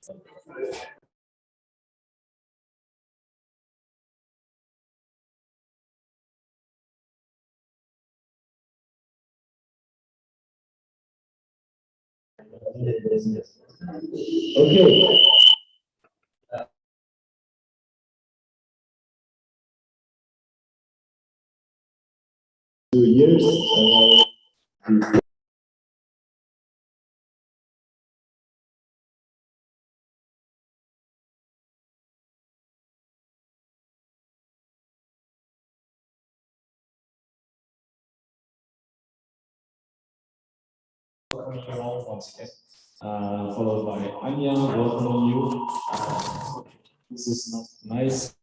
Okay. 2 years. Once again, followed by Anya, welcoming you. This is not nice.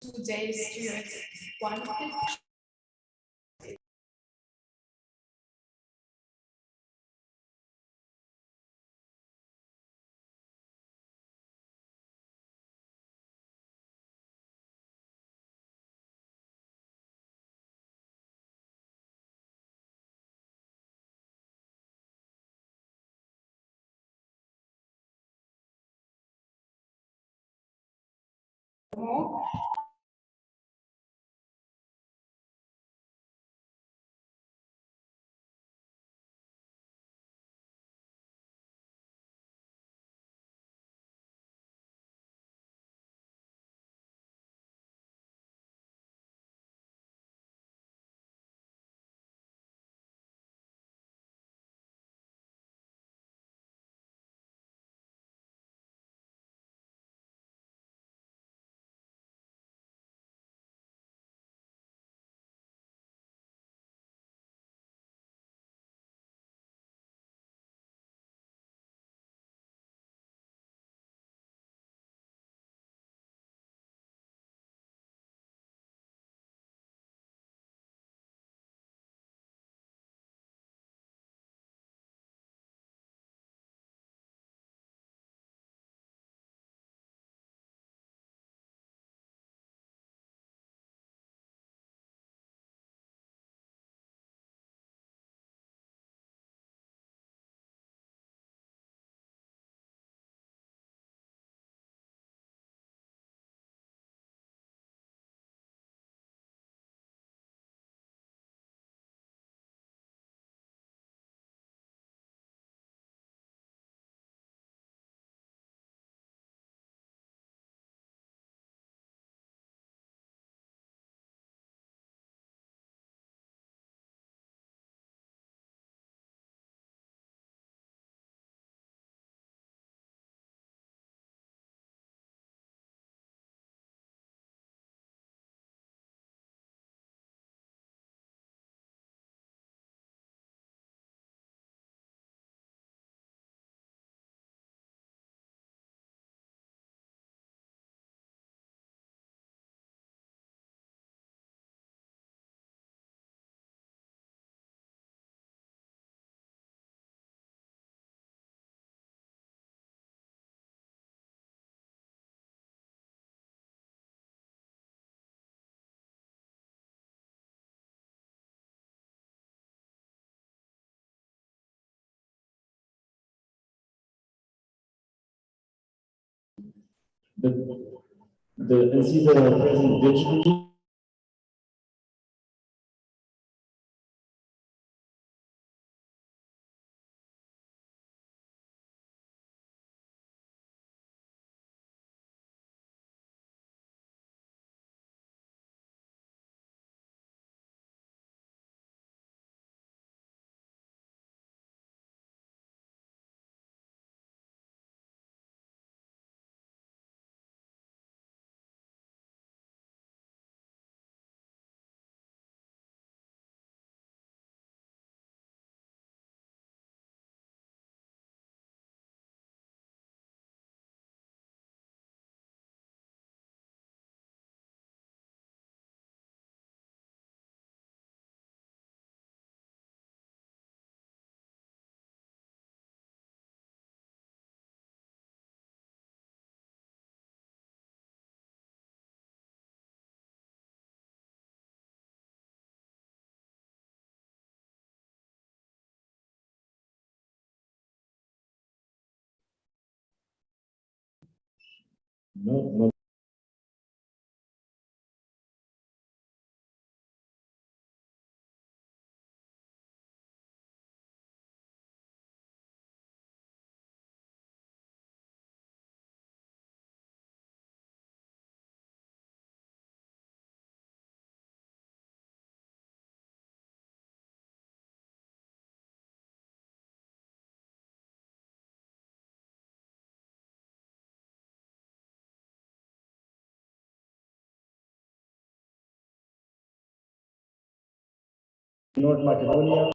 Today's students, one more. and see the present digitally. No, no. North Macedonia.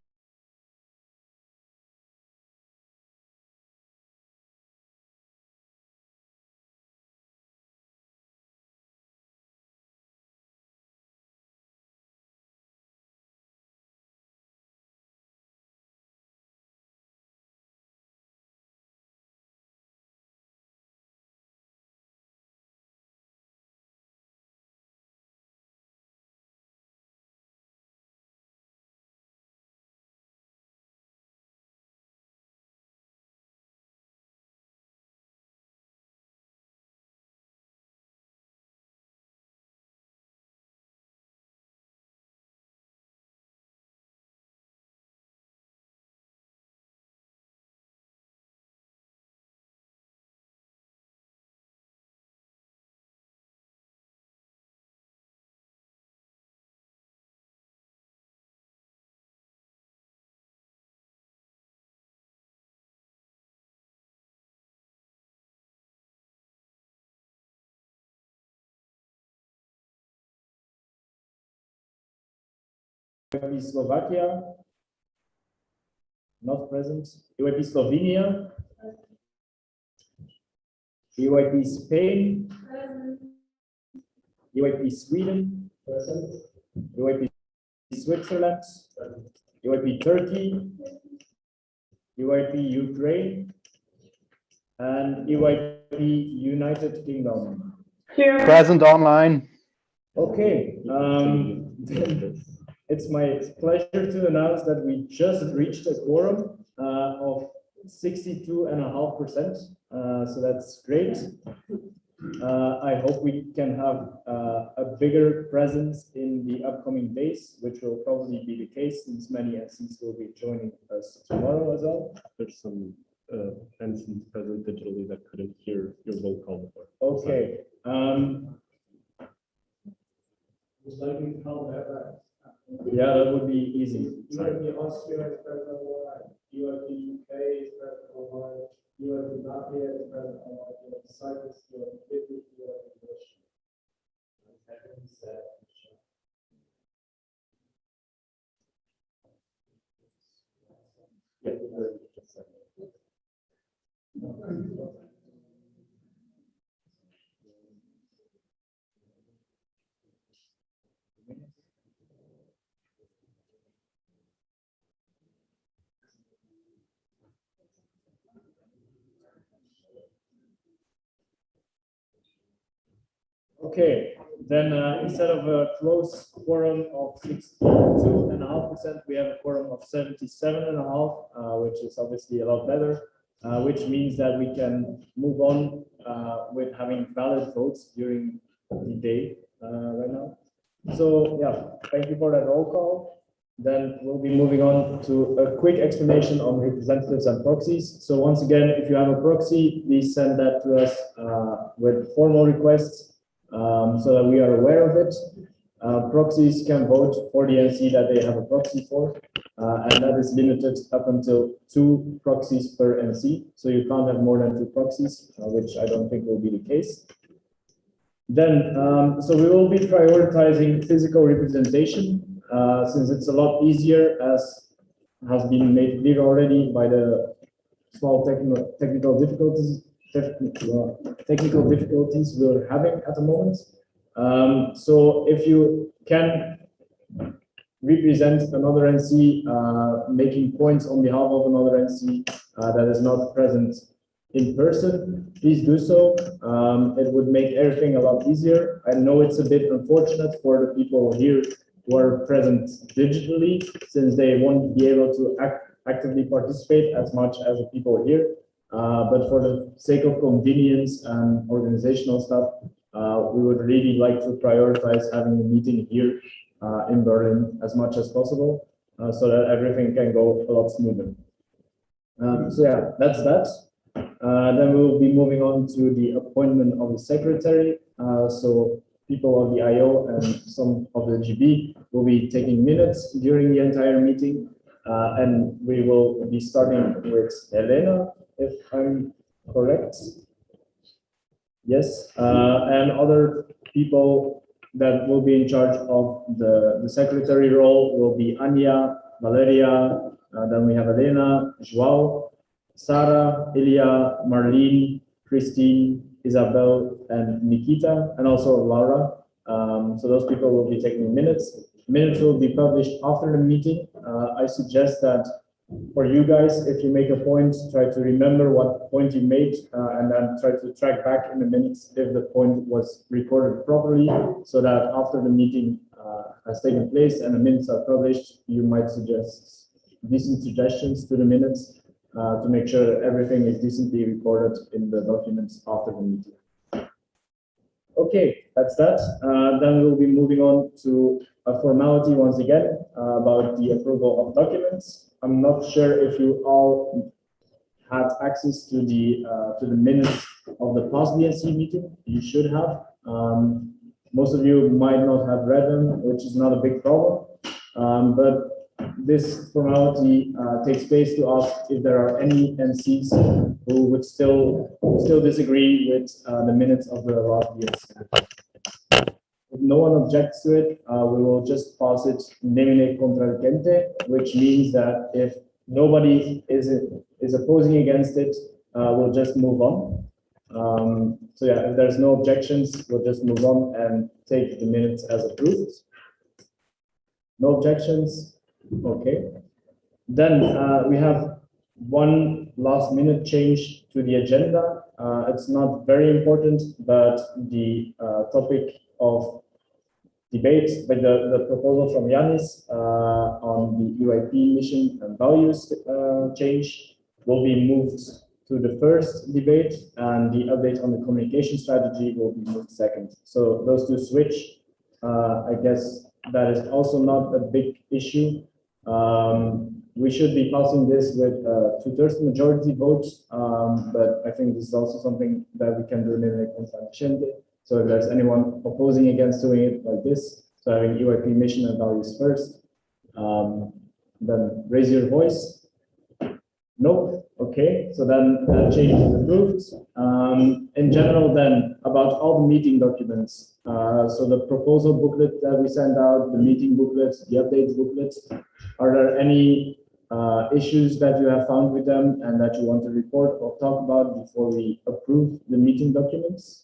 Slovakia, not present. EYP Slovenia. EYP Spain. EYP Sweden. Present. EYP Switzerland. EYP Turkey. EYP Ukraine. And EYP United Kingdom. Here. Present online. Okay. It's my pleasure to announce that we just reached a quorum of 62.5%. So that's great. I hope we can have a bigger presence in the upcoming days, which will probably be the case since many MCs will be joining us tomorrow as well. There's some MCs present digitally that couldn't hear your roll call before. Okay. Yeah, that would be easy. UIP Austria is present online. UIP UK is present online. UIP Latvia is present online. UIP Cyprus, UIP Italy, UIP Russia. Okay, then instead of a close quorum of 62.5%, we have a quorum of 77.5%, which is obviously a lot better, which means that we can move on with having valid votes during the day right now. So yeah, thank you for that roll call. Then we'll be moving on to a quick explanation on representatives and proxies. So once again, if you have a proxy, please send that to us with formal requests so that we are aware of it. Proxies can vote for the NC that they have a proxy for, and that is limited up until 2 proxies per NC. So you can't have more than 2 proxies, which I don't think will be the case. Then, so we will be prioritizing physical representation since it's a lot easier, as has been made clear already by the small technical difficulties we're having at the moment. So if you can represent another NC, making points on behalf of another NC that is not present in person, please do so. It would make everything a lot easier. I know it's a bit unfortunate for the people here who are present digitally, since they won't be able to actively participate as much as the people here. But for the sake of convenience and organizational stuff, we would really like to prioritize having a meeting here in Berlin as much as possible, so that everything can go a lot smoother. So yeah, that's that. Then we will be moving on to the appointment of the secretary. So people of the IO and some of the GB will be taking minutes during the entire meeting. And we will be starting with Helena, if I'm correct. Yes, and other people that will be in charge of the secretary role will be Anya, Valeria, then we have Elena, Joao, Sarah, Ilya, Marlene, Christine, Isabel, and Nikita, and also Laura. So those people will be taking minutes. Minutes will be published after the meeting. I suggest that for you guys, if you make a point, try to remember what point you made, and then try to track back in the minutes if the point was recorded properly, so that after the meeting has taken place and the minutes are published, you might suggest decent suggestions to the minutes to make sure that everything is decently recorded in the documents after the meeting. Okay, that's that. Then we'll be moving on to a formality once again about the approval of documents. I'm not sure if you all had access to the minutes of the past Dnc meeting. You should have. Most of you might not have read them, which is not a big problem. But this formality takes place to ask if there are any NCs who would still disagree with the minutes of the last Dnc. If no one objects to it, we will just pass it nemine contradicente, which means that if nobody is opposing against it, we'll just move on. So yeah, if there's no objections, we'll just move on and take the minutes as approved. No objections. Okay. Then we have one last minute change to the agenda. It's not very important, but the topic of debate, but the proposal from Yanis on the UIP mission and values change will be moved to the first debate, and the update on the communication strategy will be moved second. So those two switch. I guess that is also not a big issue. We should be passing this with a 2/3 majority vote, but I think this is also something that we can do in a consciente. So if there's anyone opposing against doing it like this, so having UIP mission and values first, then raise your voice. No, okay, so then that change is approved. In general then, about all the meeting documents, so the proposal booklet that we send out, the meeting booklets, the updates booklets, are there any issues that you have found with them and that you want to report or talk about before we approve the meeting documents?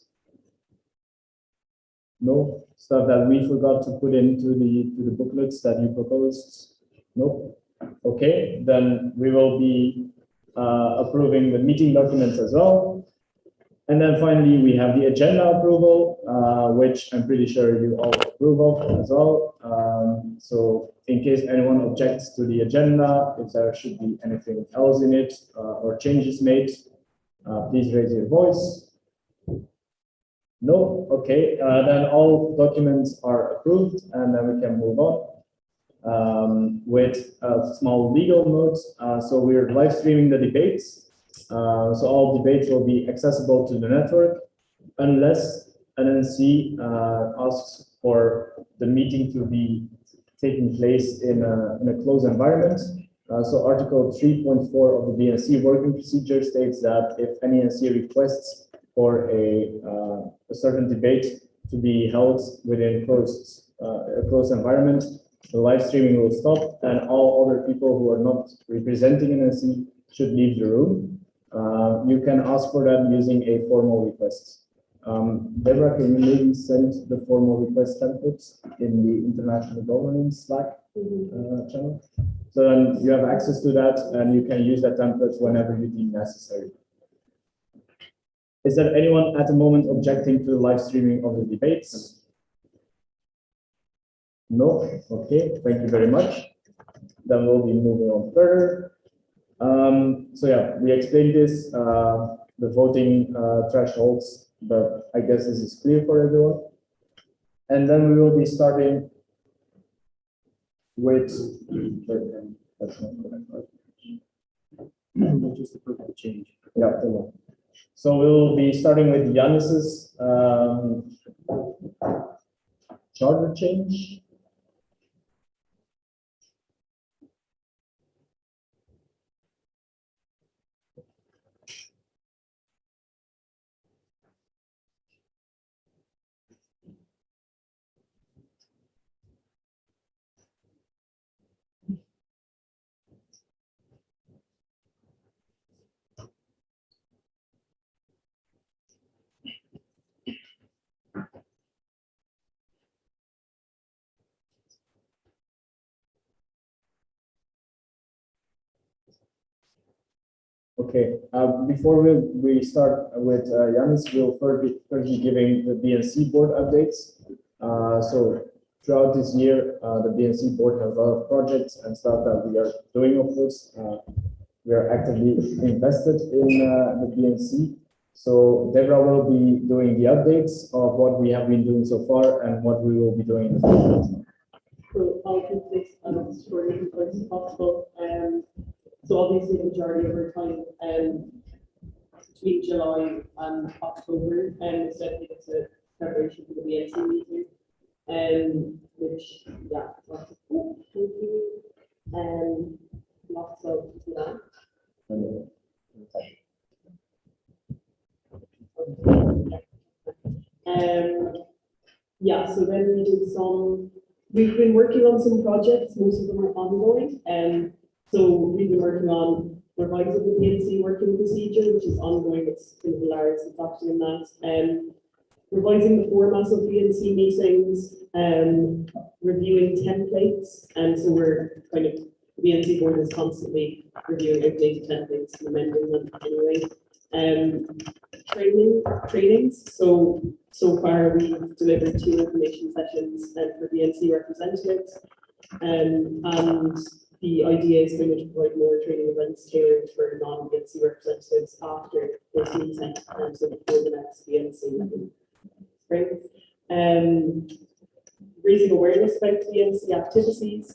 No? Stuff that we forgot to put into the booklets that you proposed? Nope. Okay, then we will be approving the meeting documents as well. And then finally, we have the agenda approval, which I'm pretty sure you all approve of as well. So in case anyone objects to the agenda, if there should be anything else in it or changes made, please raise your voice. No, okay, then all documents are approved and then we can move on. With a small legal note, so we're live streaming the debates. So all debates will be accessible to the network unless NNC asks for the meeting to be taking place in a closed environment. So Article 3.4 of the Dnc working procedure states that if NNC requests for a certain debate to be held within a closed environment, the live streaming will stop and all other people who are not representing NNC should leave the room. You can ask for that using a formal request. Deborah, can you maybe send the formal request templates in the International Governance Slack channel? So then you have access to that and you can use that template whenever you deem necessary. Is there anyone at the moment objecting to the live streaming of the debates? No? Okay, thank you very much. Then we'll be moving on further. So yeah, we explained this, the voting thresholds, but I guess this is clear for everyone. And then we will be starting with, that's not correct, right? Just a purple change. Yeah, so we'll be starting with Yanis's charter change. Okay, before we start with Yanis, we'll first be giving the Dnc board updates. So throughout this year, the Dnc board has a lot of projects and stuff that we are doing, of course. We are actively invested in the Dnc. So Deborah will be doing the updates of what we have been doing so far and what we will be doing in the future. So I'll keep this as short and concise as possible. So obviously the majority of our time between July and October, especially it's a preparation for the BNC meeting, which yeah, lots of cool, thank you, lots of that. Yeah, so then we did we've been working on some projects, most of them are ongoing, so we've been working on revising the Dnc working procedure, which is ongoing, it's kind of large, it's actually in that, revising the formats of Dnc meetings, reviewing templates, and so we're kind of, the Dnc board is constantly reviewing outdated templates and amending them anyway. Trainings, so far we've delivered 2 information sessions for Dnc representatives, and the idea is going to provide more training events tailored for non-Dnc representatives after this meeting, so before the next Dnc meeting. Raising awareness about Dnc activities.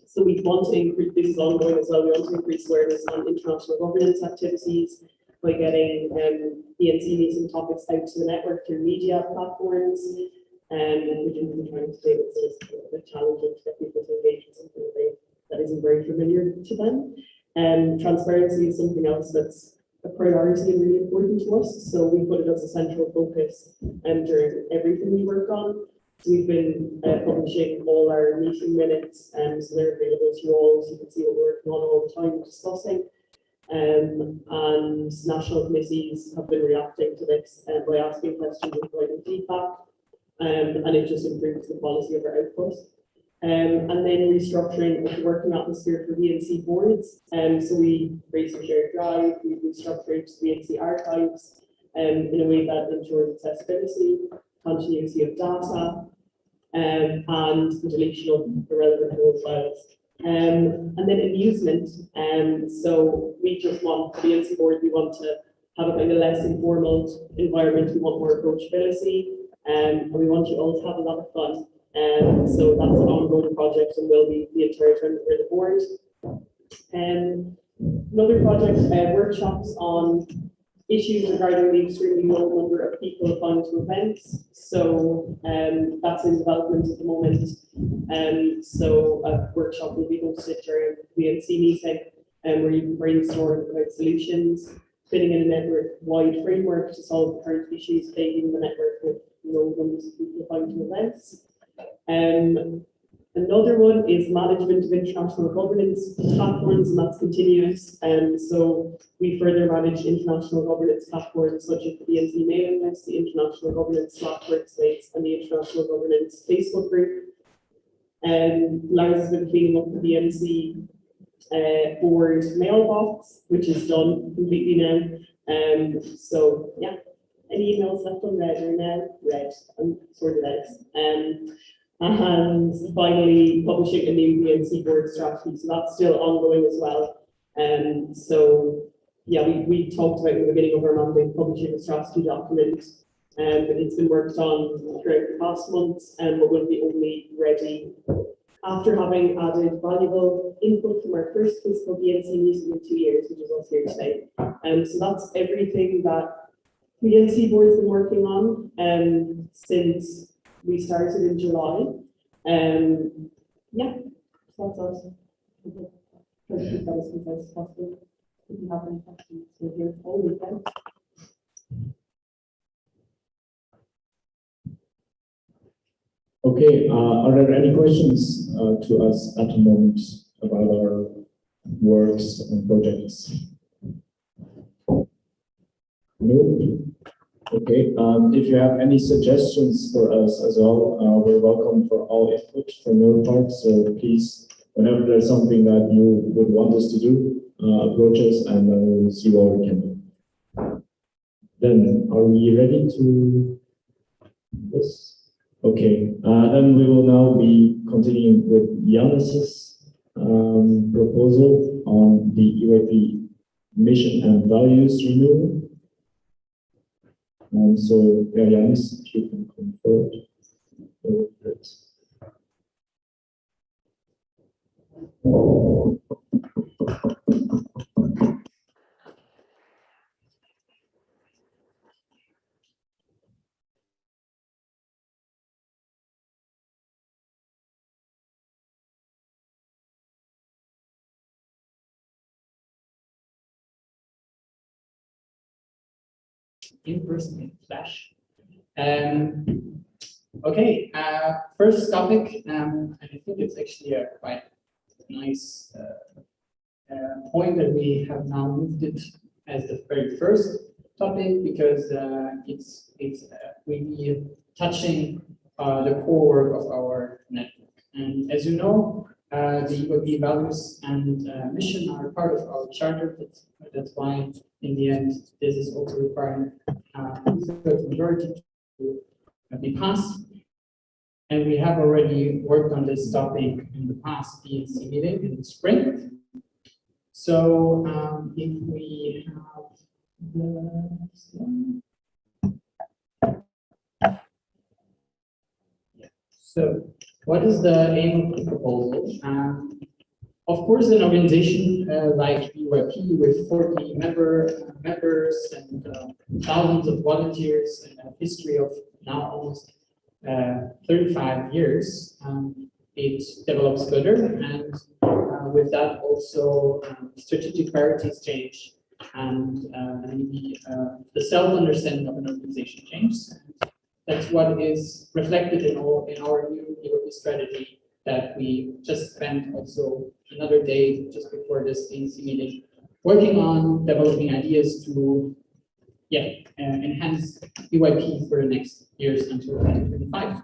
So we want to increase, this is ongoing as well, we want to increase awareness on international governance activities by getting Dnc meeting topics out to the network through media platforms, which we've been trying to do. It's just a bit challenging to get people to engage with something that isn't very familiar to them. Transparency is something else that's a priority and really important to us. So we put it as a central focus during everything we work on. So we've been publishing all our meeting minutes, so they're available to you all, so you can see what we're working on all the time discussing. And national committees have been reacting to this by asking questions and providing feedback, and it just improves the quality of our output. And then restructuring of the working atmosphere for Dnc boards. So we raised a shared drive, we restructured Dnc archives in a way that ensures accessibility, continuity of data, and the deletion of irrelevant old files. And then amusement. So we just want, the Dnc board, we want to have a kind of less informal environment. We want more approachability, and we want you all to have a lot of fun. So that's an ongoing project and will be the entire term for the board. Another project, workshops on issues regarding the extremely low number of people applying to events. So that's in development at the moment. So a workshop will be hosted during the Bncm meeting, where you can brainstorm about solutions, fitting in a network-wide framework to solve the current issues plaguing the network with low numbers of people applying to events. Another one is management of international governance platforms, and that's continuous. So we further manage international governance platforms such as the Dnc mailing list, the international governance Slack workspace, and the international governance Facebook group. Lars has been cleaning up the Dnc board mailbox, which is done completely now. So yeah, any emails left unread are now read and sorted out. And finally, publishing a new Dnc board strategy. So that's still ongoing as well. So yeah, we talked about in the beginning of our mandate publishing a strategy document. It's been worked on throughout the past months, but will be only ready after having added valuable input from our first physical Dnc meeting in 2 years, which is us here today. So that's everything that the Dnc board has been working on since we started in July. Yeah, so that's us. Try to keep that as concise as possible. If you have any questions, we're here all weekend. Okay, are there any questions to us at the moment about our works and projects? No? Okay, if you have any suggestions for us as well, we're welcome for all input from your part. So please, whenever there's something that you would want us to do, approach us and then we'll see what we can do. Then, are we ready to this? Okay, then we will now be continuing with Yannis's proposal on the EYP mission and values renewal. So, yeah, Yannis, if you can come forward. In person, in flash. Okay, first topic, and I think it's actually a quite nice point that we have now moved it as the very first topic, because it's really touching the core work of our network. And as you know, the EYP values and mission are part of our charter. That's why, in the end, this is also requiring two-thirds majority to be passed. And we have already worked on this topic in the past Dnc meeting in the spring. So if we have the slide. Yeah. So what is the aim of the proposal? Of course, an organization like EYP with 40 members and thousands of volunteers and a history of now almost 35 years, it develops further, and with that also strategic priorities change, and maybe the self-understanding of an organization changes. And that's what is reflected in our new EYP strategy that we just spent also another day just before this Dnc meeting working on developing ideas to enhance EYP for the next years until 2025.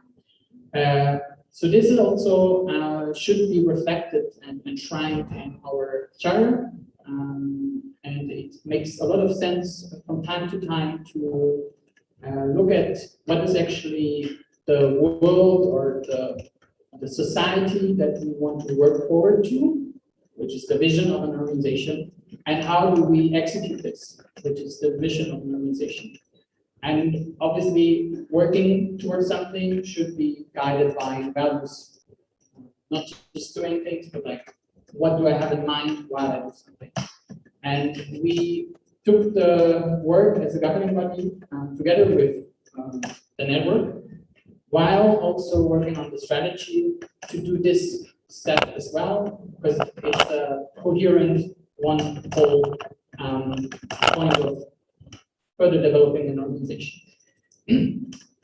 So this is also should be reflected and enshrined in our charter, and it makes a lot of sense from time to time to look at what is actually the world or the society that we want to work forward to, which is the vision of an organization, and how do we execute this, which is the mission of an organization. And obviously, working towards something should be guided by values, not just doing things, but like, what do I have in mind while I do something? And we took the work as a governing body together with the network, while also working on the strategy to do this step as well, because it's a coherent one whole point of further developing an organization.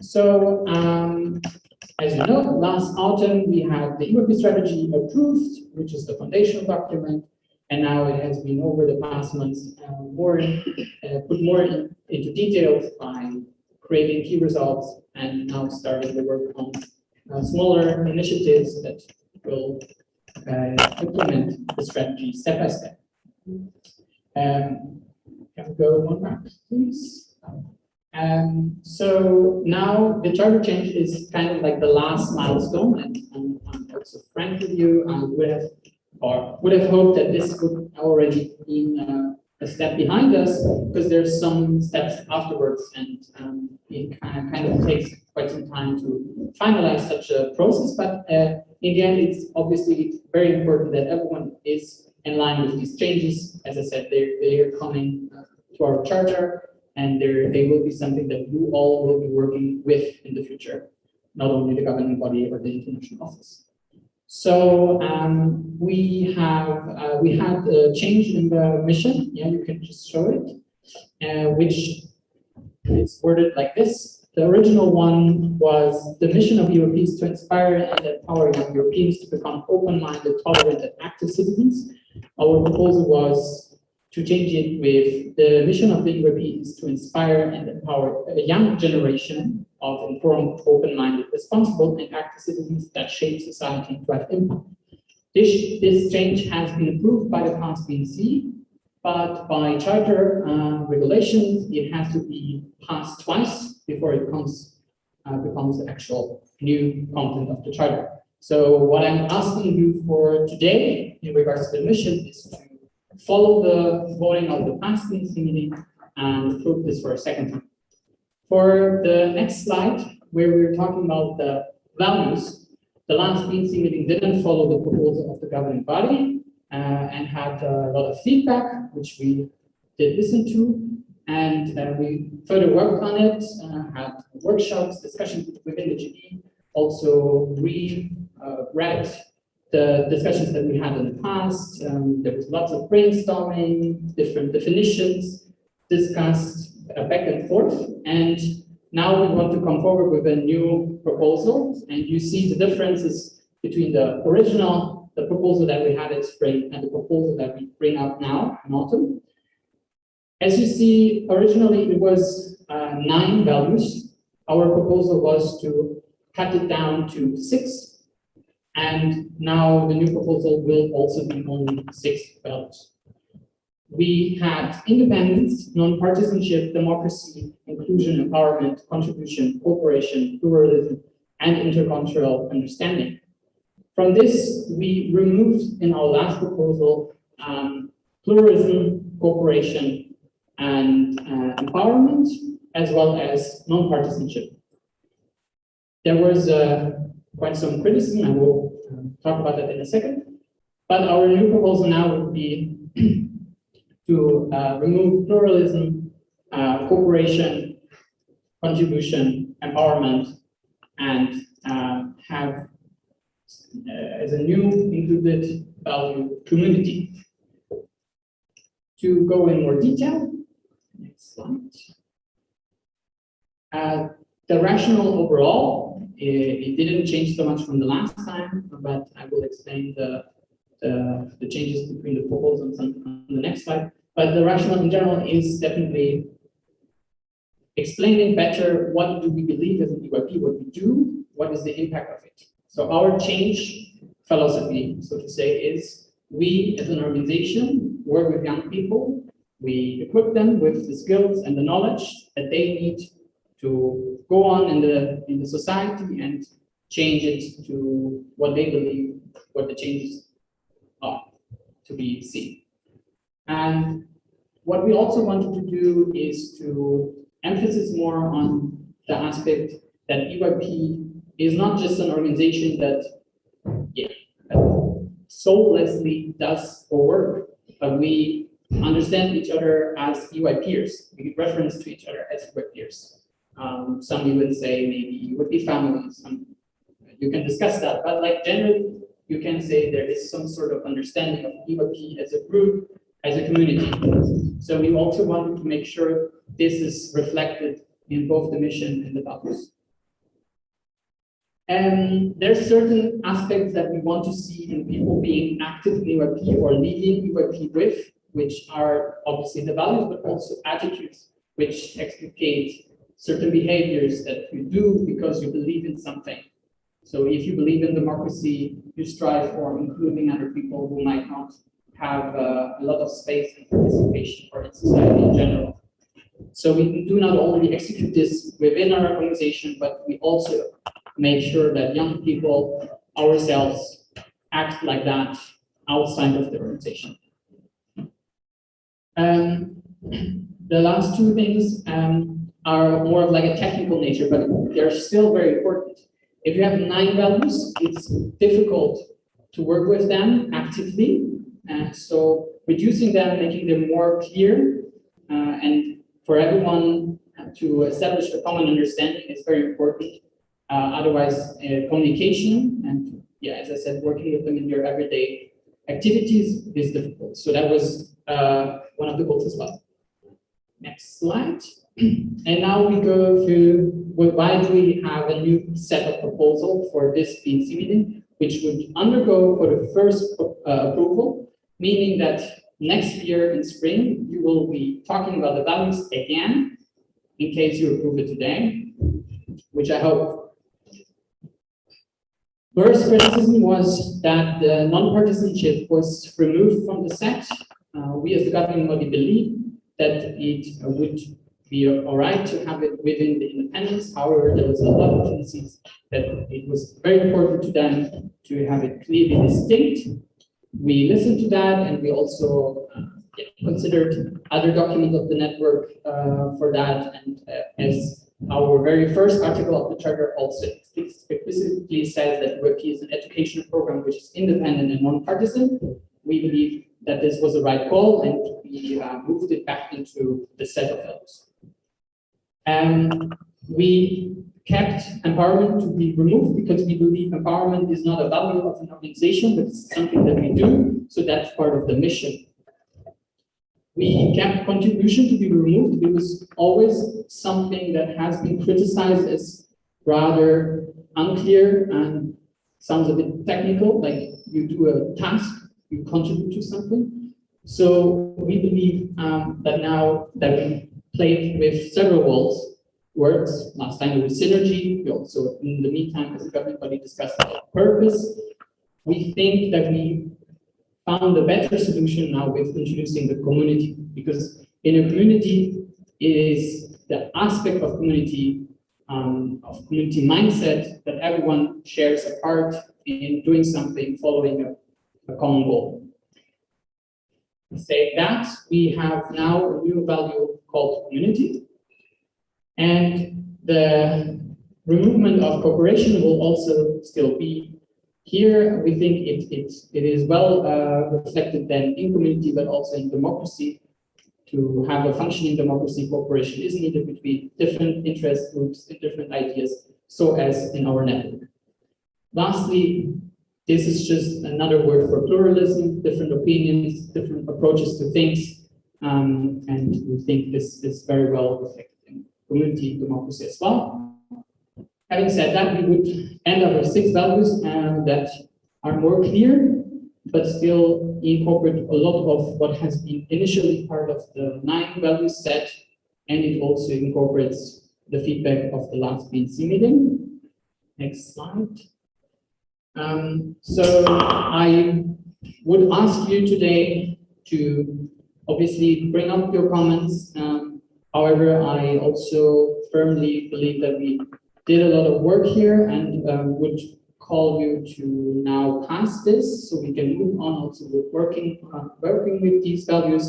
So, as you know, last autumn we had the ERP strategy approved, which is the foundational document, and now it has been over the past months put more into details by creating key results and now starting to work on smaller initiatives that will implement the strategy step by step. Can we go one back, please? So now the charter change is kind of like the last milestone, and I'm also frank with you, I would have hoped that this would already been a step behind us, because there's some steps afterwards, and it kind of takes quite some time to finalize such a process. But in the end, it's obviously very important that everyone is in line with these changes. As I said, they are coming to our charter, and they will be something that you all will be working with in the future, not only the governing body or the international office. So we had a change in the mission. Yeah, you can just show it, which is worded like this. The original one was the mission of Europe is to inspire and empower young Europeans to become open-minded, tolerant, and active citizens. Our proposal was to change it with the mission of the ERP is to inspire and empower a young generation of informed, open-minded, responsible, and active citizens that shape society and drive impact. This change has been approved by the past Bnc, but by charter regulations, it has to be passed twice before it becomes the actual new content of the charter. So what I'm asking you for today in regards to the mission is to follow the voting of the past Bnc meeting and approve this for a second time. For the next slide, where we're talking about the values, the last Bnc meeting didn't follow the proposal of the governing body and had a lot of feedback, which we did listen to, and we further worked on it, had workshops, discussions within the GE, also read the discussions that we had in the past. There was lots of brainstorming, different definitions discussed back and forth, and now we want to come forward with a new proposal, and you see the differences between the proposal that we had in spring and the proposal that we bring out now in autumn. As you see, originally it was 9 values. Our proposal was to cut it down to 6, and now the new proposal will also be only 6 values. We had independence, non-partisanship, democracy, inclusion, empowerment, contribution, cooperation, pluralism, and intercultural understanding. From this, we removed in our last proposal pluralism, cooperation, and empowerment, as well as non-partisanship. There was quite some criticism, and we'll talk about that in a second. But our new proposal now would be to remove pluralism, cooperation, contribution, empowerment, and have as a new included value community. To go in more detail, next slide. The rationale overall, it didn't change so much from the last time, but I will explain the changes between the proposals on the next slide. But the rationale in general is definitely explaining better what do we believe as an EYP, what we do, what is the impact of it. So our change philosophy, so to say, is we as an organization work with young people, we equip them with the skills and the knowledge that they need to go on in the society and change it to what they believe, what the changes are to be seen. And what we also wanted to do is to emphasize more on the aspect that EYP is not just an organization that, soullessly does our work, but we understand each other as EY peers. We reference to each other as EY peers. Some even say maybe EYP families. You can discuss that, but like generally, you can say there is some sort of understanding of EYP as a group, as a community. So we also wanted to make sure this is reflected in both the mission and the values. And there's certain aspects that we want to see in people being active in EYP or leading EYP with, which are obviously the values, but also attitudes, which explicate certain behaviors that you do because you believe in something. So if you believe in democracy, you strive for including other people who might not have a lot of space and participation for in society in general. So we do not only execute this within our organization, but we also make sure that young people ourselves act like that outside of the organization. The last two things are more of like a technical nature, but they're still very important. If you have 9 values, it's difficult to work with them actively. And so reducing them, making them more clear, and for everyone to establish a common understanding is very important. Otherwise, communication and, yeah, as I said, working with them in your everyday activities is difficult. So that was one of the goals as well. Next slide. And now we go to why do we have a new set of proposal for this Bncm meeting, which would undergo for the first approval, meaning that next year in spring, you will be talking about the values again, in case you approve it today, which I hope. First criticism was that the non-partisanship was removed from the set. We as the governing body believe that it would be all right to have it within the independence. However, there was a lot of tendencies that it was very important to them to have it clearly distinct. We listened to that, and we also considered other documents of the network for that. And as our very first article of the charter also explicitly says that EYP is an educational program which is independent and non-partisan, we believe that this was the right call, and we moved it back into the set of values. We kept empowerment to be removed because we believe empowerment is not a value of an organization, but it's something that we do, so that's part of the mission. We kept contribution to be removed. It was always something that has been criticized as rather unclear and sounds a bit technical, like you do a task, you contribute to something. So we believe that now that we played with several words, last time it was synergy, we also in the meantime as everybody discussed about purpose, we think that we found a better solution now with introducing the community, because in a community it is the aspect of community mindset that everyone shares a part in doing something, following a common goal. Saying that, we have now a new value called community, and the removement of cooperation will also still be here. We think it is well reflected then in community, but also in democracy. To have a functioning democracy, cooperation is needed between different interest groups and different ideas, so as in our network. Lastly, this is just another word for pluralism, different opinions, different approaches to things, and we think this is very well reflected in community democracy as well. Having said that, we would end up with 6 values that are more clear, but still incorporate a lot of what has been initially part of the 9 value set, and it also incorporates the feedback of the last Bncm meeting. Next slide. So I would ask you today to obviously bring up your comments. However, I also firmly believe that we did a lot of work here and would call you to now pass this so we can move on also with working with these values,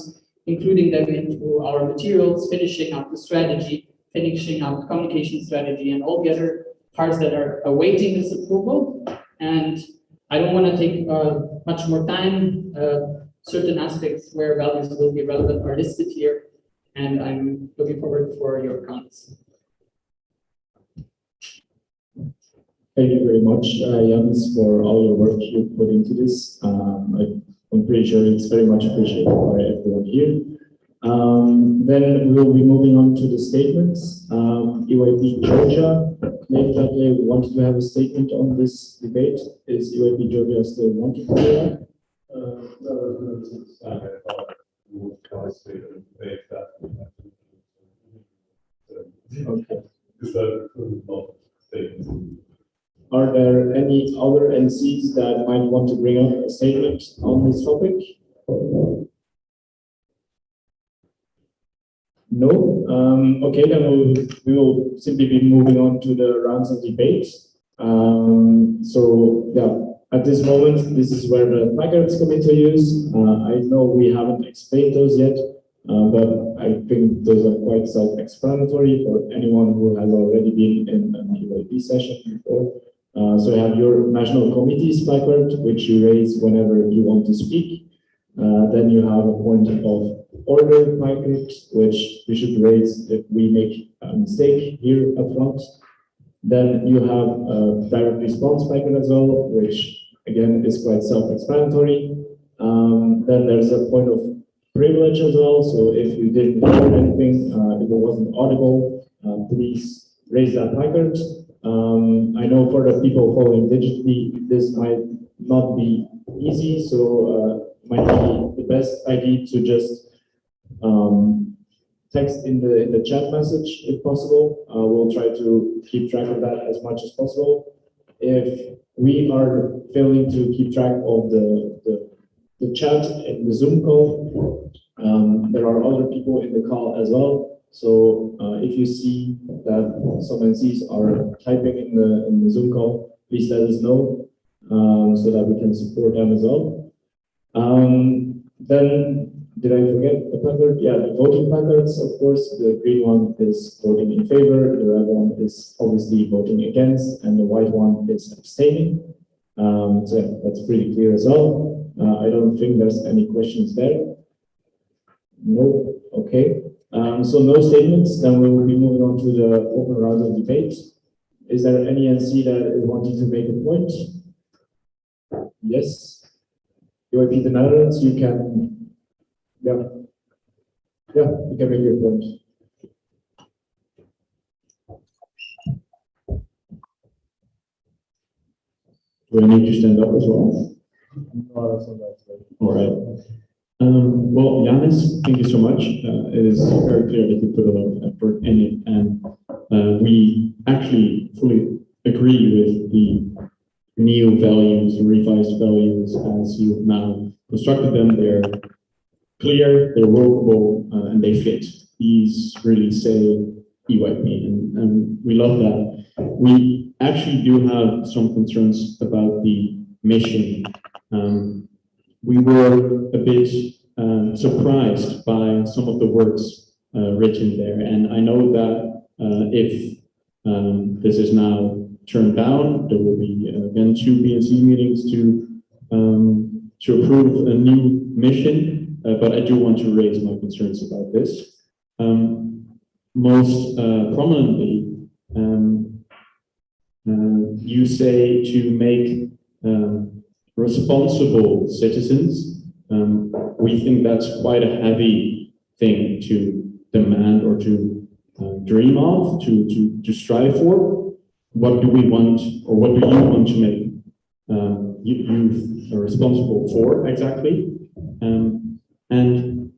including them into our materials, finishing up the strategy, finishing up the communication strategy, and all the other parts that are awaiting this approval. And I don't want to take much more time. Certain aspects where values will be relevant are listed here, and I'm looking forward for your comments. Thank you very much, Jens, for all your work you put into this. I'm pretty sure it's very much appreciated by everyone here. Then we'll be moving on to the statements. EYP Georgia, maybe that they wanted to have a statement on this debate. Is EYP Georgia still wanting to do that? Okay. Are there any other NCs that might want to bring up a statement on this topic? No? Okay, then we will simply be moving on to the rounds of debate. So, yeah, at this moment, this is where the placards come into use. I know we haven't explained those yet, but I think those are quite self-explanatory for anyone who has already been in an EYP session before. So you have your national committee's placard, which you raise whenever you want to speak. Then you have a point of order placard, which we should raise if we make a mistake here up front. Then you have a direct response placard as well, which again is quite self-explanatory. Then there's a point of privilege as well. So if you didn't hear anything, if it wasn't audible, please raise that placard. I know for the people following digitally, this might not be easy, so might be the best idea to just text in the chat message if possible. We'll try to keep track of that as much as possible. If we are failing to keep track of the chat in the Zoom call, there are other people in the call as well. So if you see that some NCs are typing in the Zoom call, please let us know so that we can support them as well. Then, did I forget the placard? Yeah, the voting placards, of course. The green one is voting in favor, the red one is obviously voting against, and the white one is abstaining. So yeah, that's pretty clear as well. I don't think there's any questions there. No, okay. So no statements, then we will be moving on to the open round of debate. Is there any NC that is wanting to make a point? Yes. EYP the Netherlands, you can, yeah, you can make your point. Do I need to stand up as well? No, that's not that. All right. Well, Janis, thank you so much. It is very clear that you put a lot of effort in it, and we actually fully agree with the new values, the revised values as you've now constructed them. They're clear, they're workable, and they fit. These really say EYP, and we love that. We actually do have some concerns about the mission. We were a bit surprised by some of the words written there, and I know that if this is now turned down, there will be again 2 BNC meetings to approve a new mission, but I do want to raise my concerns about this. Most prominently, you say to make responsible citizens. We think that's quite a heavy thing to demand or to dream of, to strive for. What do we want, or what do you want to make youth responsible for exactly? And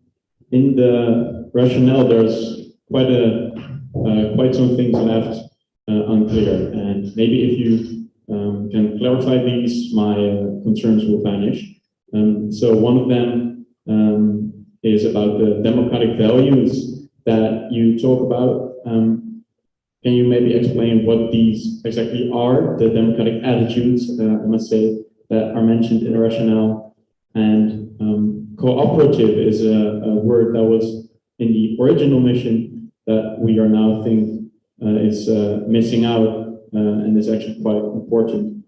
in the rationale, there's quite some things left unclear. And maybe if you can clarify these, my concerns will vanish. So one of them is about the democratic values that you talk about. can you maybe explain what these exactly are, the democratic attitudes, I must say, that are mentioned in the rationale? And cooperative is a word that was in the original mission that we are now think is missing out and is actually quite important.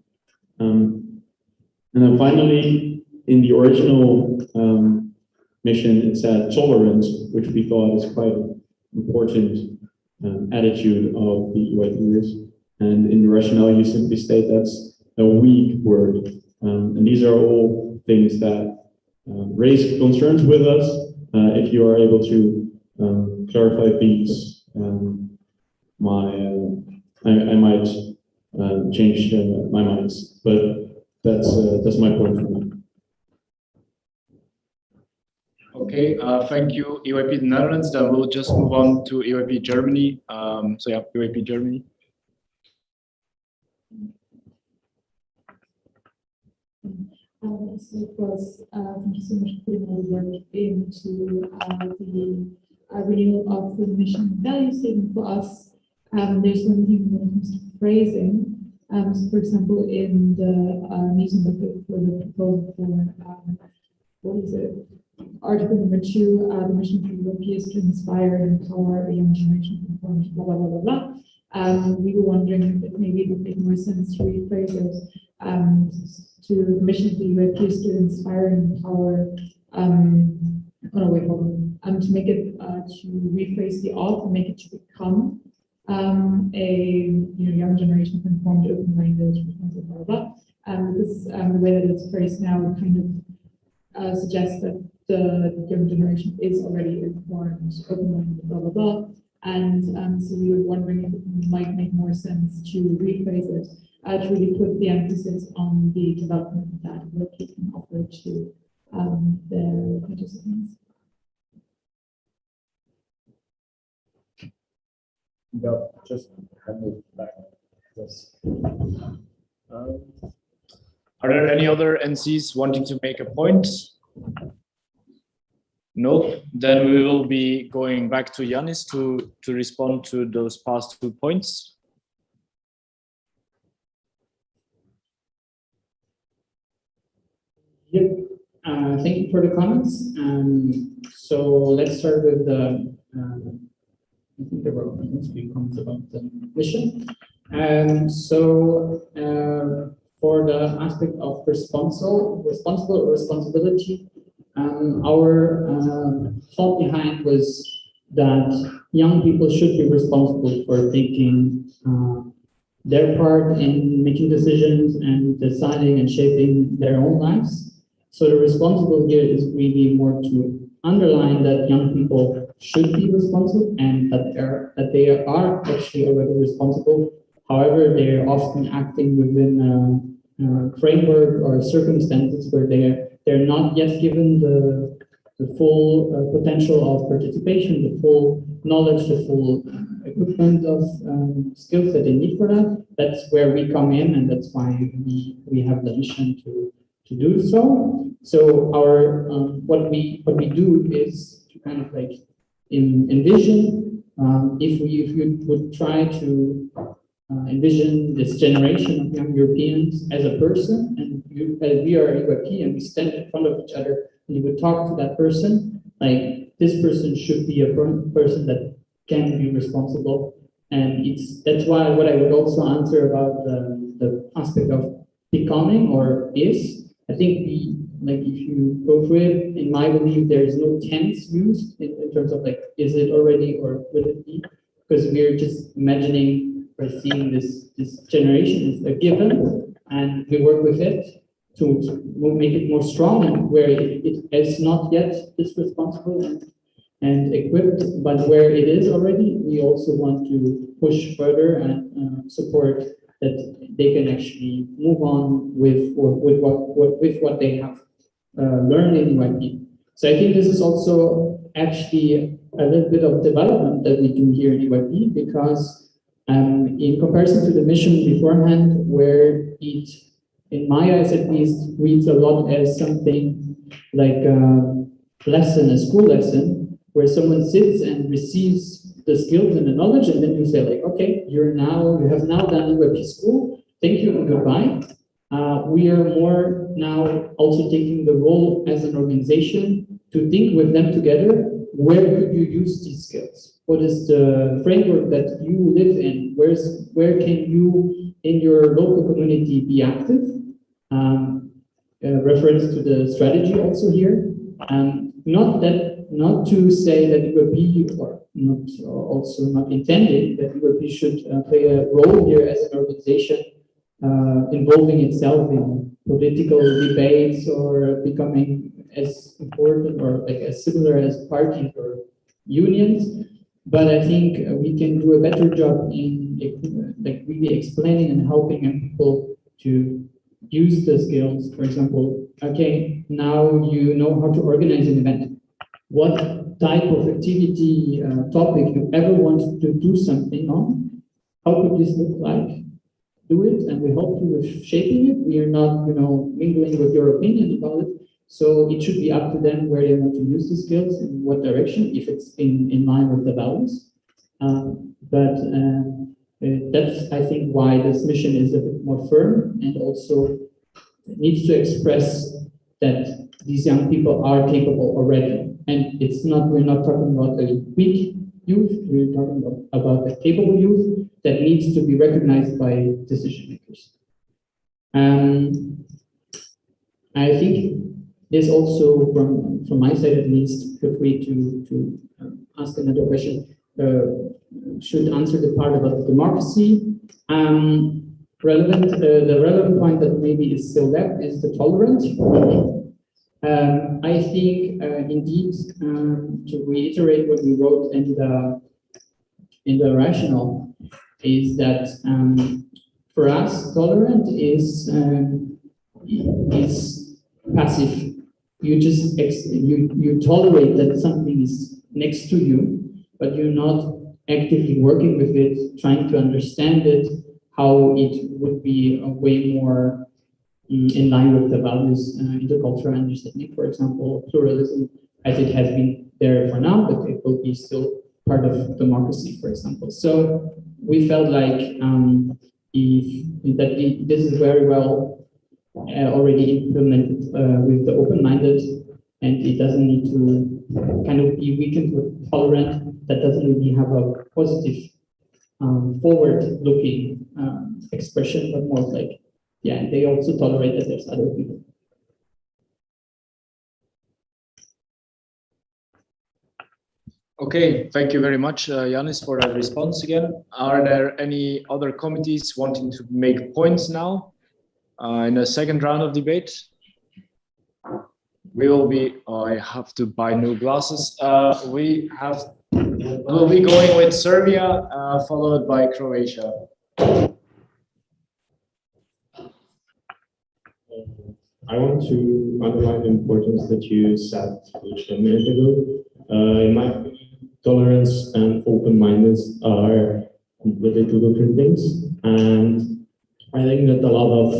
And then finally, in the original mission, it said tolerance, which we thought is quite an important attitude of the EYPers. And in the rationale, you simply state that's a weak word. And these are all things that raise concerns with us. If you are able to clarify these, I might change my minds, but that's my point for now. Okay, thank you, EYP Netherlands. Then we'll just move on to EYP Germany. So yeah, EYP Germany. So it was, thank you so much for putting all the work into the renewal of the mission value statement for us. There's one thing when it comes to phrasing. So for example, in the meeting for the proposal for, what is it? Article number 2, the mission for Europe is to inspire and empower a young generation to inform, blah, blah, blah, blah, blah. We were wondering if maybe it would make more sense to rephrase it to the mission of the Europe is to inspire and empower, to make it, to rephrase the author, make it to become a young generation of informed, open-minded, responsible, blah, blah, blah. Because the way that it's phrased now kind of suggests that the young generation is already informed, open-minded, blah, blah, blah. And so we were wondering if it might make more sense to rephrase it, to really put the emphasis on the development that Wiki can offer to the participants. No, just hand it back. Yes. Are there any other NCs wanting to make a point? No, then we will be going back to Yanis to respond to those past 2 points. Yep, thank you for the comments. So let's start with the, I think there were a few comments about the mission. For the aspect of responsibility, our thought behind was that young people should be responsible for taking their part in making decisions and deciding and shaping their own lives. So the responsible here is really more to underline that young people should be responsible and that they are actually already responsible. However, they are often acting within a framework or circumstances where they're not yet given the full potential of participation, the full knowledge, the full equipment of skills that they need for that. That's where we come in, and that's why we have the mission to do so. So our what we do is to kind of like envision if you would try to envision this generation of young Europeans as a person, and we are EYP and we stand in front of each other, and you would talk to that person, like this person should be a person that can be responsible. And that's why what I would also answer about the aspect of becoming or is, I think if you go through it, in my belief, there is no tense used in terms of like, is it already or will it be? Because we're just imagining or seeing this generation as a given, and we work with it to make it more strong, and where it is not yet this responsible and equipped, but where it is already, we also want to push further and support that they can actually move on with what they have learned in EYP. So I think this is also actually a little bit of development that we do here in EYP, because in comparison to the mission beforehand, where it, in my eyes at least, reads a lot as something like a lesson, a school lesson, where someone sits and receives the skills and the knowledge, and then you say like, okay, you have now done UAP school, thank you and goodbye. We are more now also taking the role as an organization to think with them together, where could you use these skills? What is the framework that you live in? Where can you in your local community be active? Reference to the strategy also here. Not to say that UAP, or not also not intending that UAP should play a role here as an organization involving itself in political debates or becoming as important or like as similar as parties or unions. But I think we can do a better job in like really explaining and helping people to use the skills. For example, okay, now you know how to organize an event. What type of activity, topic you ever want to do something on? How could this look like? Do it, and we help you with shaping it. We are not, mingling with your opinion about it. So it should be up to them where they want to use the skills, in what direction, if it's in line with the values. That's, I think, why this mission is a bit more firm and also needs to express that these young people are capable already. And it's not, we're not talking about a weak youth, we're talking about a capable youth that needs to be recognized by decision makers. I think this also, from my side at least, feel free to ask another question, should answer the part about the democracy. The relevant point that maybe is still left is the tolerance. I think indeed, to reiterate what we wrote in the rationale, is that for us, tolerant is passive. You just you tolerate that something is next to you, but you're not actively working with it, trying to understand it, how it would be a way more in line with the values, intercultural understanding, for example, pluralism, as it has been there for now, but it will be still part of democracy, for example. So we felt like this is very well already implemented with the open-minded, and it doesn't need to kind of be weakened with tolerant. That doesn't really have a positive forward-looking expression, but more like, yeah, they also tolerate that there's other people. Okay, thank you very much, Yanis, for that response again. Are there any other committees wanting to make points now in the second round of debate? We will be, I have to buy new glasses. We'll be going with Serbia, followed by Croatia. I want to underline the importance that you said a minute ago. In my opinion, tolerance and open-mindedness are completely two different things. And I think that a lot of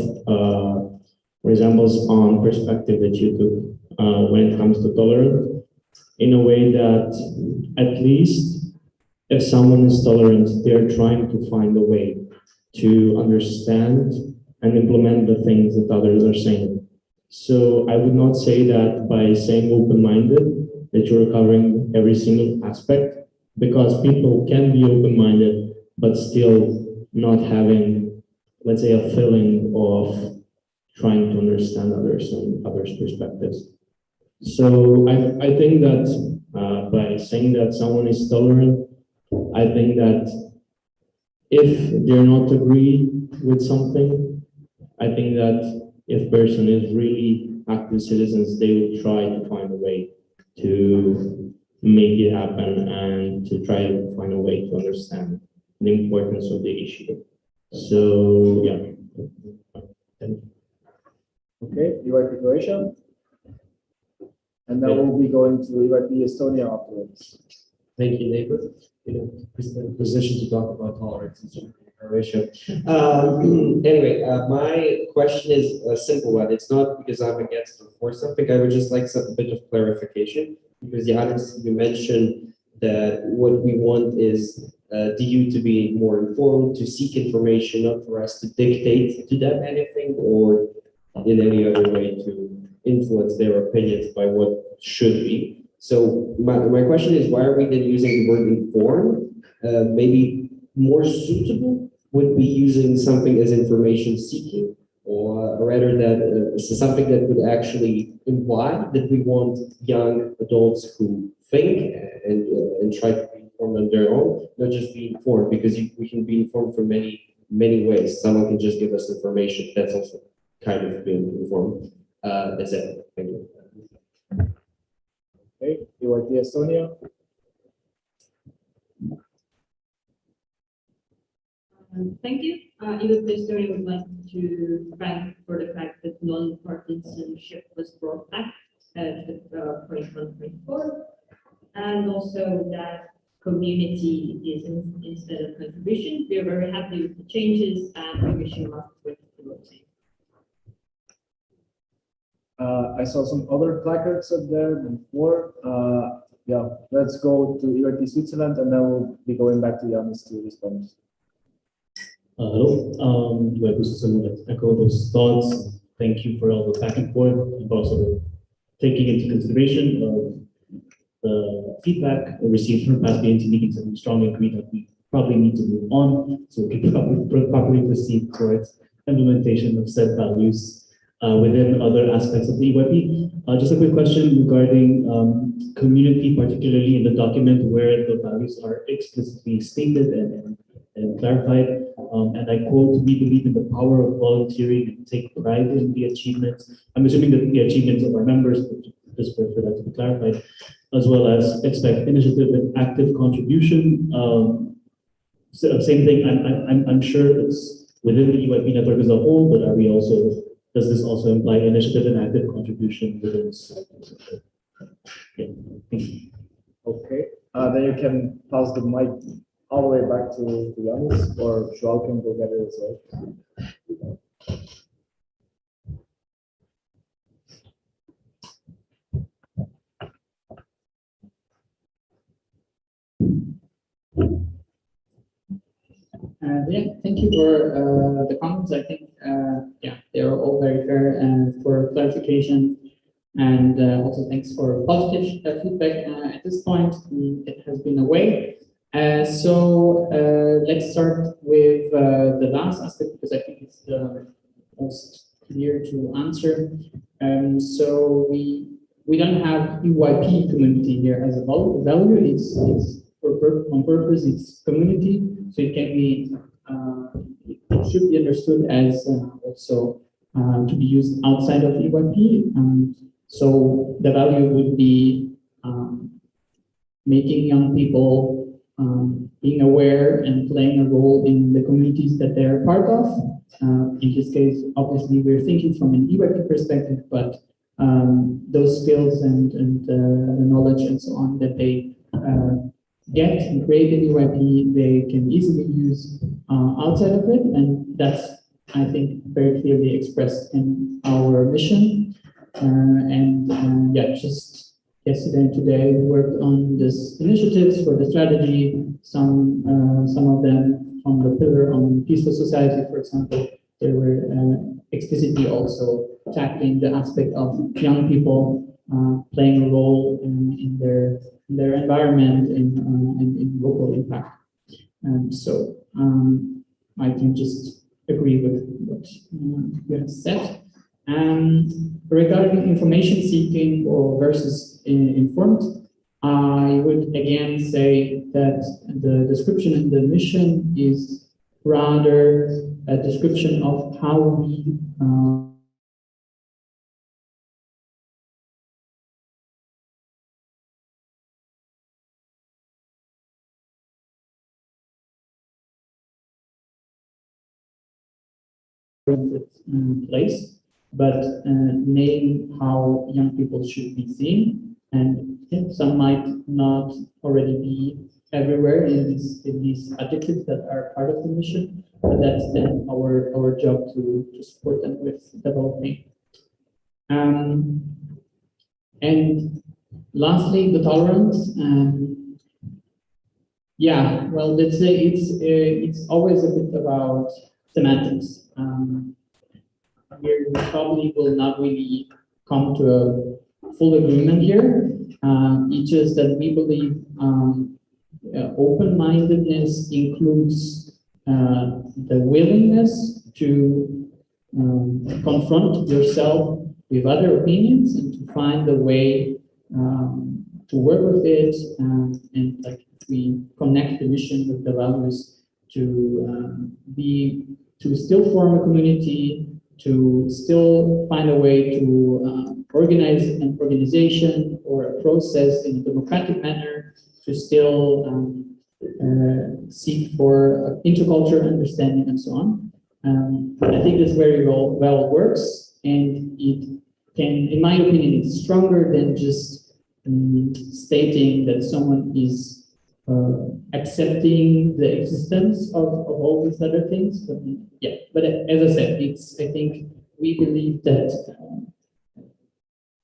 resembles on perspective that you took when it comes to tolerance, in a way that at least if someone is tolerant, they're trying to find a way to understand and implement the things that others are saying. So I would not say that by saying open-minded that you're covering every single aspect, because people can be open-minded but still not having, let's say, a feeling of trying to understand others and others' perspectives. So I think that by saying that someone is tolerant, I think that if they're not agree with something, I think that if person is really active citizens, they will try to find a way to make it happen and to try to find a way to understand the importance of the issue. So yeah. Okay, UIP Croatia. And then we'll be going to UIP Estonia afterwards. Thank you, neighbor. Position to talk about tolerance in Croatia. Anyway, my question is a simple one. It's not because I'm against or for something. I would just like a bit of clarification, because Yanis, you mentioned that what we want is the youth to be more informed, to seek information, not for us to dictate to them anything or in any other way to influence their opinions by what should be. So my question is, why are we then using the word inform? Maybe more suitable would be using something as information seeking, or rather that something that would actually imply that we want young adults who think and try to be informed on their own, not just be informed, because we can be informed from many ways. Someone can just give us information. That's also kind of being informed. That's it. Thank you. Okay, EYP Estonia. Thank you. Even the story would like to thank for the fact that non-partisanship was brought back at the 2024, and also that community is instead of contribution. We are very happy with the changes and we wish you luck with the voting. I saw some other placards up there before. Yeah, let's go to EYP Switzerland and then we'll be going back to Yanis to respond. Hello, I just want to echo those thoughts. Thank you for all the back and forth, and also taking into consideration the feedback received from past BNT meetings, and we strongly agree that we probably need to move on so we can properly proceed towards implementation of said values within other aspects of the EYP. Just a quick question regarding community, particularly in the document where the values are explicitly stated and clarified. And I quote, "We believe in the power of volunteering and take pride in the achievements." I'm assuming that the achievements of our members, but just for that to be clarified, as well as expect initiative and active contribution. Same thing. I'm sure it's within the EYP network as a whole, but are we also? Does this also imply initiative and active contribution within this? Okay. Thank you. Okay. Then you can pass the mic all the way back to Yanis, or Joao can go get it as well. Yeah, thank you for the comments. I think, yeah, they are all very fair and for clarification. And also thanks for positive feedback. At this point, it has been a way. So let's start with the last aspect, because I think it's the most clear to answer. So we don't have EYP community here as a value. It's on purpose. It's community, so it can be it should be understood as also to be used outside of EYP. So the value would be making young people being aware and playing a role in the communities that they're part of. In this case, obviously, we're thinking from an EYP perspective, but those skills and the knowledge and so on that they get and create in EYP, they can easily use outside of it, and that's, I think, very clearly expressed in our mission. Yeah, just yesterday and today we worked on this initiatives for the strategy. Some of them from the pillar on peaceful society, for example, they were explicitly also tackling the aspect of young people playing a role in their environment and in local impact. So I can just agree with what you have said. Regarding information seeking or versus informed, I would again say that the description and the mission is rather a description of how we place, but name how young people should be seen, and some might not already be everywhere in these adjectives that are part of the mission, but that's then our job to support them with developing. And lastly, the tolerance. Yeah, well, let's say it's always a bit about semantics. We probably will not really come to a full agreement here. It's just that we believe open-mindedness includes the willingness to confront yourself with other opinions and to find a way to work with it, and like we connect the mission with the values to still form a community, to still find a way to organize an organization or a process in a democratic manner, to still seek for intercultural understanding and so on. I think this very well works, and it can, in my opinion, it's stronger than just stating that someone is accepting the existence of all these other things. But yeah, but as I said, I think we believe that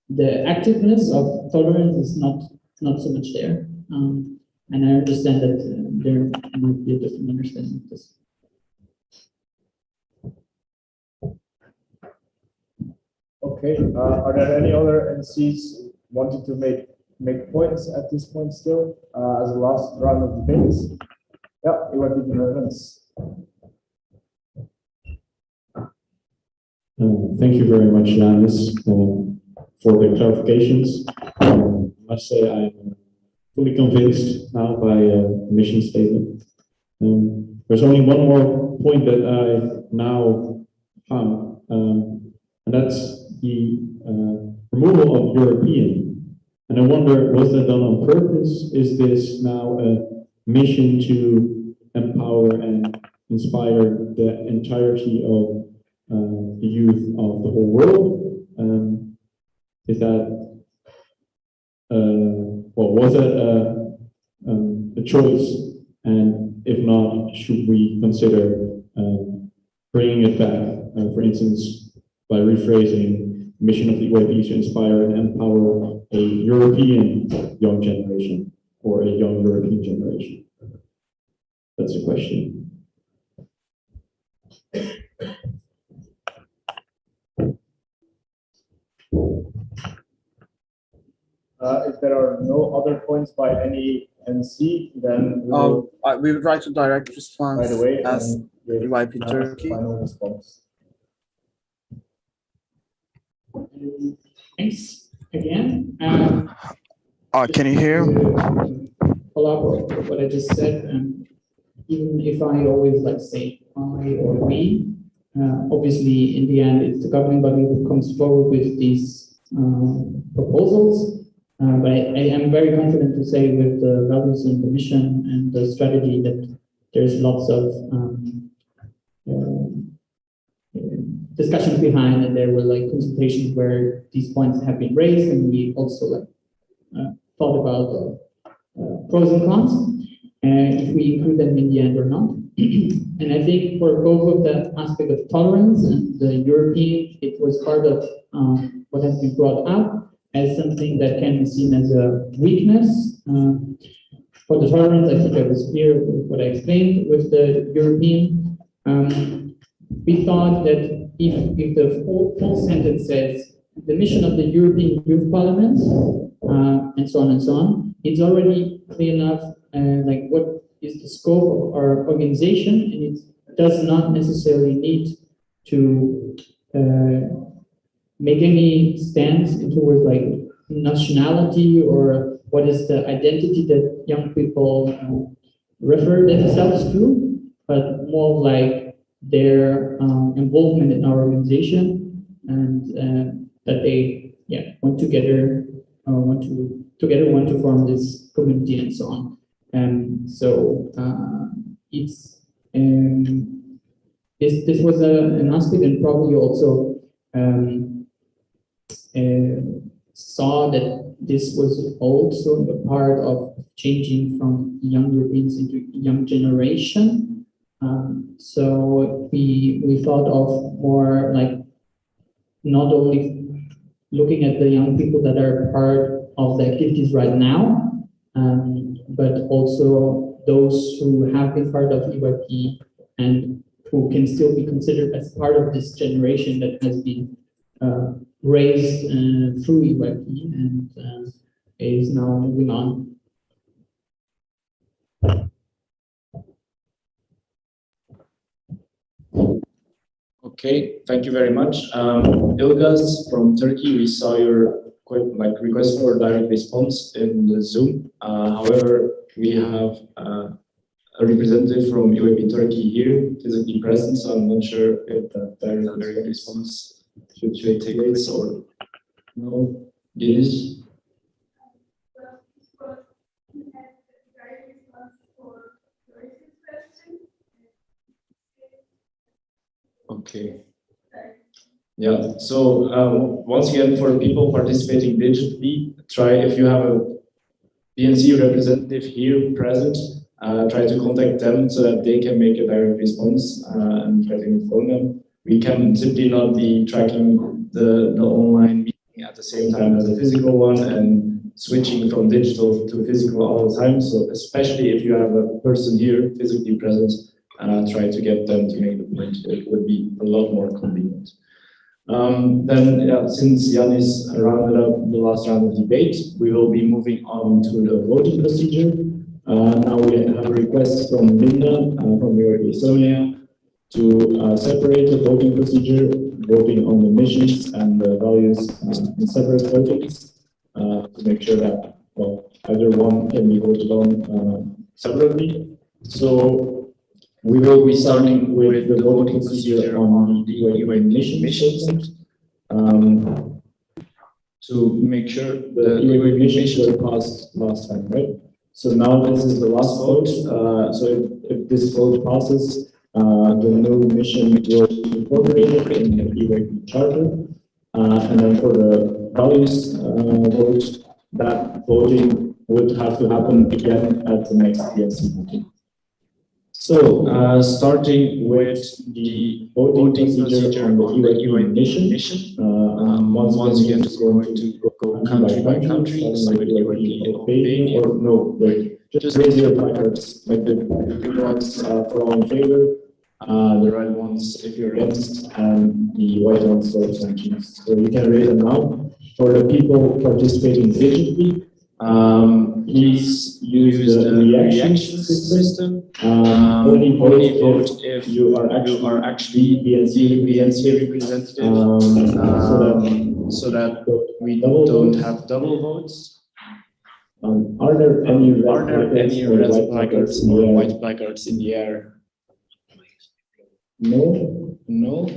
the activeness of tolerance is not so much there. And I understand that there might be a different understanding of this. Okay, are there any other NCs wanting to make points at this point still, as a last round of debates? Yeah, you want to do Thank you very much, Janis, for the clarifications. I must say I'm fully convinced now by the mission statement. There's only one more point that I now found, and that's the removal of European. And I wonder, was that done on purpose? Is this now a mission to empower and inspire the entirety of the youth of the whole world? Is that, well, was that a choice? And if not, should we consider bringing it back, for instance, by rephrasing mission of the EYP to inspire and empower a European young generation or a young European generation? That's the question. If there are no other points by any NC, then we would write a direct response by the way, as EYP Turkey. Final response. Thanks again. Can you hear? Collaborate with what I just said, even if I always like say I or we, obviously in the end it's the governing body who comes forward with these proposals. But I am very confident to say with the values and the mission and the strategy that there's lots of discussions behind, and there were like consultations where these points have been raised, and we also like thought about pros and cons, if we include them in the end or not. And I think for both of the aspect of tolerance and the European, it was part of what has been brought up as something that can be seen as a weakness. For the tolerance, I think I was clear with what I explained. With the European, we thought that if the full sentence says the mission of the European Youth Parliament, and so on, it's already clear enough, like what is the scope of our organization, and it does not necessarily need to make any stance towards like nationality or what is the identity that young people refer themselves to, but more like their involvement in our organization, and that they want to form this community and so on. So it's this was an aspect, and probably also saw that this was also a part of changing from young Europeans into young generation. So we thought of more like not only looking at the young people that are part of the activities right now, but also those who have been part of EYP and who can still be considered as part of this generation that has been raised through EYP and is now moving on. Okay, thank you very much. Ilgaz from Turkey, we saw your request for direct response in the Zoom. However, we have a representative from UAP Turkey here physically present, so I'm not sure if the direct response should take place or no. Genish? Okay. Yeah, so once again, for people participating digitally, try, if you have a Dnc representative here present, try to contact them so that they can make a direct response and try to inform them. We can simply not be tracking the online meeting at the same time as a physical one and switching from digital to physical all the time. So especially if you have a person here physically present, try to get them to make the point. It would be a lot more convenient. Since Yanis rounded up the last round of debate, we will be moving on to the voting procedure. Now we have a request from Linda from Estonia to separate the voting procedure, voting on the missions and the values in separate votings to make sure that either one can be voted on separately. So we will be starting with the voting procedure on the UAP missions to make sure the UAP missions were passed last time, right? So now this is the last vote. So if this vote passes, the new mission will be incorporated in the UAP charter. And then for the values vote, that voting would have to happen again at the next Dnc meeting. So, starting with the voting procedure on the UAP mission, once again, it's going to go country by country, so with UAP Albania, or no, wait, just raise your placards, like the green ones for all in favor, the red ones if you're against, and the white ones for abstentions. So you can raise them now. For the people participating digitally, please use the reaction system. Only vote if you are actually Bnc representative, so that we don't have double votes. Are there any red placards or white placards in the air? No, no.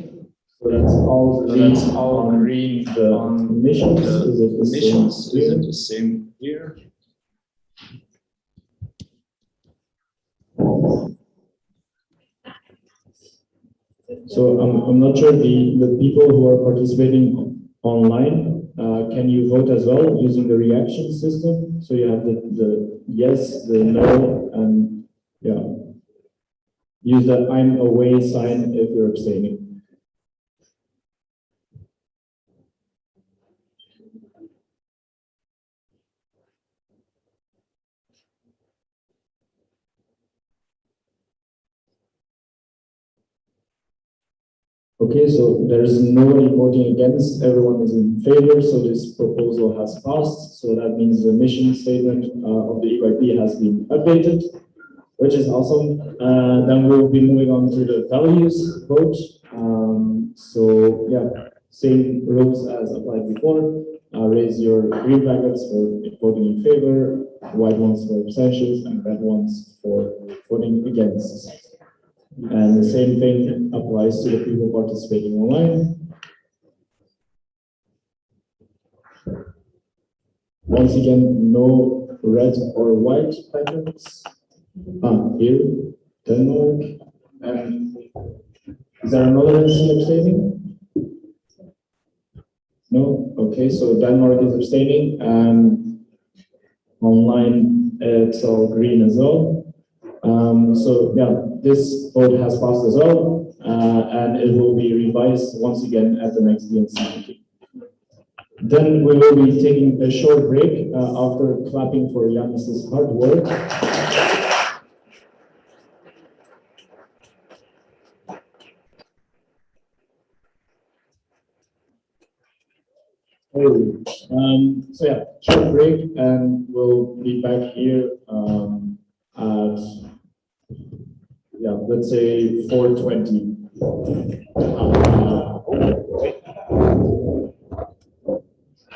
So that's all green. The missions, is it the same here? So I'm not sure the people who are participating online, can you vote as well using the reaction system? So you have the yes, the no, and yeah. Use the I'm away sign if you're abstaining. Okay, so there is nobody voting against, everyone is in favor, so this proposal has passed. So that means the mission statement of the EYP has been updated, which is awesome. Then we'll be moving on to the values vote. So yeah, same rules as applied before. Raise your green placards for voting in favor, white ones for abstentions, and red ones for voting against. And the same thing applies to the people participating online. Once again, no red or white placards. Here, Denmark. And is there another NC abstaining? No? Okay, so Denmark is abstaining, and online it's all green as well. So yeah, this vote has passed as well, and it will be revised once again at the next Dnc meeting. Then we will be taking a short break after clapping for Yanis's hard work. So yeah, short break and we'll be back here at, yeah, let's say 4:20.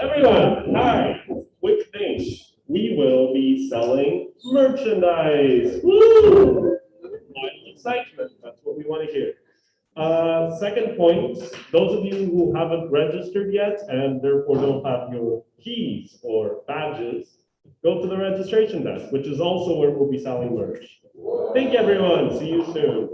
Everyone, hi. Quick thing. We will be selling merchandise. Woo! Excitement. That's what we want to hear. Second point, those of you who haven't registered yet and therefore don't have your keys or badges, go to the registration desk, which is also where we'll be selling merch. Thank you, everyone. See you soon.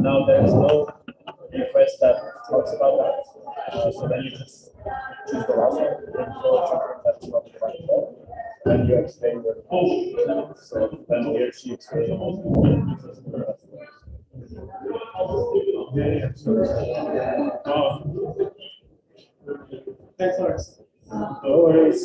Now there's no request that talks about that. So then you just choose the last one and that's not the right one. Then you explain your so then here she explains. Thanks, Lars. No worries.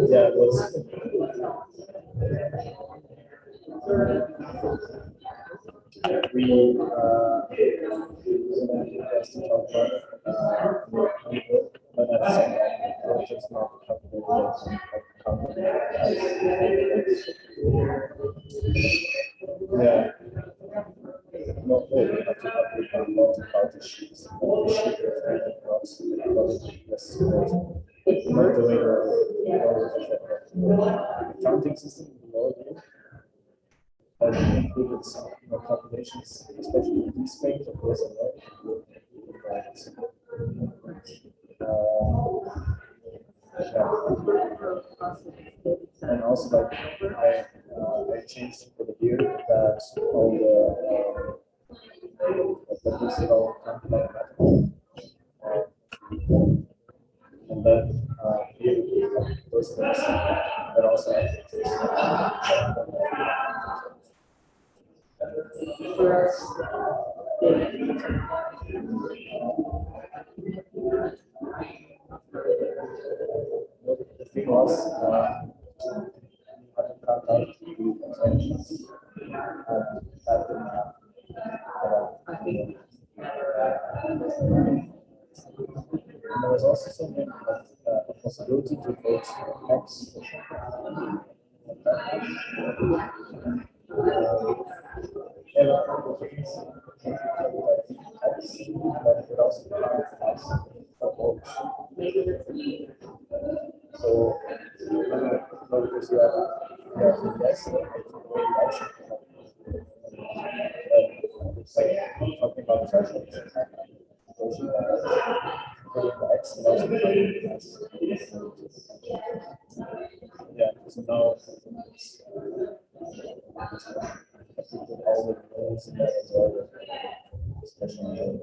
Yeah, it was. We just talk about but that's just not yeah. No, we have to update a lot about the sheets. The sheet not the counting system below you. Included some calculations, especially in this page of course. And also, like I changed for the year that all the physical and then here those things that also the thing was I cut out the conventions that didn't happen. I think there was also something a possibility to vote X. So, because you have yes, it's like talking about thresholds. Yeah, so now all the rules in that as well, especially.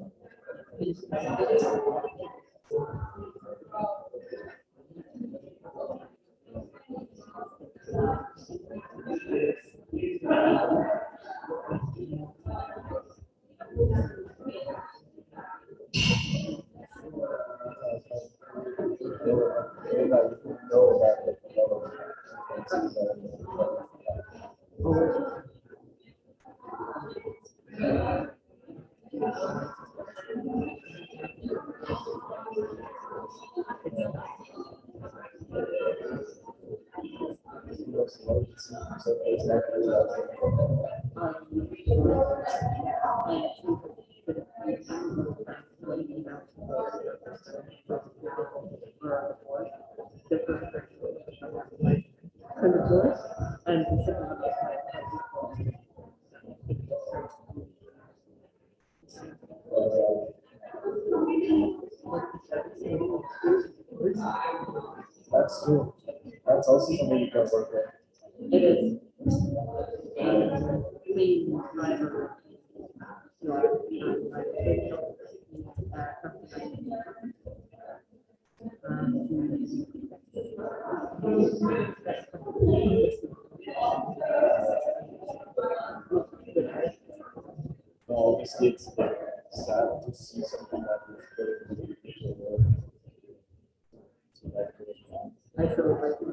That's true. That's also something you can work with. It is. Obviously, it's sad to see something that is very I feel like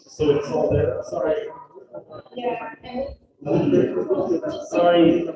So it's all there. Sorry. Yeah. Sorry.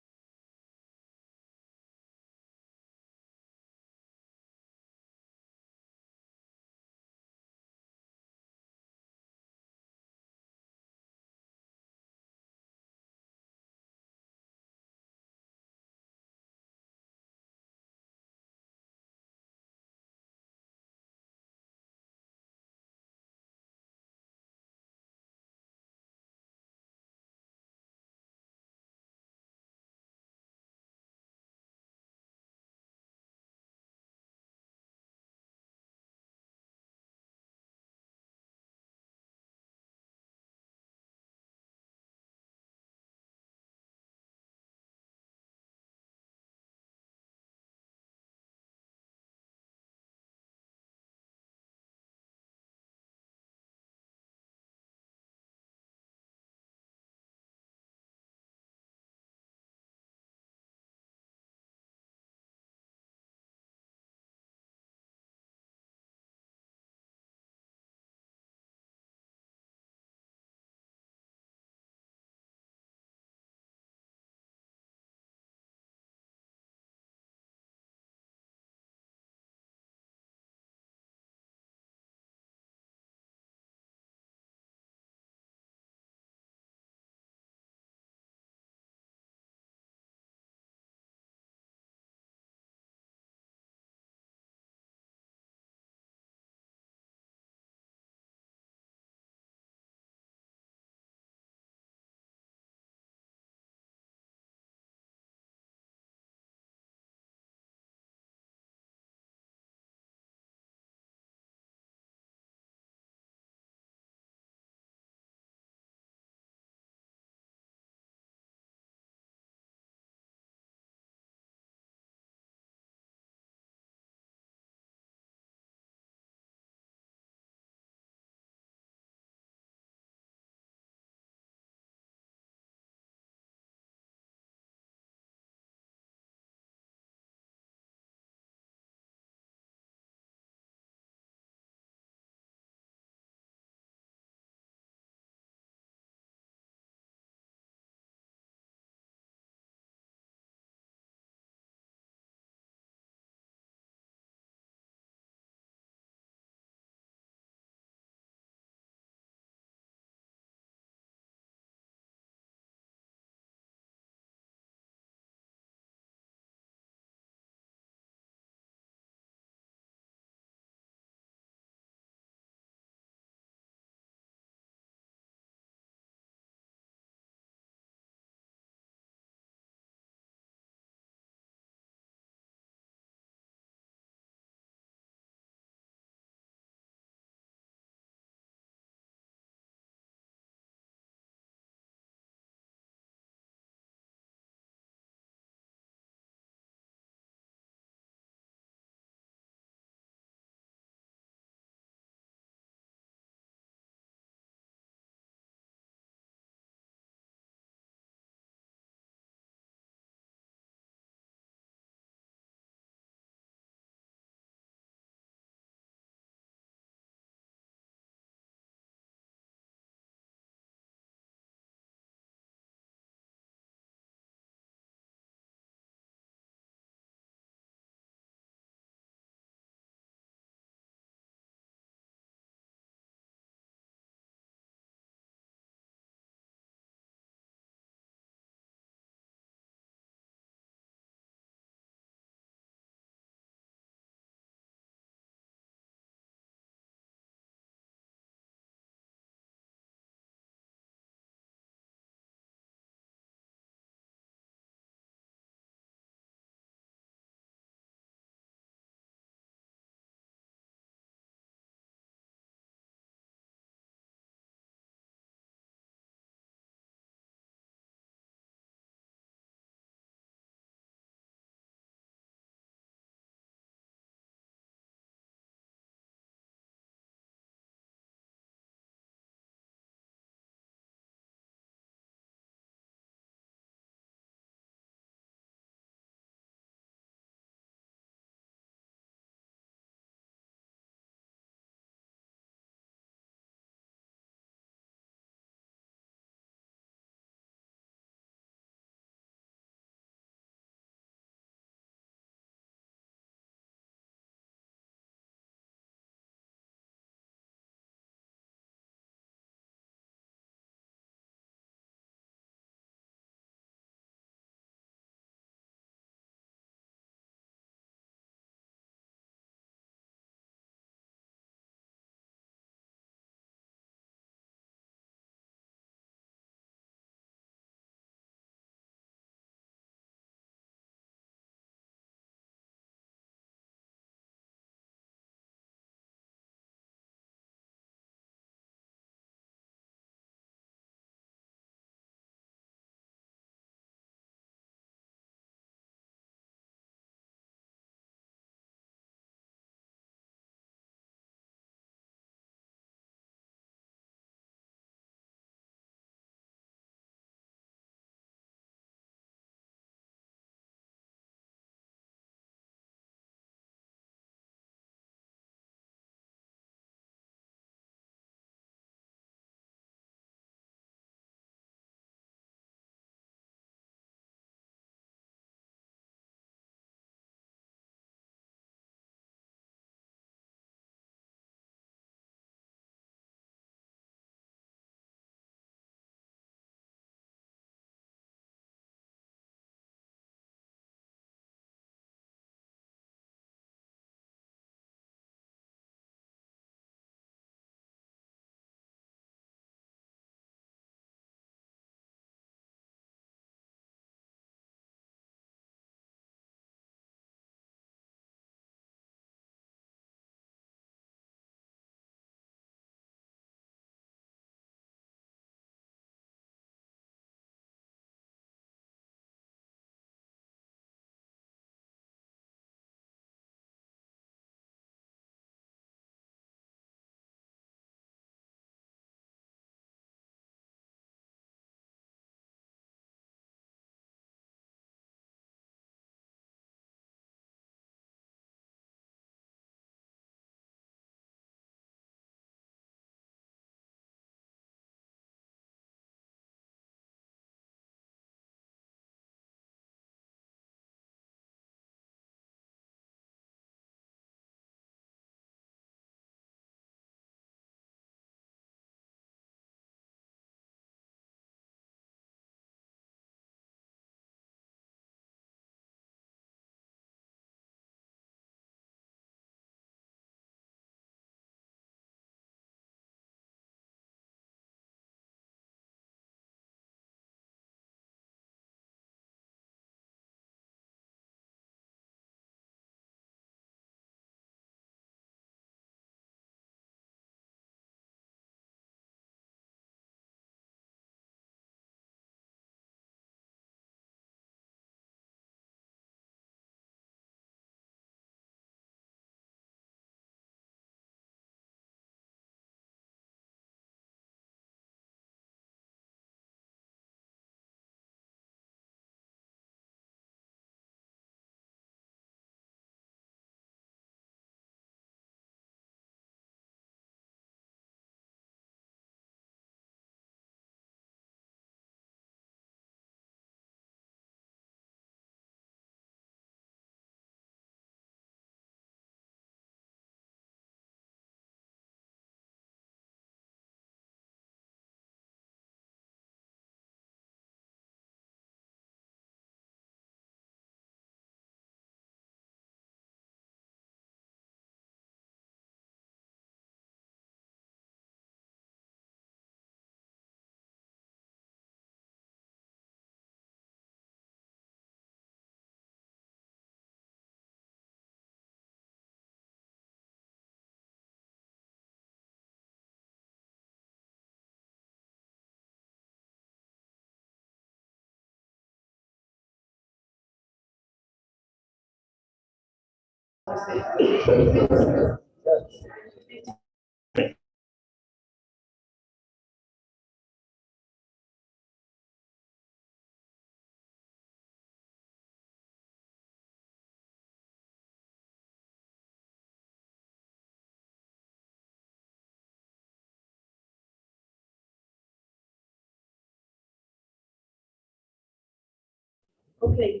Okay.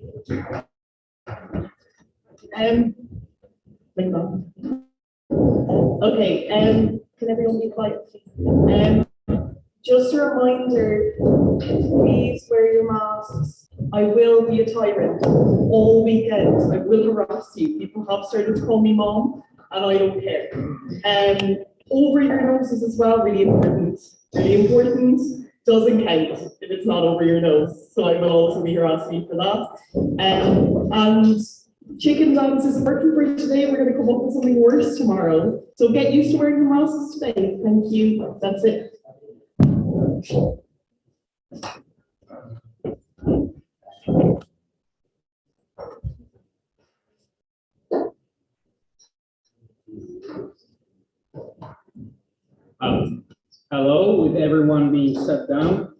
Like that. Okay, can everyone be quiet, please? Just a reminder, please wear your masks. I will be a tyrant all weekend. I will harass you. People have started to call me mom, and I don't care. Over your noses as well, really important. Really important. Doesn't count if it's not over your nose. So I will also be harassing you for that. And chicken dance isn't working for you today. We're going to come up with something worse tomorrow. So get used to wearing your masks today. Thank you. That's it. Hello, with everyone being sat down,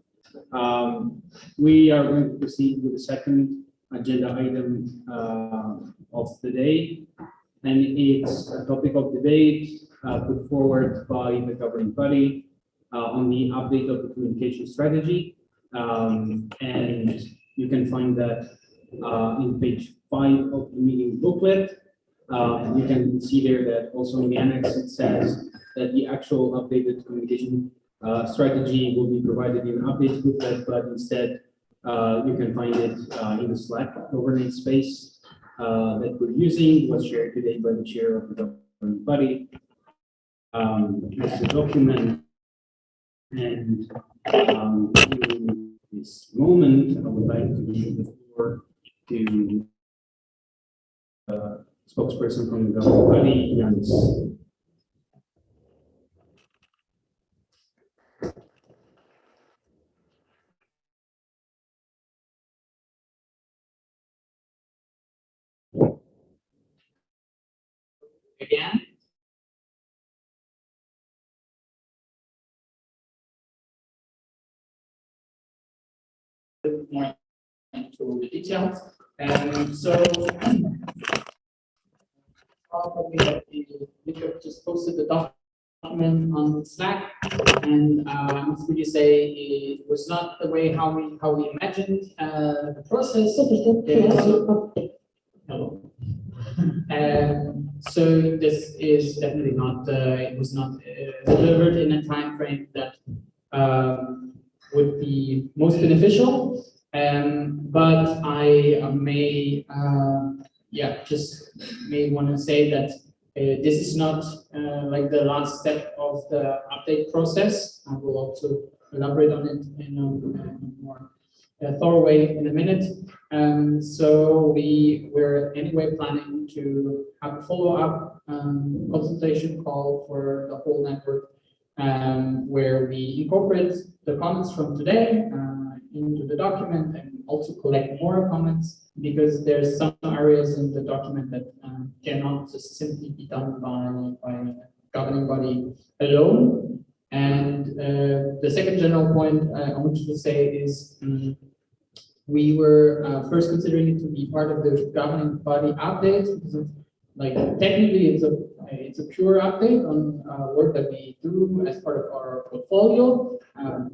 we are going to proceed with the second agenda item of the day, and it's a topic of debate put forward by the governing body on the update of the communication strategy, and you can find that in page 5 of the meeting booklet. You can see there that also in the annex it says that the actual updated communication strategy will be provided in an update booklet, but instead you can find it in the Slack governance space that we're using. Was shared today by the chair of the governing body. It's a document, and in this moment, I would like to give the floor to spokesperson from the governing body, Jens. Again. More into the details. So probably we just posted the document on Slack, and I must really say it was not the way how we imagined the process. So this is definitely not. It was not delivered in a time frame that would be most beneficial. But I may, just may want to say that this is not like the last step of the update process. I will also elaborate on it in a more thorough way in a minute. So we were anyway planning to have a follow-up consultation call for the whole network, where we incorporate the comments from today into the document and also collect more comments, because there's some areas in the document that cannot just simply be done by a governing body alone. And the second general point I want to say is we were first considering it to be part of the governing body update, because like technically it's a pure update on work that we do as part of our portfolio.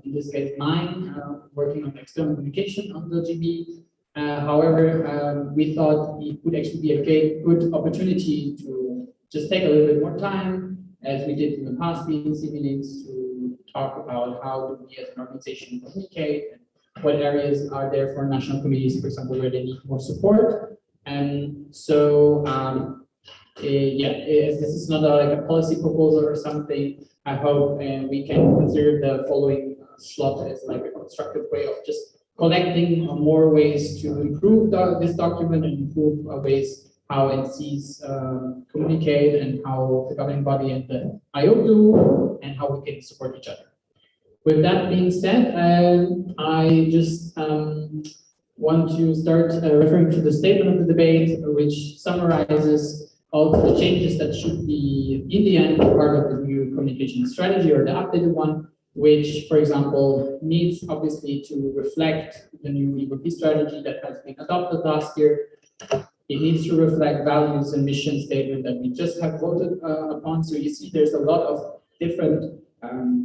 In this case, mine, working on external communication on the GB. However, we thought it would actually be a good opportunity to just take a little bit more time, as we did in the past Bncm meetings, to talk about how do we as an organization communicate, and what areas are there for national committees, for example, where they need more support. And so, as this is not like a policy proposal or something, I hope we can consider the following slot as like a constructive way of just collecting more ways to improve this document and improve ways how NCs communicate, and how the governing body and the IO do, and how we can support each other. With that being said, I just want to start referring to the statement of the debate, which summarizes also the changes that should be in the end part of the new communication strategy or the updated one, which, for example, needs obviously to reflect the new EVP strategy that has been adopted last year. It needs to reflect values and mission statement that we just have voted upon. So you see there's a lot of different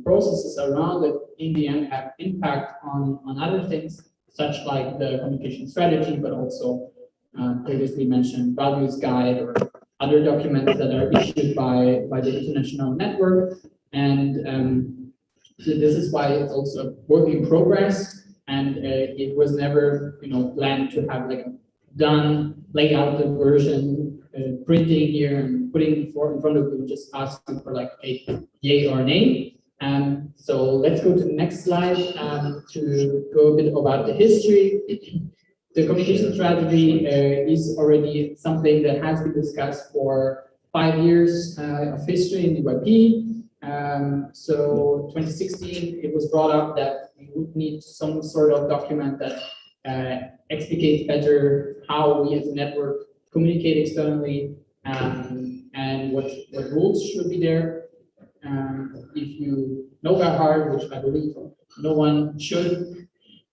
processes around that in the end have impact on other things, such like the communication strategy, but also previously mentioned values guide or other documents that are issued by the international network. And so this is why it's also a work in progress, and it was never, planned to have like a done layout version, printing here and putting in front of you, just asking for like a yay or nay. So let's go to the next slide to go a bit about the history. The communication strategy is already something that has been discussed for 5 years of history in the UIP. So 2016, it was brought up that we would need some sort of document that explicates better how we as a network communicate externally and what rules should be there. If you know by heart, which I believe no one should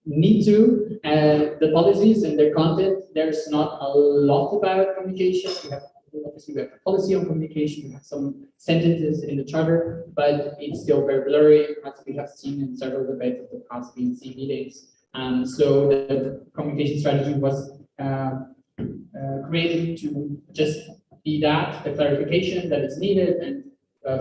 need to, the policies and their content, there's not a lot about communication. Obviously, we have a policy on communication, we have some sentences in the charter, but it's still very blurry, as we have seen in several debates of the past Bnc meetings. So the communication strategy was created to just be that, the clarification that is needed, and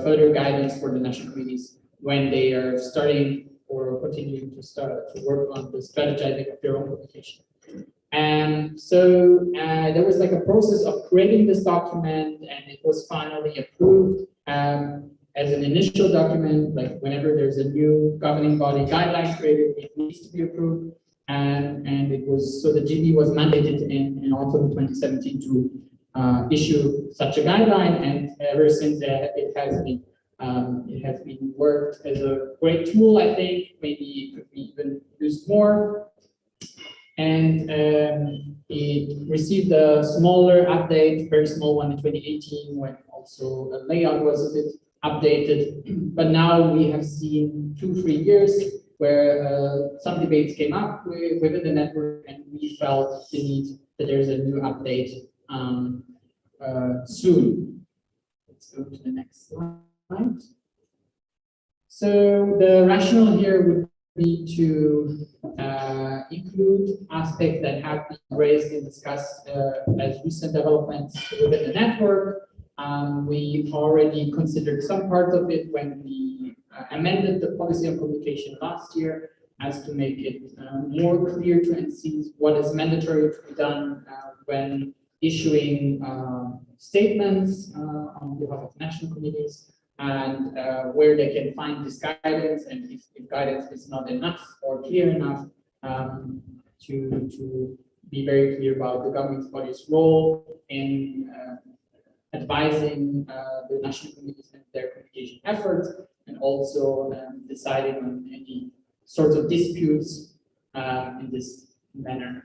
further guidance for the national committees when they are starting or continuing to work on the strategizing of their own communication. And so there was like a process of creating this document, and it was finally approved as an initial document. Like whenever there's a new governing body guideline created, it needs to be approved. And it was, so the GB was mandated in autumn 2017 to issue such a guideline, and ever since it has been worked as a great tool. I think maybe it could be even used more. And it received a smaller update, very small one in 2018, when also the layout was a bit updated. But now we have seen 2-3 years where some debates came up within the network, and we felt the need that there's a new update soon. Let's go to the next slide. So the rationale here would be to include aspects that have been raised and discussed as recent developments within the network. We already considered some parts of it when we amended the policy on communication last year, as to make it more clear to NCs what is mandatory to be done when issuing statements on behalf of national committees, and where they can find this guidance, and if guidance is not enough or clear enough, to be very clear about the government body's role in advising the national committees and their communication efforts, and also deciding on any sorts of disputes in this manner.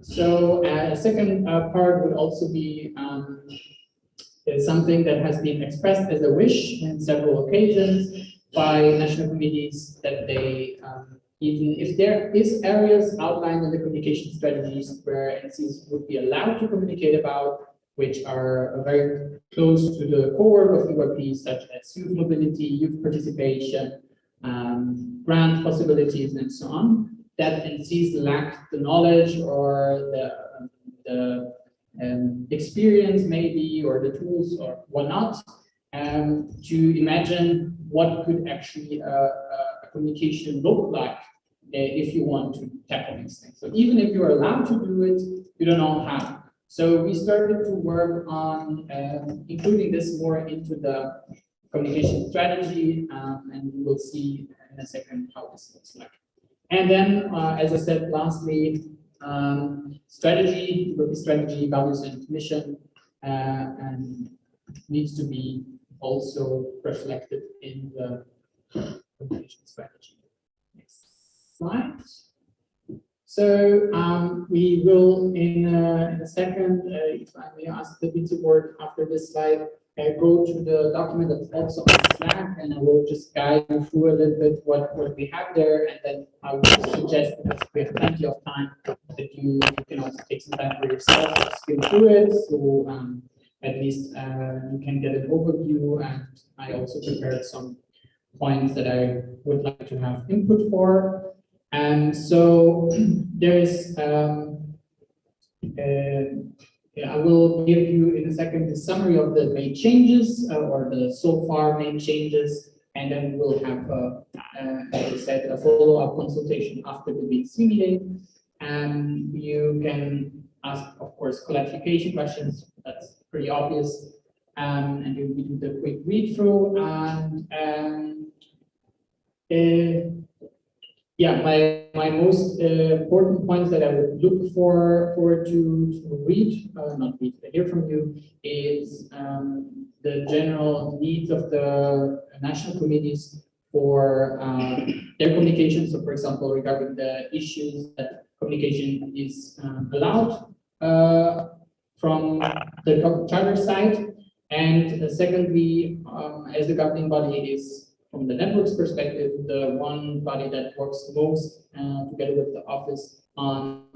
So a second part would also be something that has been expressed as a wish in several occasions by national committees, that they, even if there is areas outlined in the communication strategies where NCs would be allowed to communicate about, which are very close to the core of UIP, such as youth mobility, youth participation, grant possibilities, and so on, that NCs lack the knowledge or the experience maybe, or the tools or whatnot, to imagine what could actually a communication look like if you want to tackle these things. So even if you're allowed to do it, you don't know how. So we started to work on including this more into the communication strategy, and we will see in a second how this looks like. And then, as I said, lastly, strategy, values, and mission, and needs to be also reflected in the communication strategy. Next slide. So we will in a second, if I may ask the Dnc Board after this slide, go to the document that's also on Slack, and I will just guide you through a little bit what we have there, and then I would suggest, because we have plenty of time, that you can also take some time for yourself to skim through it, so at least you can get an overview, and I also prepared some points that I would like to have input for. And so there's, I will give you in a second the summary of the main changes or the so far main changes, and then we'll have, as I said, a follow-up consultation after the Dnc meeting. And you can ask, of course, clarification questions. That's pretty obvious. And we do the quick read through and. Yeah, my most important points that I would look for to read, not read, to hear from you is the general needs of the national committees for their communication. So, for example, regarding the issues that communication is allowed from the charter side, and secondly, as the governing body is, from the network's perspective, the one body that works most together with the office on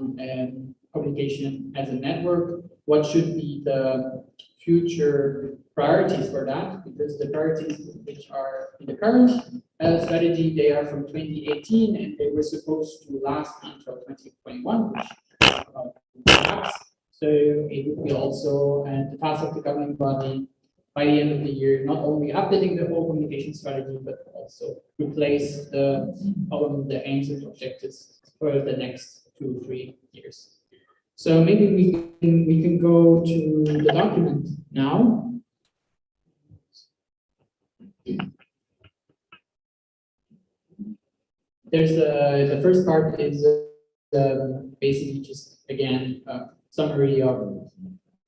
communication as a network, what should be the future priorities for that? Because the priorities which are in the current strategy, they are from 2018, and they were supposed to last until 2021, which perhaps. So it would be also the task of the governing body by the end of the year, not only updating the whole communication strategy, but also replace the aims and objectives for the next 2-3 years. So maybe we can go to the document now. There's the first part is basically just again a summary of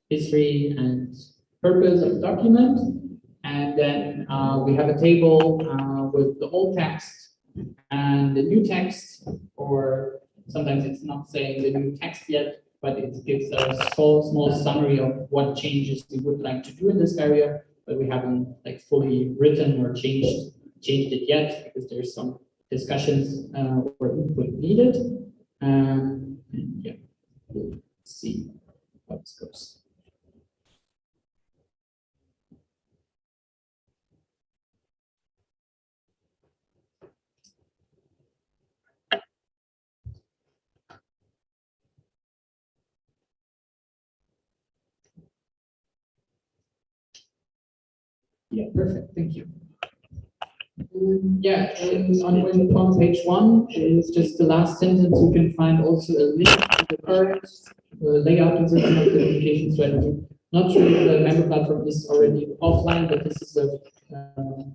history and purpose of the document, and then we have a table with the old text and the new text, or sometimes it's not saying the new text yet, but it gives a small summary of what changes we would like to do in this area, but we haven't like fully written or changed it yet because there's some discussions or input needed. Yeah, we'll see how this goes. Yeah, perfect. Thank you. Yeah, on page 1 is just the last sentence. You can find also a link to the current layout and version of the communication strategy. Not sure if the member platform is already offline, but this is a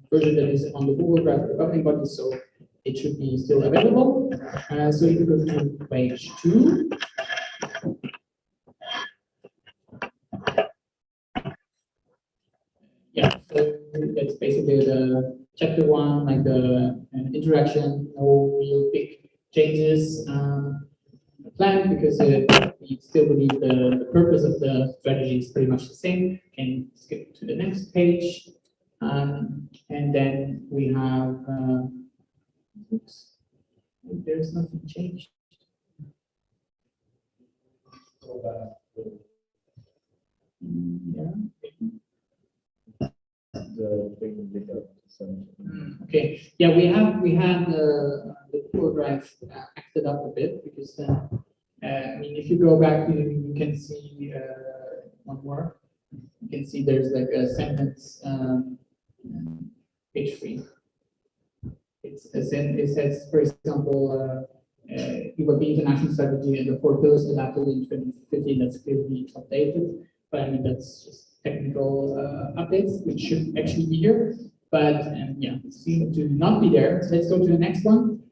version that is on the Google Drive for the governing body, so it should be still available. So you can go to page 2. Yeah, so that's basically the chapter 1, like the interaction, no real big changes planned, because we still believe the purpose of the strategy is pretty much the same. Can skip to the next page, and then we have. Oops, there's nothing changed. Yeah. Okay. Yeah, we had the Google Drive acted up a bit, because I mean, if you go back, you can see one more. You can see there's like a sentence, page 3. It says, for example, EURP international strategy and the 4 pillars adapted in 2015. That's clearly updated, but I mean that's just technical updates, which should actually be here, but yeah, it seems to not be there. So let's go to the next one.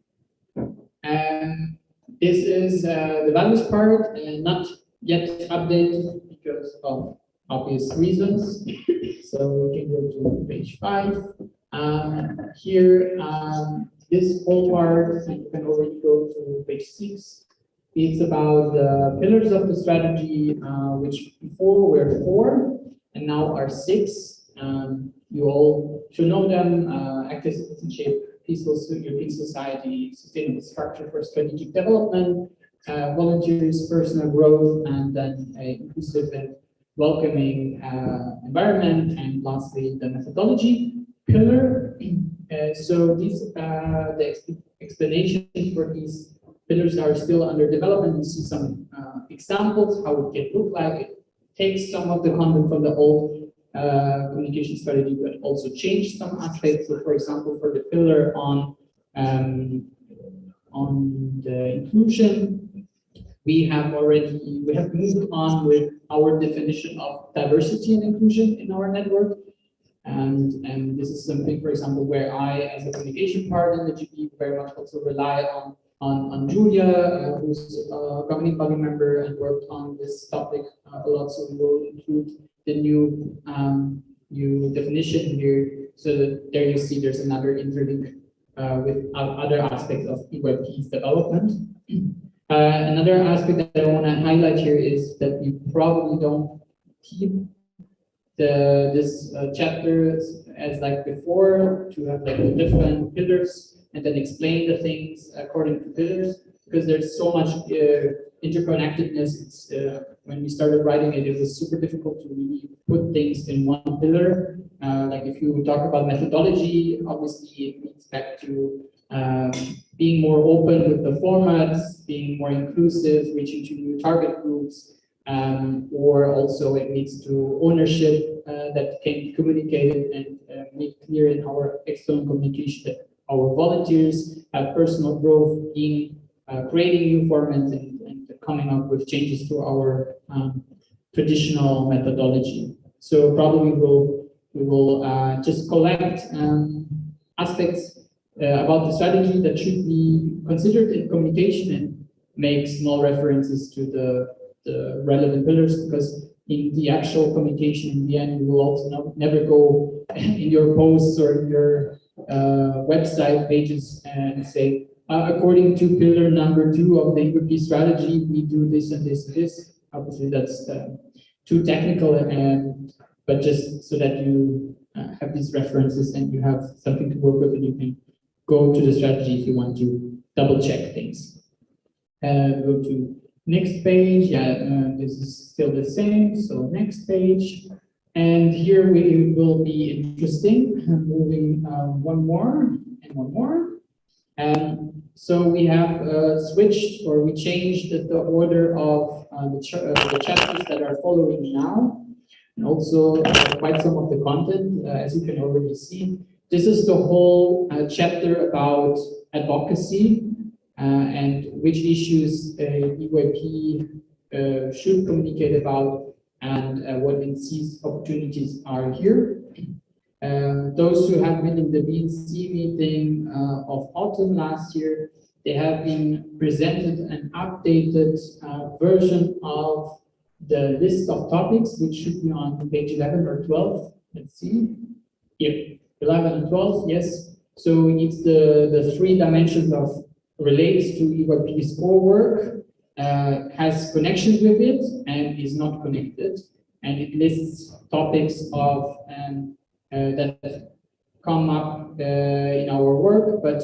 And this is the values part, and not yet updated because of obvious reasons. So we can go to page 5. Here, this whole part, you can already go to page 6. It's about the pillars of the strategy, which before were 4 and now are 6. You all should know them: active citizenship, European society, sustainable structure for strategic development, volunteers, personal growth, and then a inclusive and welcoming environment, and lastly the methodology pillar. So these the explanations for these pillars are still under development. We see some examples how it can look like. It takes some of the content from the old communication strategy, but also change some aspects. So, for example, for the pillar on the inclusion, we have moved on with our definition of diversity and inclusion in our network. And this is something, for example, where I, as a communication partner in the GP, very much also rely on Julia, who's a governing body member and worked on this topic a lot. So we will include the new definition here. So that there you see there's another interlink with other aspects of EYP's development. Another aspect that I want to highlight here is that we probably don't keep this chapter as like before, to have like the different pillars and then explain the things according to pillars, because there's so much interconnectedness. It's, when we started writing it, it was super difficult to really put things in one pillar. Like if you talk about methodology, obviously it leads back to being more open with the formats, being more inclusive, reaching to new target groups, or also it leads to ownership that can be communicated and made clear in our external communication that our volunteers have personal growth in creating new formats and coming up with changes to our traditional methodology. So probably we will just collect aspects about the strategy that should be considered in communication and make small references to the relevant pillars, because in the actual communication in the end, you will also never go in your posts or in your website pages and say, according to pillar number 2 of the EVP strategy, we do this and this and this. Obviously, that's too technical, but just so that you have these references and you have something to work with, and you can go to the strategy if you want to double check things. Go to next page. Yeah, this is still the same. So next page. And here we will be interesting. Moving one more and one more. So we have switched, or we changed the order of the chapters that are following now, and also quite some of the content, as you can already see. This is the whole chapter about advocacy and which issues EYP should communicate about, and what Dnc's opportunities are here. Those who have been in the Dnc meeting of autumn last year, they have been presented an updated version of the list of topics, which should be on page 11 or 12. Let's see. Here, 11 and 12, yes. So it's the 3 dimensions of relates to EYP's core work, has connections with it, and is not connected. And it lists topics of that come up in our work, but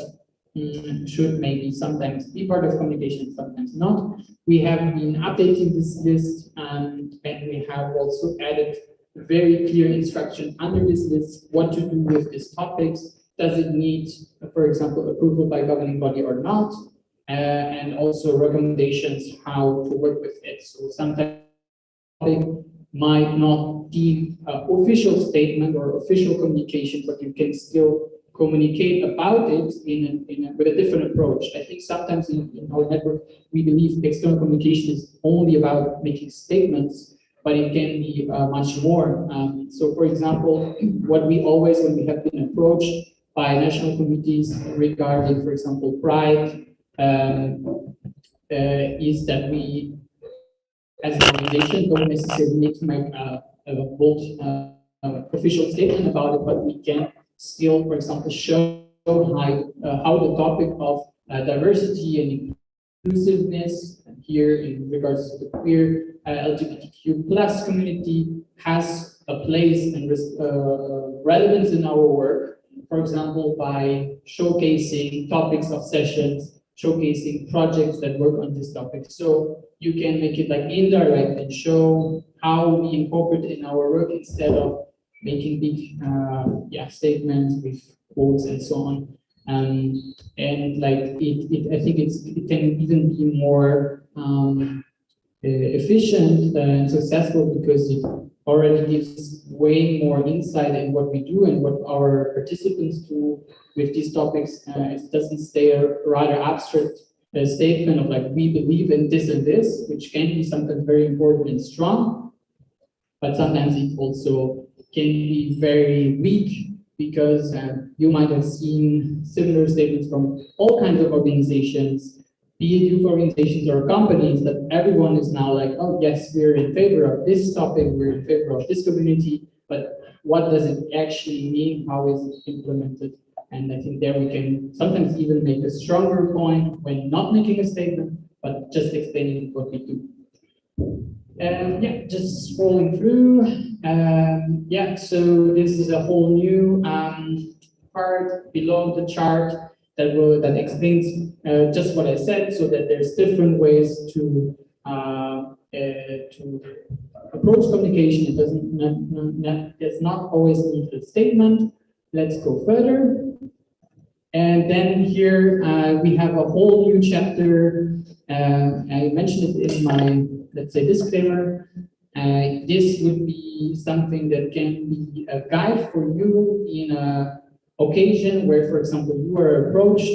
should maybe sometimes be part of communication, sometimes not. We have been updating this list, and we have also added very clear instruction under this list what to do with these topics. Does it need, for example, approval by governing body or not? And also recommendations how to work with it. So sometimes might not be an official statement or official communication, but you can still communicate about it with a different approach. I think sometimes in our network, we believe external communication is only about making statements, but it can be much more. So for example, what we always, when we have been approached by national committees regarding, for example, Pride, is that we, as an organization, don't necessarily need to make a bold official statement about it, but we can still, for example, show how the topic of diversity and inclusiveness here in regards to the queer LGBTQ plus community has a place and relevance in our work. For example, by showcasing topics of sessions, showcasing projects that work on this topic. So you can make it like indirect and show how we incorporate it in our work instead of making big statements with quotes and so on. And like I think it can even be more efficient and successful because it already gives way more insight in what we do and what our participants do with these topics. It doesn't stay a rather abstract statement of like, we believe in this and this, which can be sometimes very important and strong, but sometimes it also can be very weak because you might have seen similar statements from all kinds of organizations, be it youth organizations or companies, that everyone is now like, oh yes, we're in favor of this topic, we're in favor of this community, but what does it actually mean? How is it implemented? And I think there we can sometimes even make a stronger point when not making a statement, but just explaining what we do. Just scrolling through. So this is a whole new part below the chart that explains just what I said, so that there's different ways to approach communication. It does not always need a statement. Let's go further. And then here we have a whole new chapter. I mentioned it in my, let's say, disclaimer. This would be something that can be a guide for you in a occasion where, for example, you are approached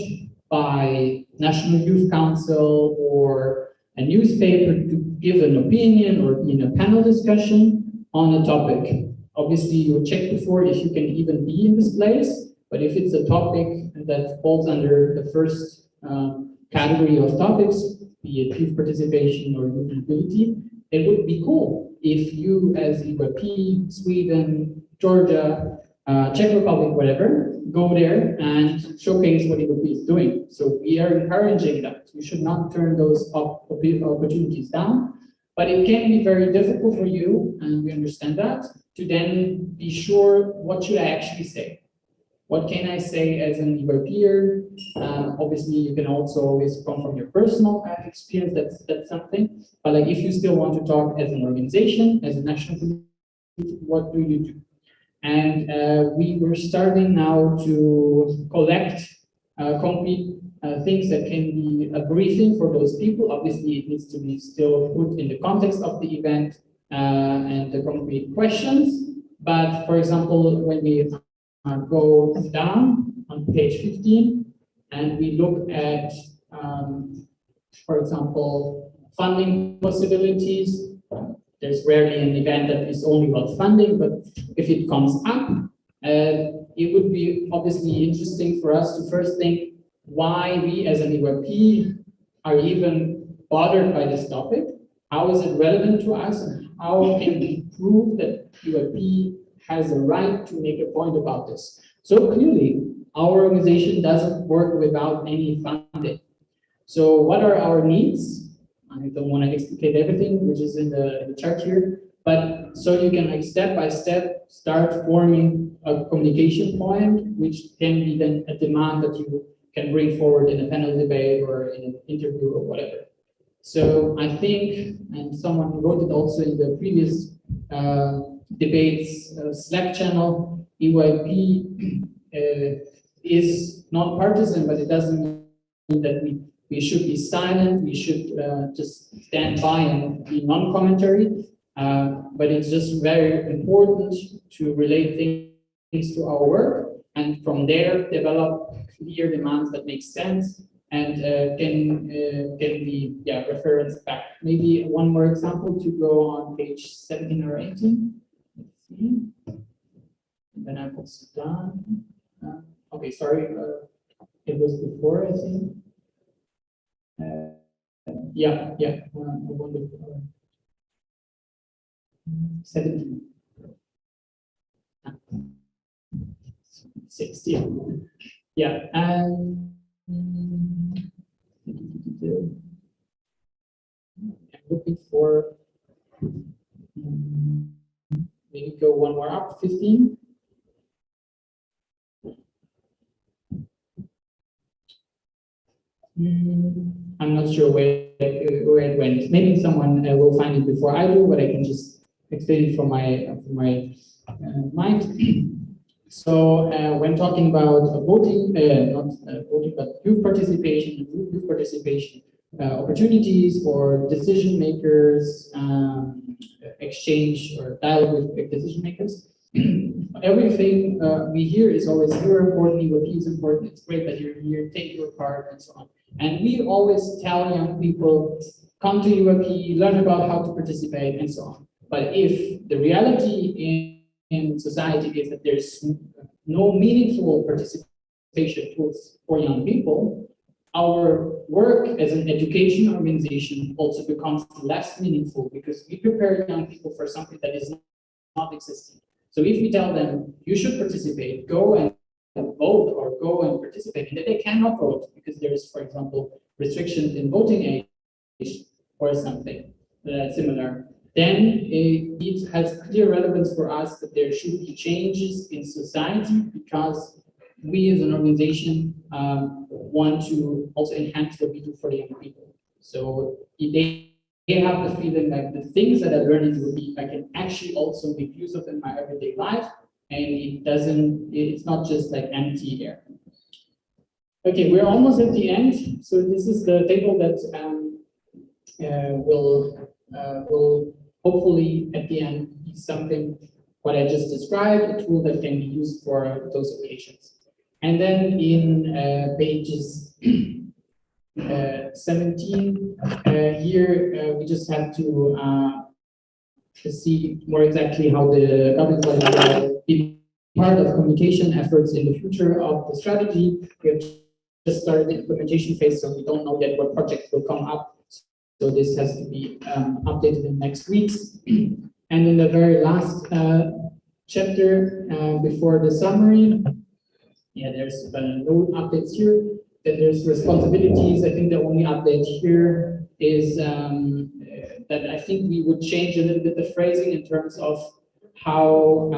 by National Youth Council or a newspaper to give an opinion or be in a panel discussion on a topic. Obviously, you check before if you can even be in this place, but if it's a topic that falls under the first category of topics, be it youth participation or youth mobility, it would be cool if you as EYP, Sweden, Georgia, Czech Republic, whatever, go there and showcase what EYP is doing. So we are encouraging that. You should not turn those opportunities down, but it can be very difficult for you, and we understand that, to then be sure what should I actually say. What can I say as an EYPer? Obviously, you can also always come from your personal experience. That's something. But like, if you still want to talk as an organization, as a national community, what do you do? And we were starting now to collect concrete things that can be a briefing for those people. Obviously, it needs to be still put in the context of the event and the concrete questions. But for example, when we go down on page 15 and we look at, for example, funding possibilities. There's rarely an event that is only about funding, but if it comes up, it would be obviously interesting for us to first think why we as an EYP are even bothered by this topic. How is it relevant to us, and how can we prove that EYP has a right to make a point about this? So clearly, our organization doesn't work without any funding. So what are our needs? I don't want to explicate everything, which is in the chart here, but so you can like step by step start forming a communication point, which can be then a demand that you can bring forward in a panel debate or in an interview or whatever. So I think, and someone wrote it also in the previous debates Slack channel, EYP is non-partisan, but it doesn't mean that we should be silent, we should just stand by and be non-commentary, but it's just very important to relate things to our work, and from there develop clear demands that make sense and can be reference back. Maybe one more example to go on page 17 or 18. Let's see. And then I put it down. Okay, sorry, it was before, I think. I wonder, 17. 16. Yeah, and looking for, maybe go one more up, 15. I'm not sure where it went. Maybe someone will find it before I do, but I can just explain it from my mind. So when talking about voting, not voting, but youth participation, youth participation opportunities for decision makers, exchange or dialogue with decision makers. Everything we hear is always you're important, UAP is important, it's great that you're here, take your part, and so on. And we always tell young people, come to UAP, learn about how to participate, and so on. But if the reality in society is that there's no meaningful participation tools for young people, our work as an education organization also becomes less meaningful because we prepare young people for something that is not existing. So if we tell them, you should participate, go and vote or go and participate, and that they cannot vote because there is, for example, restrictions in voting age or something similar, then it has clear relevance for us that there should be changes in society because we as an organization want to also enhance what we do for the young people. So they have the feeling like the things that I learned in UAP, I can actually also make use of in my everyday life, and it's not just like empty air. Okay, we're almost at the end. So this is the table that will hopefully at the end be something what I just described, a tool that can be used for those occasions. And then in pages 17 here, we just have to see more exactly how the government will be part of communication efforts in the future of the strategy. We have just started the implementation phase, so we don't know yet what projects will come up. So this has to be updated in next weeks. And in the very last chapter before the summary, there's no updates here. Then there's responsibilities. I think the only update here is that I think we would change a little bit the phrasing in terms of how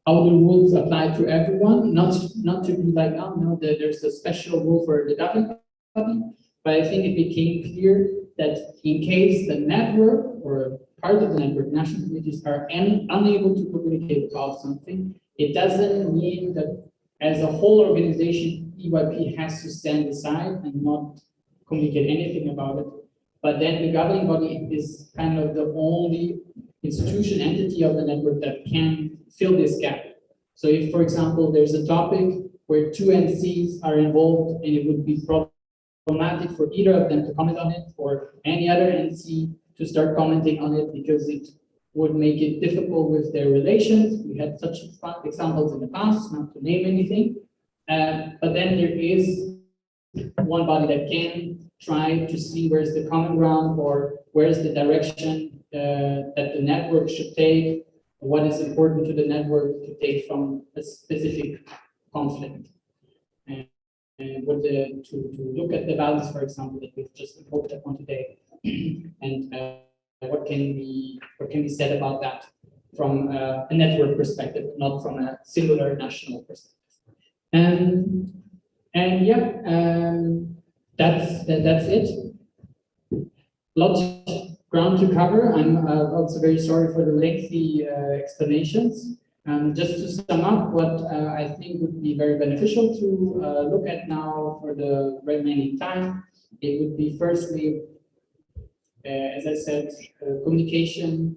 the rules apply to everyone, not to be like, oh no, there's a special rule for the governing body, but I think it became clear that in case the network or part of the network, national committees are unable to communicate about something, it doesn't mean that as a whole organization, EYP has to stand aside and not communicate anything about it. But then the governing body is kind of the only institution entity of the network that can fill this gap. So if, for example, there's a topic where two NCs are involved and it would be problematic for either of them to comment on it or any other NC to start commenting on it because it would make it difficult with their relations. We had such examples in the past, not to name anything. But then there is one body that can try to see where's the common ground or where's the direction that the network should take, what is important to the network to take from a specific conflict. And to look at the values, for example, that we've just invoked upon today, and what can be said about that from a network perspective, not from a singular national perspective. And yeah, that's it. Lots of ground to cover. I'm also very sorry for the lengthy explanations. Just to sum up, what I think would be very beneficial to look at now for the remaining time, it would be firstly, as I said, communication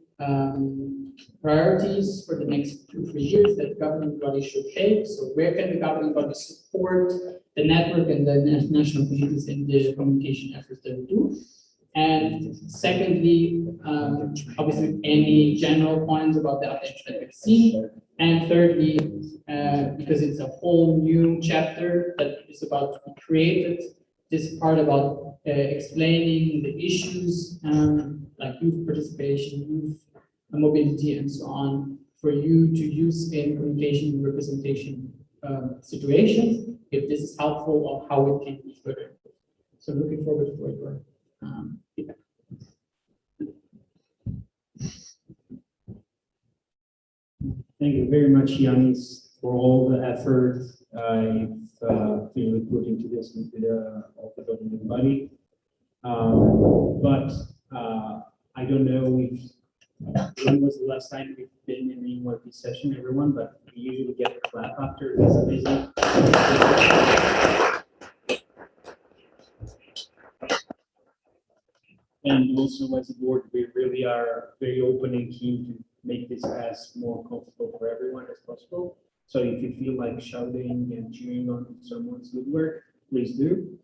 priorities for the next 2-3 years that the governing body should take. So where can the governing body support the network and the national communities in the communication efforts that we do? And secondly, obviously any general points about the updates that we've seen. And thirdly, because it's a whole new chapter that is about to be created, this part about explaining the issues like youth participation, youth mobility, and so on, for you to use in communication and representation situations, if this is helpful or how it can be further. So looking forward for your feedback. Thank you very much, Yanis, for all the effort you've been put into this, into the governing body. But I don't know if when was the last time we've been in the UIP session, everyone, but we usually get a clap after. It's amazing. And also as a board, we really are very open and keen to make this as more comfortable for everyone as possible. So if you feel like shouting and cheering on someone's good work, please do.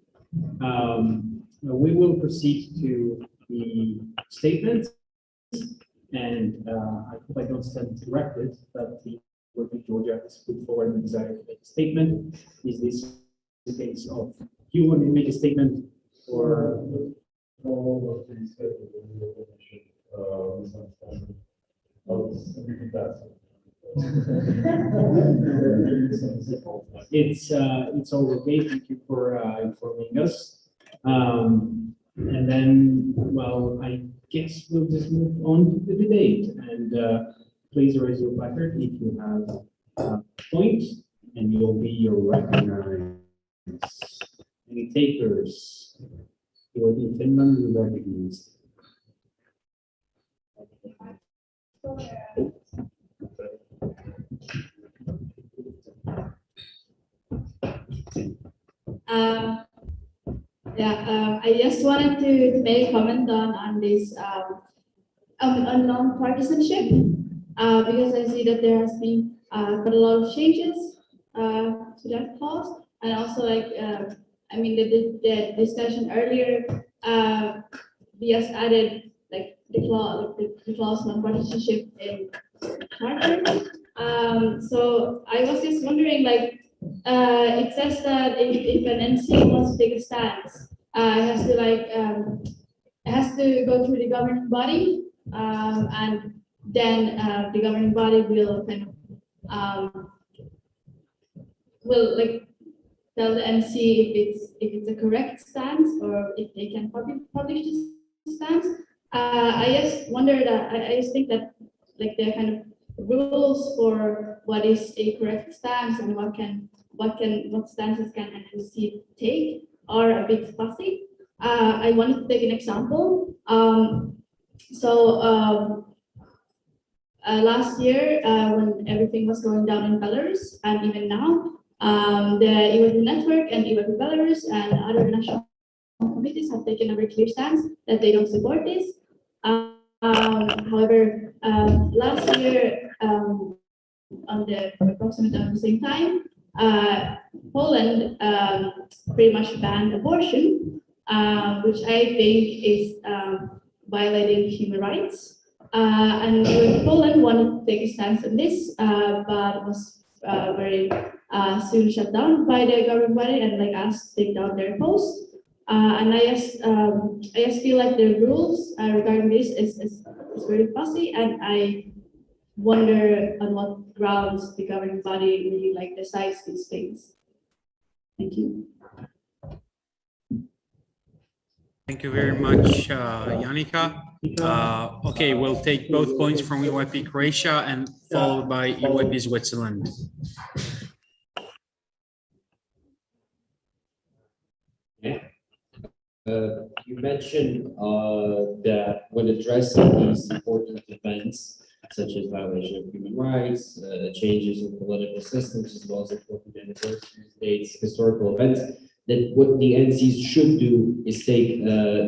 We will proceed to the statements. And I hope I don't stand corrected, but the working Georgia has put forward the desire to make a statement. Is this the case of you want to make a statement or? It's all okay. Thank you for informing us. And then, well, I guess we'll just move on to the debate. And please raise your placard if you have a point, and you'll be recognized. Any takers? You are in Finland, you recognized. I just wanted to make a comment on this on non-partisanship because I see that there has been quite a lot of changes to that clause, and also I mean the discussion earlier we just added like the clause non-partisanship in charter. So I was just wondering, like, it says that if an NC wants to take a stance, it has to go through the governing body, and then the governing body will kind of will like tell the NC if it's a correct stance or if they can publish this stance. I just wonder that I just think that like the kind of rules for what is a correct stance and what stances can an NC take are a bit fussy. I wanted to take an example. Last year, when everything was going down in Belarus, and even now, the Alumni Network and Alumni Belarus and other national committees have taken a very clear stance that they don't support this. However, last year, on approximately the same time, Poland pretty much banned abortion, which I think is violating human rights. And Poland wanted to take a stance on this, but was very soon shut down by the governing body and like asked to take down their post. And I just feel like the rules regarding this is very fussy, and I wonder on what grounds the governing body really like decides these things. Thank you. Thank you very much, Janica. Okay, we'll take both points from UIP Croatia and followed by UIP Switzerland. You mentioned that when addressing these important events, such as violation of human rights, changes in political systems, as well as important anniversary dates, historical events, that what the NCs should do is take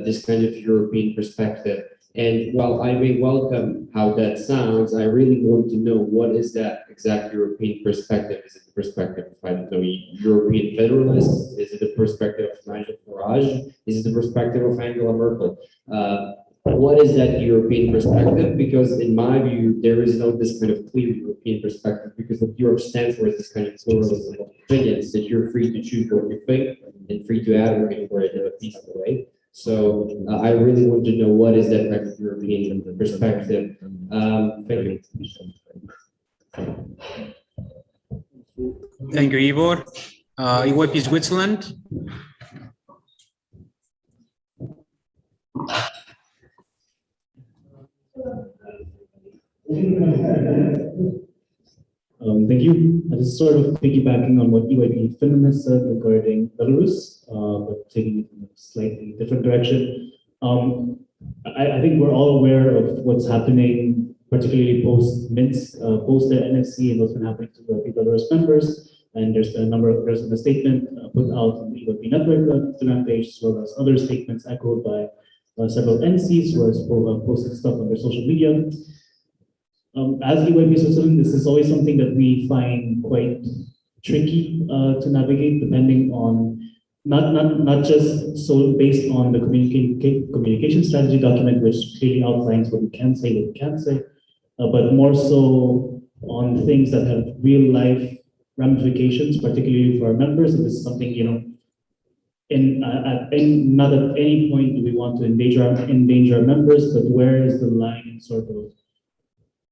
this kind of European perspective. And while I may welcome how that sounds, I really want to know what is that exact European perspective? Is it the perspective of, I don't know, European federalists? Is it the perspective of Nigel Farage? Is it the perspective of Angela Merkel? What is that European perspective? Because in my view, there is no this kind of clear European perspective, because what Europe stands for is this kind of pluralism of opinions, that you're free to choose what you think and free to advocate for it in a peaceful way. So I really want to know what is that kind of European perspective. Thank you. Thank you, Ivor. UIP Switzerland. Thank you. This is sort of piggybacking on what EYP Finland has said regarding Belarus, but taking it in a slightly different direction. I think we're all aware of what's happening, particularly post-Minsk, post the NFC, and what's been happening to the Belarus members. And there's been there's been a statement put out on the EYP Network Instagram page, as well as other statements echoed by several NCs who are posting stuff on their social media. As EYP Switzerland, this is always something that we find quite tricky to navigate, depending on not just so based on the communication strategy document, which clearly outlines what we can say, what we can't say, but more so on things that have real life ramifications, particularly for our members. And this is something, you know, not at any point do we want to endanger our members, but where is the line in sort of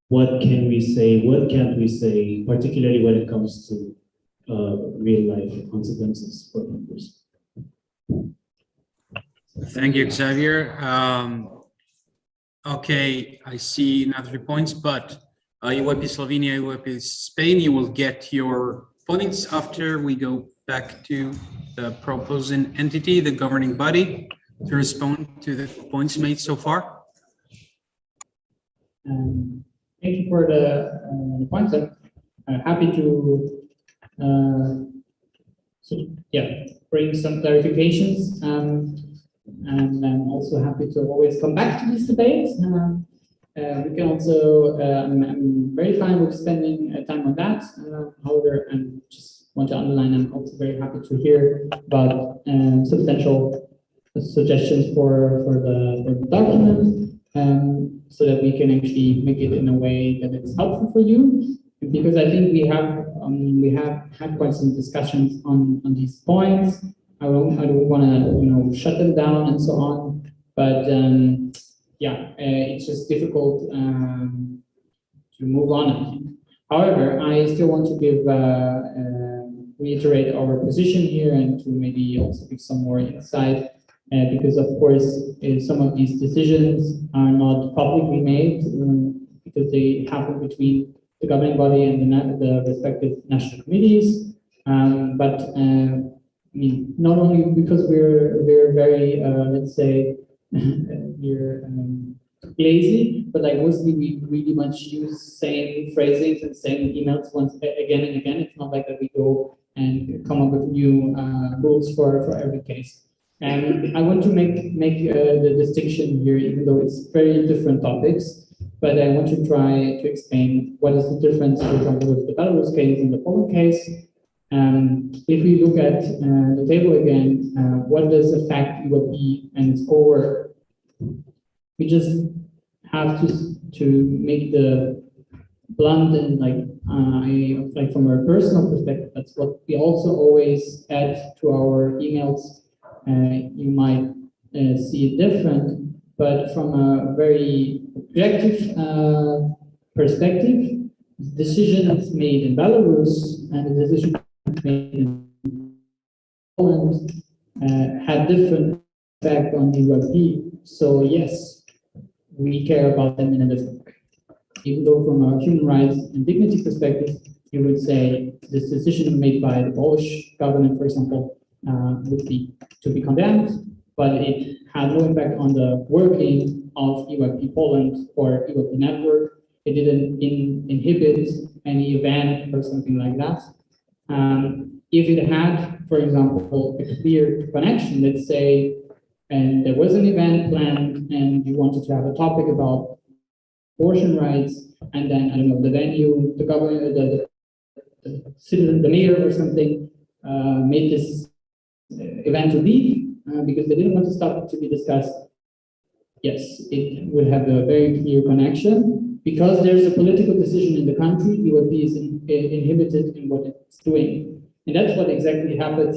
what can we say, what can't we say, particularly when it comes to real life consequences for members. Thank you, Xavier. Okay, I see another points, but EYP Slovenia, EYP Spain, you will get your points after we go back to the proposing entity, the governing body, to respond to the points made so far. Thank you for the points. I'm happy to bring some clarifications, and I'm also happy to always come back to these debates. We can also, I'm very fine with spending time on that. However, I just want to underline, I'm also very happy to hear about substantial suggestions for the document. So that we can actually make it in a way that it's helpful for you, because I think we have had quite some discussions on these points. I don't want to shut them down and so on, but it's just difficult to move on, I think. However, I still want to reiterate our position here and to maybe also give some more insight. Because of course, some of these decisions are not publicly made because they happen between the governing body and the respective national committees. But I mean, not only because we're very let's say we're lazy, but like mostly we really much use same phrasings and same emails once again and again. It's not like that we go and come up with new rules for every case. And I want to make the distinction here, even though it's very different topics, but I want to try to explain what is the difference, for example, with the Belarus case and the Poland case. If we look at the table again, what does affect EYP and its core work? We just have to make the blunt and like from a personal perspective, that's what we also always add to our emails. You might see it different, but from a very objective perspective, decisions made in Belarus and the decisions made in Poland had different effect on EYP. So yes, we care about them in a different way. Even though from a human rights and dignity perspective, you would say this decision made by the Polish government, for example, would be to be condemned, but it had no impact on the working of EYP Poland or EYP Network. It didn't inhibit any event or something like that. If it had, for example, a clear connection, let's say, and there was an event planned and you wanted to have a topic about abortion rights, and then, I don't know, the venue, the government, the citizen, the mayor or something, made this event to leave because they didn't want the stuff to be discussed. Yes, it would have a very clear connection. Because there's a political decision in the country, EYP is inhibited in what it's doing. And that's what exactly happened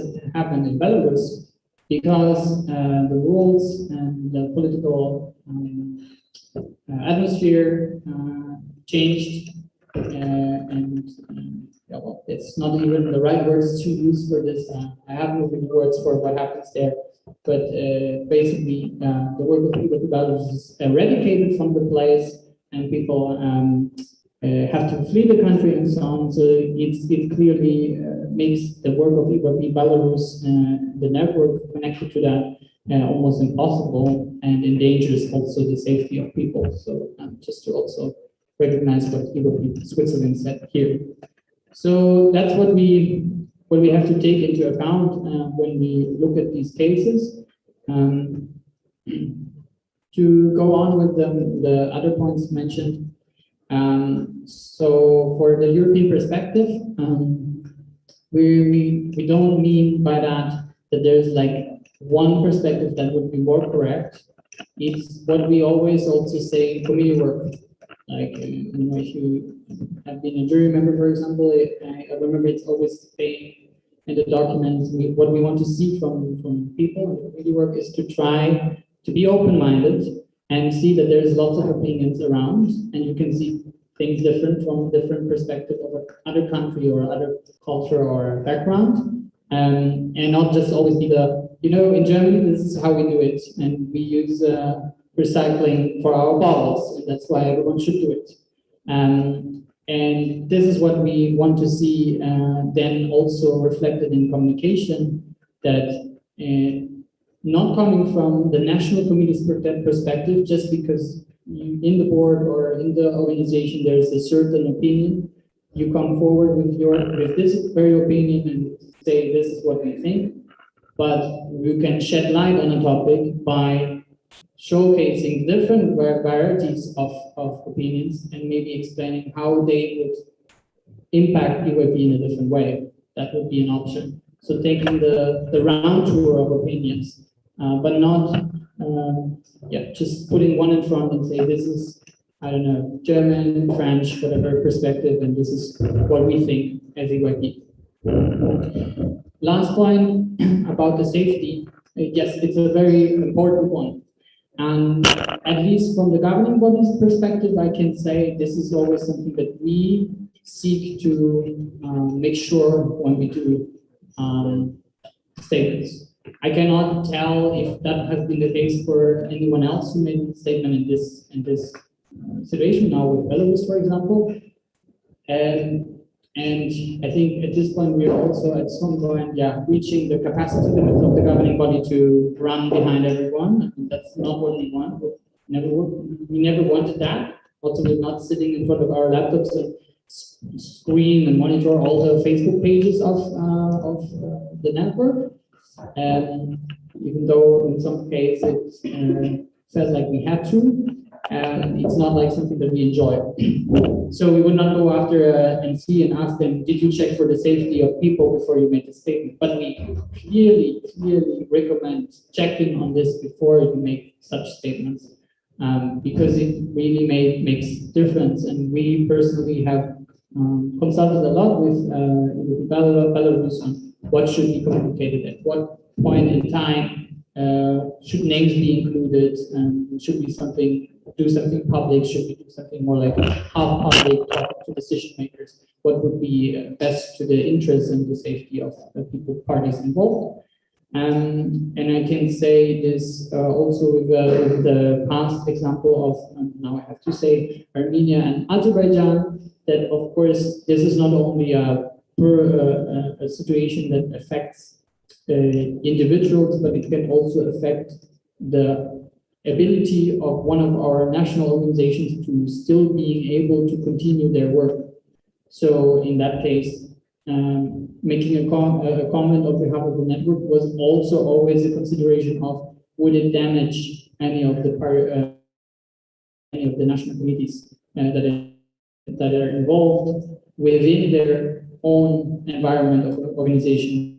in Belarus, because the rules and the political atmosphere changed, and well, it's not even the right words to use for this. I have no good words for what happens there, but basically the work of EYP Belarus is eradicated from the place, and people have to flee the country and so on. So it clearly makes the work of EYP Belarus, the network connected to that, almost impossible and endangers also the safety of people. So just to also recognize what EYP Switzerland said here. So that's what we have to take into account when we look at these cases. To go on with the other points mentioned. So for the European perspective, we don't mean by that there's like one perspective that would be more correct. It's what we always also say in committee work. Like, if you have been a jury member, for example, I remember it's always saying in the documents, what we want to see from people in the committee work is to try to be open-minded and see that there's lots of opinions around, and you can see things different from different perspective of another country or other culture or background, and not just always be in Germany, this is how we do it, and we use recycling for our bottles, and that's why everyone should do it. And this is what we want to see then also reflected in communication, that not coming from the national committee's perspective, just because in the board or in the organization there is a certain opinion, you come forward with this very opinion and say this is what we think, but you can shed light on a topic by showcasing different varieties of opinions and maybe explaining how they would impact EYP in a different way. That would be an option. So taking the round tour of opinions, but not just putting one in front and say this is, I don't know, German, French, whatever perspective, and this is what we think as EYP. Last point about the safety. Yes, it's a very important one. And at least from the governing body's perspective, I can say this is always something that we seek to make sure when we do statements. I cannot tell if that has been the case for anyone else who made a statement in this situation now with Belarus, for example. And I think at this point we are also at some point, reaching the capacity limits of the governing body to run behind everyone. And that's not what we want. We never wanted that. Also, we're not sitting in front of our laptops and screen and monitor all the Facebook pages of the network. Even though in some cases it felt like we had to, it's not like something that we enjoy. So we would not go after NC and ask them, did you check for the safety of people before you make a statement? But we clearly recommend checking on this before you make such statements, because it really makes difference. And we personally have consulted a lot with Belarus on what should be communicated at what point in time, should names be included, and should be do something public, should we do something more like half public, talk to decision makers, what would be best to the interests and the safety of the people, parties involved. And I can say this also with the past example of, now I have to say, Armenia and Azerbaijan, that of course this is not only a situation that affects individuals, but it can also affect the ability of one of our national organizations to still being able to continue their work. So in that case, making a comment on behalf of the network was also always a consideration of would it damage any of the national committees that are involved within their own environment of organization.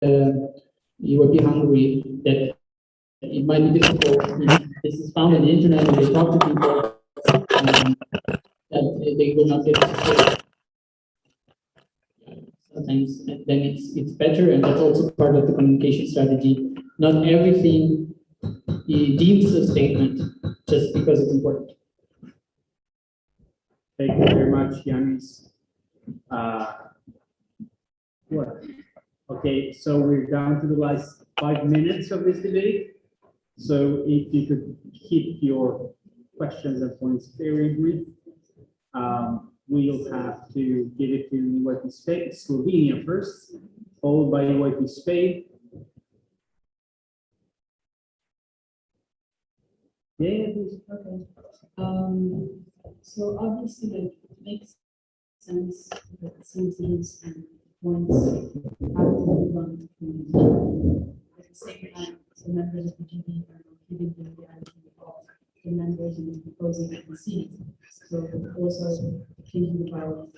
you would be hungry, that it might be difficult. This is found on the internet, and they talk to people, that they will not get support. Sometimes then it's better, and that's also part of the communication strategy. Not everything deems a statement just because it's important. Thank you very much, Yanis. What? Okay, so we're down to the last 5 minutes of this debate. So if you could keep your questions and points very brief, we'll have to give it to UIP Spain, Slovenia first, followed by UIP Spain. Yeah, please. Okay. So obviously it makes sense that some things and points have to be run at the same time. So members of the GB are not giving the reality of the members and the proposing at the seat. So also thinking about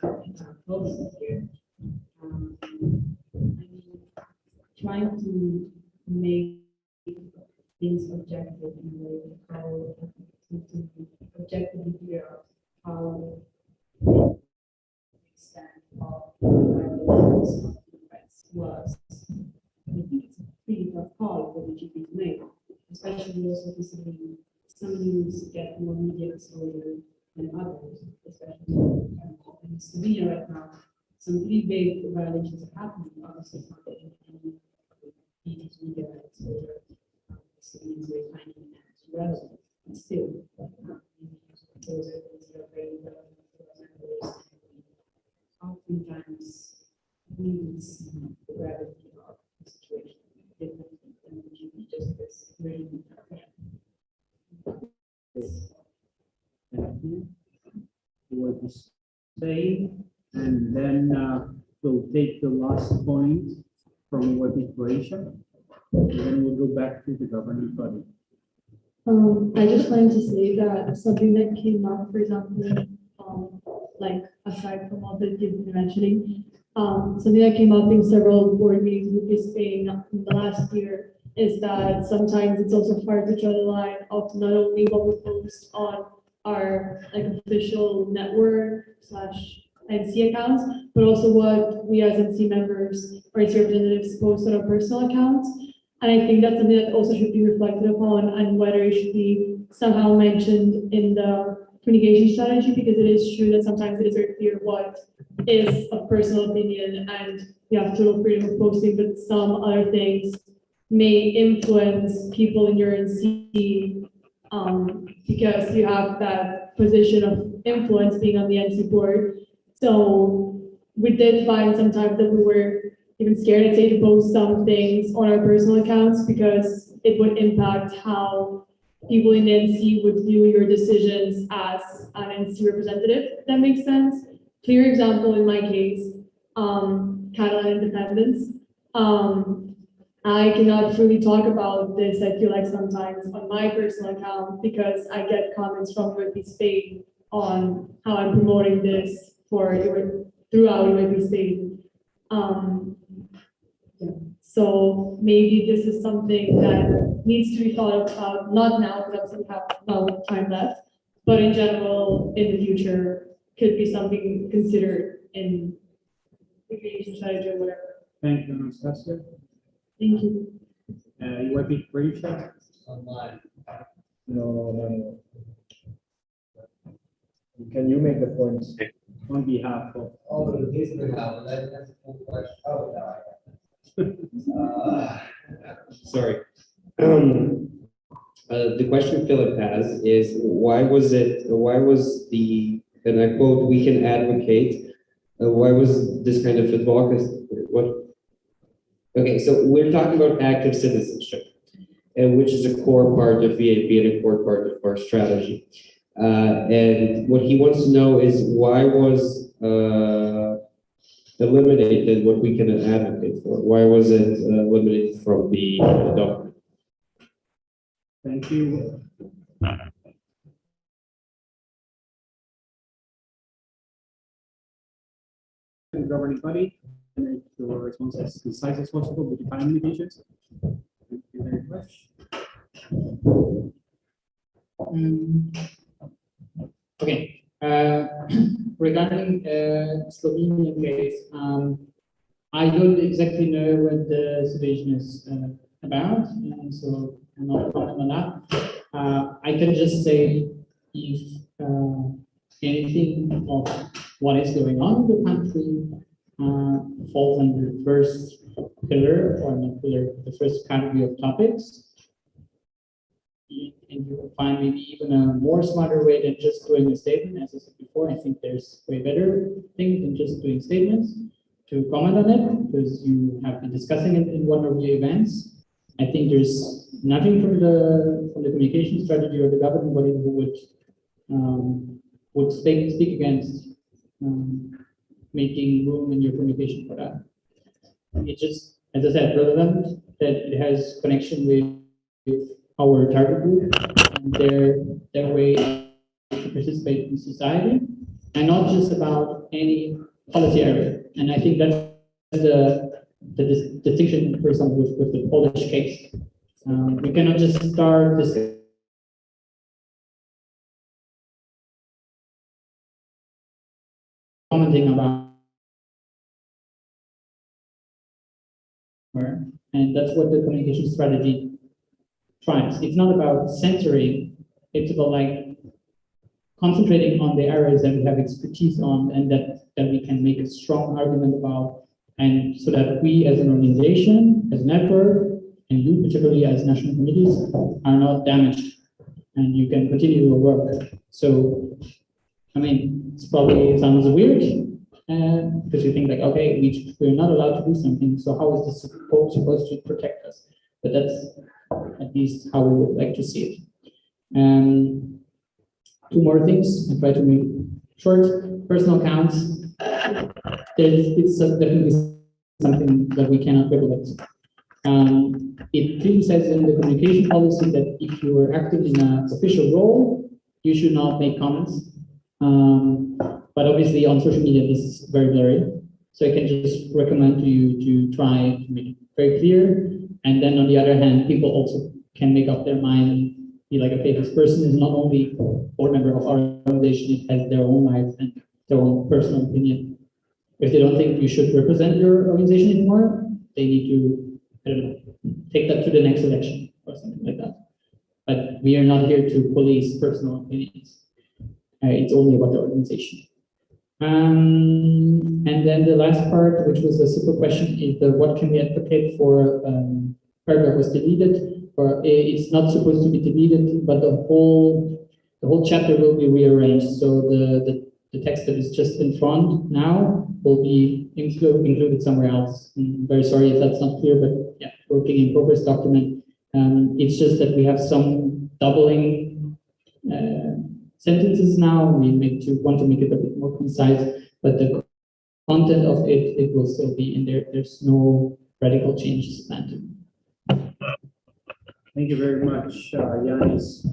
policy here. I mean, trying to make things objective in a way how to objectively figure out how the extent of the rights was. I think it's a pretty tough call for the GP to make, especially also considering some news get more media exposure than others, especially in Slovenia right now. Some pretty big violations are happening. Obviously, it's not getting any media exposure. Slovenians are finding it relevant, but still, those are things that are very relevant to our members. Oftentimes, we would see the gravity of the situation differently than the GP just as really. Thank you. UIP Spain, and then we'll take the last point from UIP Croatia, and then we'll go back to the governing body. I just wanted to say that something that came up, for example, like aside from all that you've been mentioning, something that came up in several board meetings with Spain in the last year is that sometimes it's also hard to draw the line of not only what we post on our like official network / NC accounts, but also what we as NC members or NC representatives post on our personal accounts. And I think that's something that also should be reflected upon and whether it should be somehow mentioned in the communication strategy, because it is true that sometimes it is very clear what is a personal opinion and you have total freedom of posting, but some other things may influence people in your NC because you have that position of influence being on the NC board. So we did find sometimes that we were even scared, I'd say, to post some things on our personal accounts because it would impact how people in the NC would view your decisions as an NC representative, if that makes sense. Clear example in my case, Catalan independence. I cannot freely talk about this, I feel like sometimes on my personal account because I get comments from UIP Spain on how I'm promoting this throughout UIP Spain. So maybe this is something that needs to be thought about, not now because we have no time left, but in general in the future could be something considered in the communication strategy or whatever. Thank you, Anastasia. Thank you. UIP Croatia? Online. No. Can you make the point on behalf of? Oh, he's the now. That's a full question. Oh, no. Sorry. The question Philip has is why was the, and I quote, we can advocate, why was this kind of advocacy, what? Okay, so we're talking about active citizenship, which is a core part of VAP and a core part of our strategy. And what he wants to know is why was eliminated what we can advocate for? Why was it eliminated from the document? Thank you. Governing body. make your response as concise as possible with the time limitations. Thank you very much. Okay, regarding Slovenia case, I don't exactly know what the situation is about, so I'm not comment on that. I can just say if anything of what is going on in the country falls under the first pillar, or not pillar, the first category of topics, and you will find maybe even a more smarter way than just doing a statement. As I said before, I think there's way better things than just doing statements to comment on it, because you have been discussing it in one of your events. I think there's nothing from the communication strategy or the governing body who would speak against making room in your communication for that. It's just, as I said, relevant that it has connection with our target group and their way to participate in society, and not just about any policy area. And I think that's the distinction, for example, with the Polish case. We cannot just start this commenting about, and that's what the communication strategy tries. It's not about censoring, it's about like concentrating on the areas that we have expertise on and that we can make a strong argument about, and so that we as an organization, as a network, and you particularly as national committees are not damaged, and you can continue your work. So, I mean, it probably sounds weird, because you think like, okay, we're not allowed to do something, so how is this supposed to protect us? But that's at least how we would like to see it. Two more things, I'll try to make short. Personal accounts, it's definitely something that we cannot regulate. It clearly says in the communication policy that if you are active in an official role, you should not make comments. But obviously on social media, this is very blurry. So I can just recommend to you to try to make it very clear. And then on the other hand, people also can make up their mind and be like, okay, this person is not only a board member of our organization, it has their own life and their own personal opinion. If they don't think you should represent your organization anymore, they need to, I don't know, take that to the next election or something like that. But we are not here to police personal opinions. It's only about the organization. And then the last part, which was a simple question, is what can we advocate for? Paragraph was deleted, or it's not supposed to be deleted, but the whole chapter will be rearranged. So the text that is just in front now will be included somewhere else. I'm very sorry if that's not clear, but yeah, working in progress document. It's just that we have some doubling sentences now. We want to make it a bit more concise, but the content of it will still be in there. There's no radical changes planned. Thank you very much, Yanis,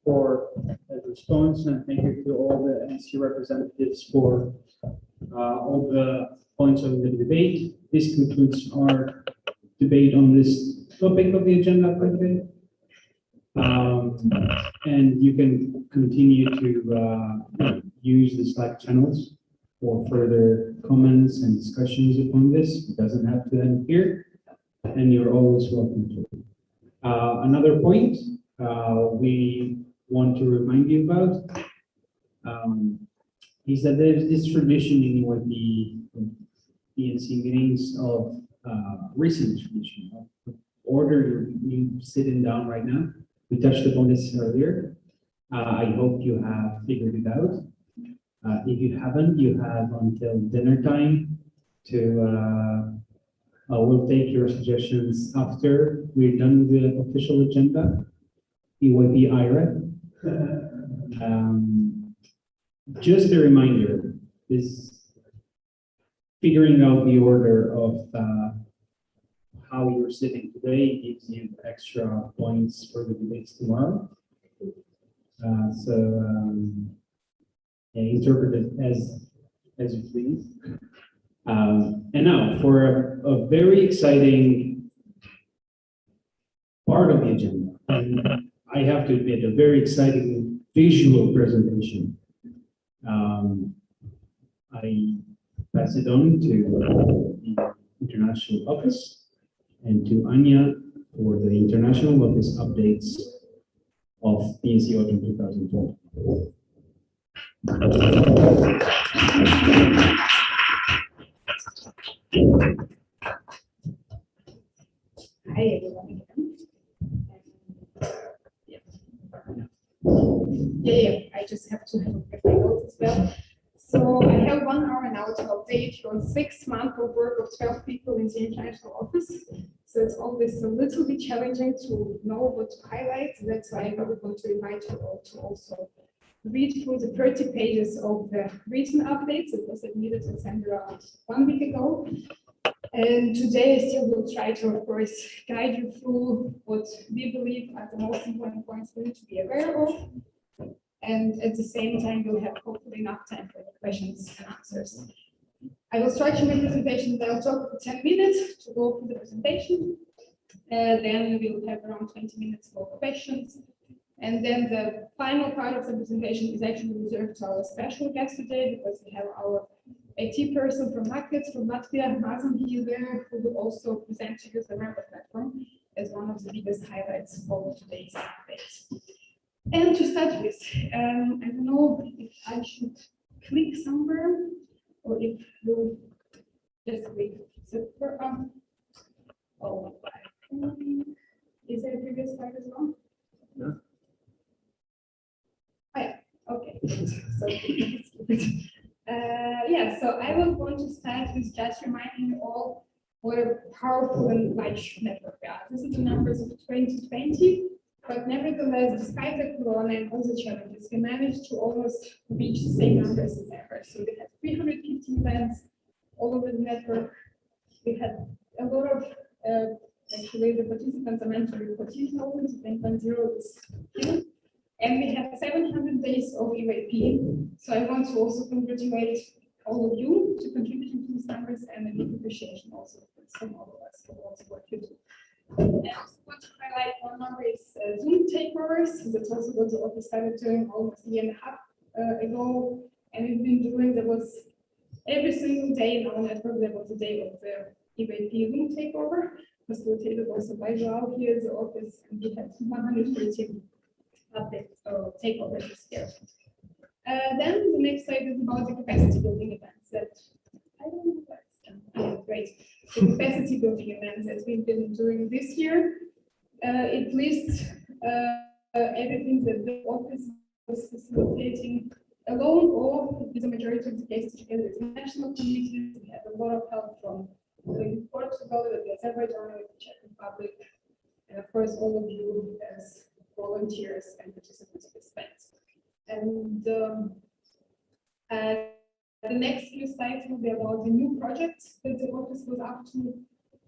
for that response, and thank you to all the NC representatives for all the points of the debate. This concludes our debate on this topic of the agenda for today. And you can continue to use the Slack channels for further comments and discussions upon this. It doesn't have to end here, and you're always welcome to. Another point we want to remind you about is that there's this tradition in what the Dnc meetings of recent tradition of order you sitting down right now. We touched upon this earlier. I hope you have figured it out. If you haven't, you have until dinner time to we'll take your suggestions after we're done with the official agenda. EYP IRA. Just a reminder, is figuring out the order of how you're sitting today gives you extra points for the debates tomorrow. So interpret it as you please. And now for a very exciting part of the agenda. And I have to admit, a very exciting visual presentation. I pass it on to the international office and to Anya for the international office updates of Dnc Autumn 2020. Hi, everyone. Yeah, I just have to have my notes as well. So I have 1 hour now to update you on 6 months of work of 12 people in the international office. So it's always a little bit challenging to know what to highlight. That's why I really want to invite you all to also read through the 30 pages of the recent updates. It was admitted and sent around 1 week ago. And today I still will try to, of course, guide you through what we believe are the most important points we need to be aware of. And at the same time, we'll have hopefully enough time for the questions and answers. I will structure my presentation. I'll talk for 10 minutes to go through the presentation. Then we'll have around 20 minutes for questions. And then the final part of the presentation is actually reserved to our special guest today, because we have our IT person from Latvia, Mazen here there, who will also present to you the member platform as one of the biggest highlights of today's updates. And to start with, I don't know if I should click somewhere or if you just click. Oh, is there a previous slide as well? No. Oh, yeah. Okay. So, yeah, so I will want to start with just reminding you all what a powerful and large network we are. This is the numbers of 2020, but nevertheless, despite the corona and all the challenges, we managed to almost reach the same numbers as ever. So we had 350 events all over the network. We had a lot of, actually, the participants are meant to be 14,000, is here. And we had 700 days of EYP. So I want to also congratulate all of you to contributing to these numbers, and a big appreciation also from all of us for all the work you do. And I also want to highlight one number is Zoom takeovers. That's also what the office started doing almost a year and a half ago. And we've been doing, there was every single day in our network, there was a day of the EYP Zoom takeover, facilitated also by Joao here in the office, and we had 130 updates or takeovers this year. Then the next slide is about the capacity building events that I don't know that's great. The capacity building events that we've been doing this year. It lists everything that the office was facilitating alone, or with the majority of the cases together with national communities. We had a lot of help from Portugal, the Azerbaijan, the Czech Republic, and of course all of you as volunteers and participants of this event. And the next few slides will be about the new projects that the office was up to.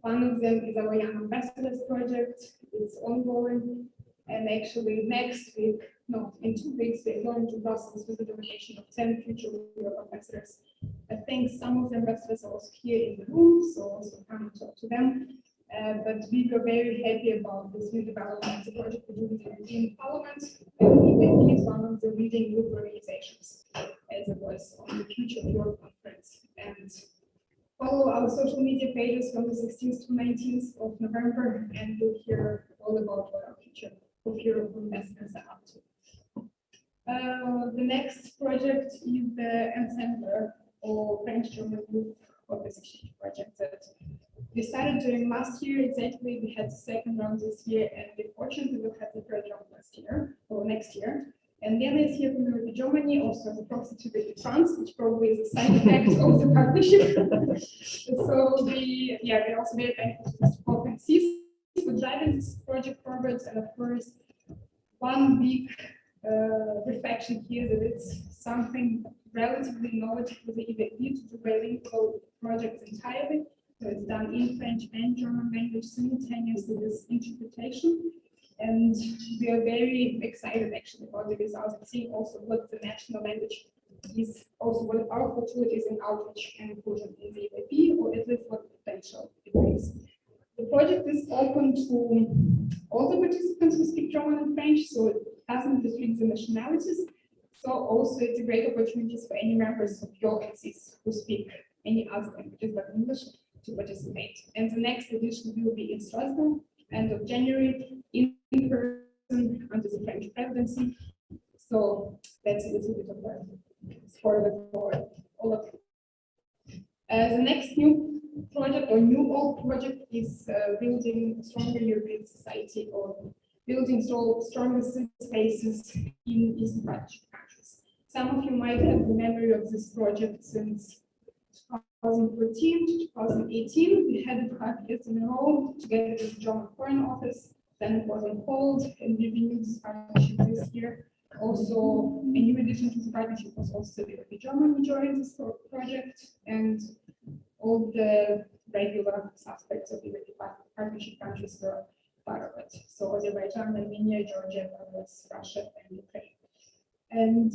One of them is our Young Ambassadors project. It's ongoing, and actually next week, no, in 2 weeks, we're going to Brussels with the nomination of 10 future Europe ambassadors. I think some of the ambassadors are also here in the room, so also come and talk to them. But we were very happy about this new development, the project we do with the European Parliament, and EYP is one of the leading youth organizations as it was on the Future of Europe conference. And follow our social media pages from the 16th to 19th of November, and you'll hear all about what our Future of Europe investments are up to. The next project is the Ensemble, or French-German Youth Office Exchange project that we started doing last year. Exactly, we had the second round this year, and we fortunately will have the third round last year or next year. And then is here from Germany, also as a proxy to the France, which probably is a side effect of the partnership. So we're also very thankful to Mr. Proxies for driving this project forward. And of course, one big reflection here that it's something relatively novel for the EYP to do bilingual projects entirely. So it's done in French and German language simultaneously with interpretation. And we are very excited actually about the results and seeing also what the national language is also one of our opportunities in outreach and inclusion in the UAP, or at least what potential it brings. The project is open to all the participants who speak German and French, so it doesn't restrict the nationalities. So also it's a great opportunity for any members of your NCs who speak any other languages but English to participate. And the next edition will be in Strasbourg, end of January, in person under the French presidency. So that's a little bit of a spoiler for all of you. The next new project or new old project is building a stronger European society, or building stronger spaces in Eastern Partnership countries. Some of you might have the memory of this project since 2014 to 2018. We had it 5 years in a row together with the German Foreign Office. Then it was on hold, and we renewed this partnership this year. Also, a new addition to the partnership was also the German joined this project, and all the regular suspects of the partnership countries were part of it. So Azerbaijan, Armenia, Georgia, Belarus, Russia, and Ukraine. And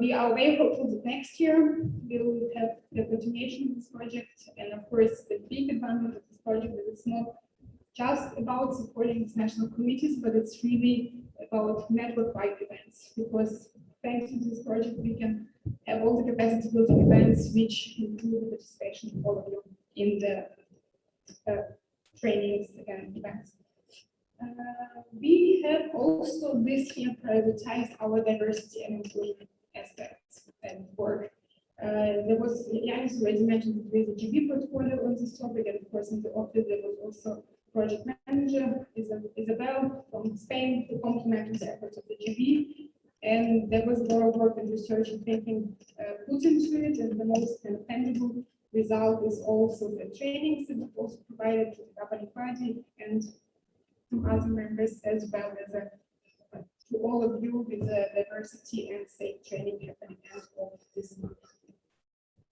we are very hopeful that next year we will have the continuation of this project. And of course, the big advantage of this project is it's not just about supporting international committees, but it's really about network-wide events. Because thanks to this project, we can have all the capacity building events, which include the participation of all of you in the trainings and events. We have also this year prioritized our diversity and inclusion aspects and work. There was, Yanis already mentioned that there is a GB portfolio on this topic, and of course in the office there was also project manager Isabel from Spain to complement the efforts of the GB. And there was a lot of work and research and thinking put into it, and the most kind of tangible result is also the trainings that we also provided to the governing party and to other members, as well as to all of you with the diversity and safe training happening at all this month.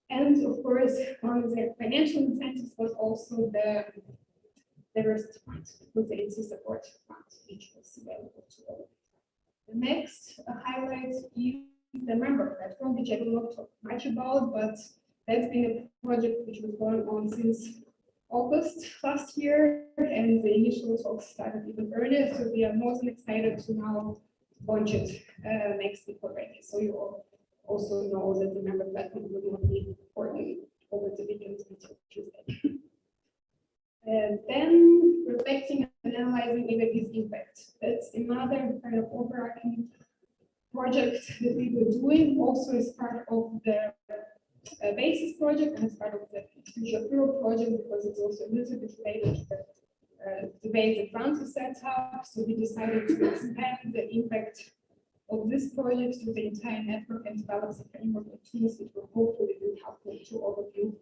And of course, one of the financial incentives was also the diversity fund, with the NC support fund, which was available to all. The next highlight is the member platform, which I will not talk much about, but that's been a project which was going on since August last year, and the initial talks started even earlier, so we are more than excited to now launch it next week already. So you all also know that the member platform will not be important over the weekend until Tuesday. And then reflecting and analyzing EVP's impact. That's another kind of overarching project that we were doing, also as part of the basis project and as part of the Future of Europe project, because it's also a little bit related to the way the grant is set up. So we decided to expand the impact of this project to the entire network and develop a framework of tools which will hopefully be helpful to all of you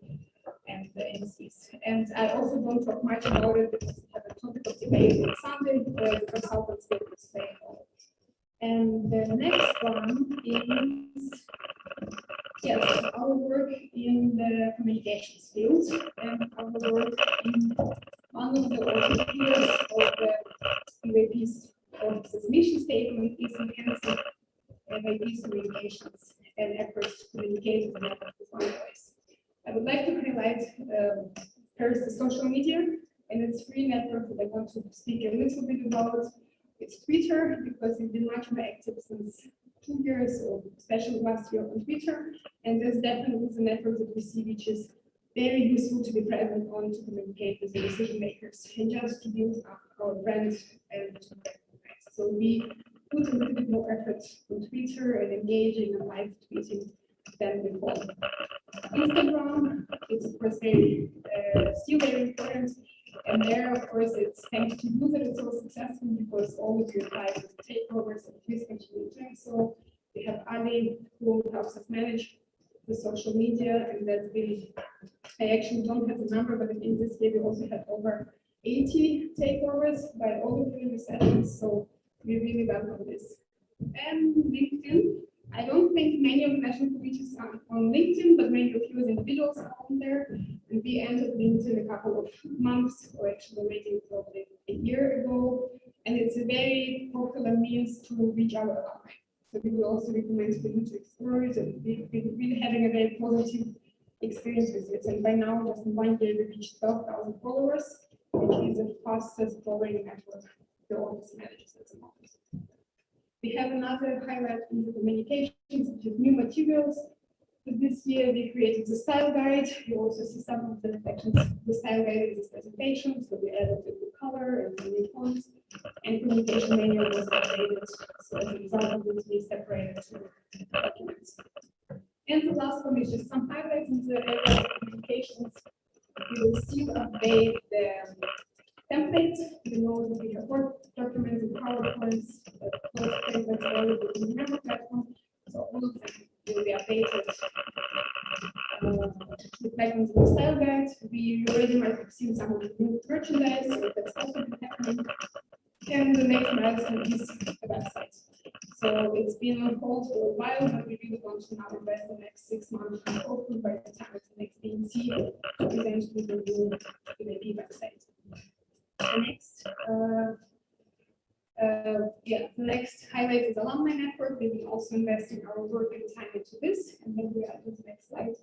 and the NCs. And I also don't talk much about it because we have a topic of debate on Sunday where the consultants will explain all. And the next one is, yes, our work in the communications field and our work in one of the pillars of the UAP's office's mission statement is enhancing UAP's communications and efforts to communicate with one voice. I would like to highlight first the social media and its free network that I want to speak a little bit about. It's Twitter, because we've been much more active since 2 years, or especially last year on Twitter. And there's definitely the network that we see, which is very useful to be present on to communicate with the decision makers and just to build up our brand and to recognize. So we put a little bit more effort on Twitter and engaging and live tweeting than before. Instagram, it's of course still very important. And there, of course, it's thanks to you that it's so successful, because all of you applied with takeovers and please continue doing so. We have Ali who helps us manage the social media, and that's really, I actually don't have the number, but in this year we also had over 80 takeovers by all of you in the sessions, so we really welcome this. And LinkedIn, I don't think many of the national committees are on LinkedIn, but many of you as individuals are on there. And we entered LinkedIn a couple of months, or actually already probably a year ago. And it's a very popular means to reach our alumni. So we will also recommend for you to explore it, and we've been really having a very positive experience with it. And by now, just in 1 year, we reached 12,000 followers, which is the fastest growing network the office manages at the moment. We have another highlight in the communications, which is new materials. So this year, we created the style guide. You also see some of the reflections of the style guide in this presentation. So we added the new color and the new fonts, and communication manual was updated. So as a result of this, we separated two documents. And the last one is just some highlights in the area of communications. We will still update the templates. You know that we have Word documents and PowerPoints, those templates are already in the member platform. So all of them will be updated. Reflecting the style guide, we already might have seen some of the new merchandise, so that's also been happening. And the next milestone is the website. So it's been on hold for a while, but we really want to now invest the next 6 months and hopefully by the time it's the next Dnc to present with the new UAP website. The next highlight is Alumni Network. We've been also investing our work and time into this, and then we are to the next slide.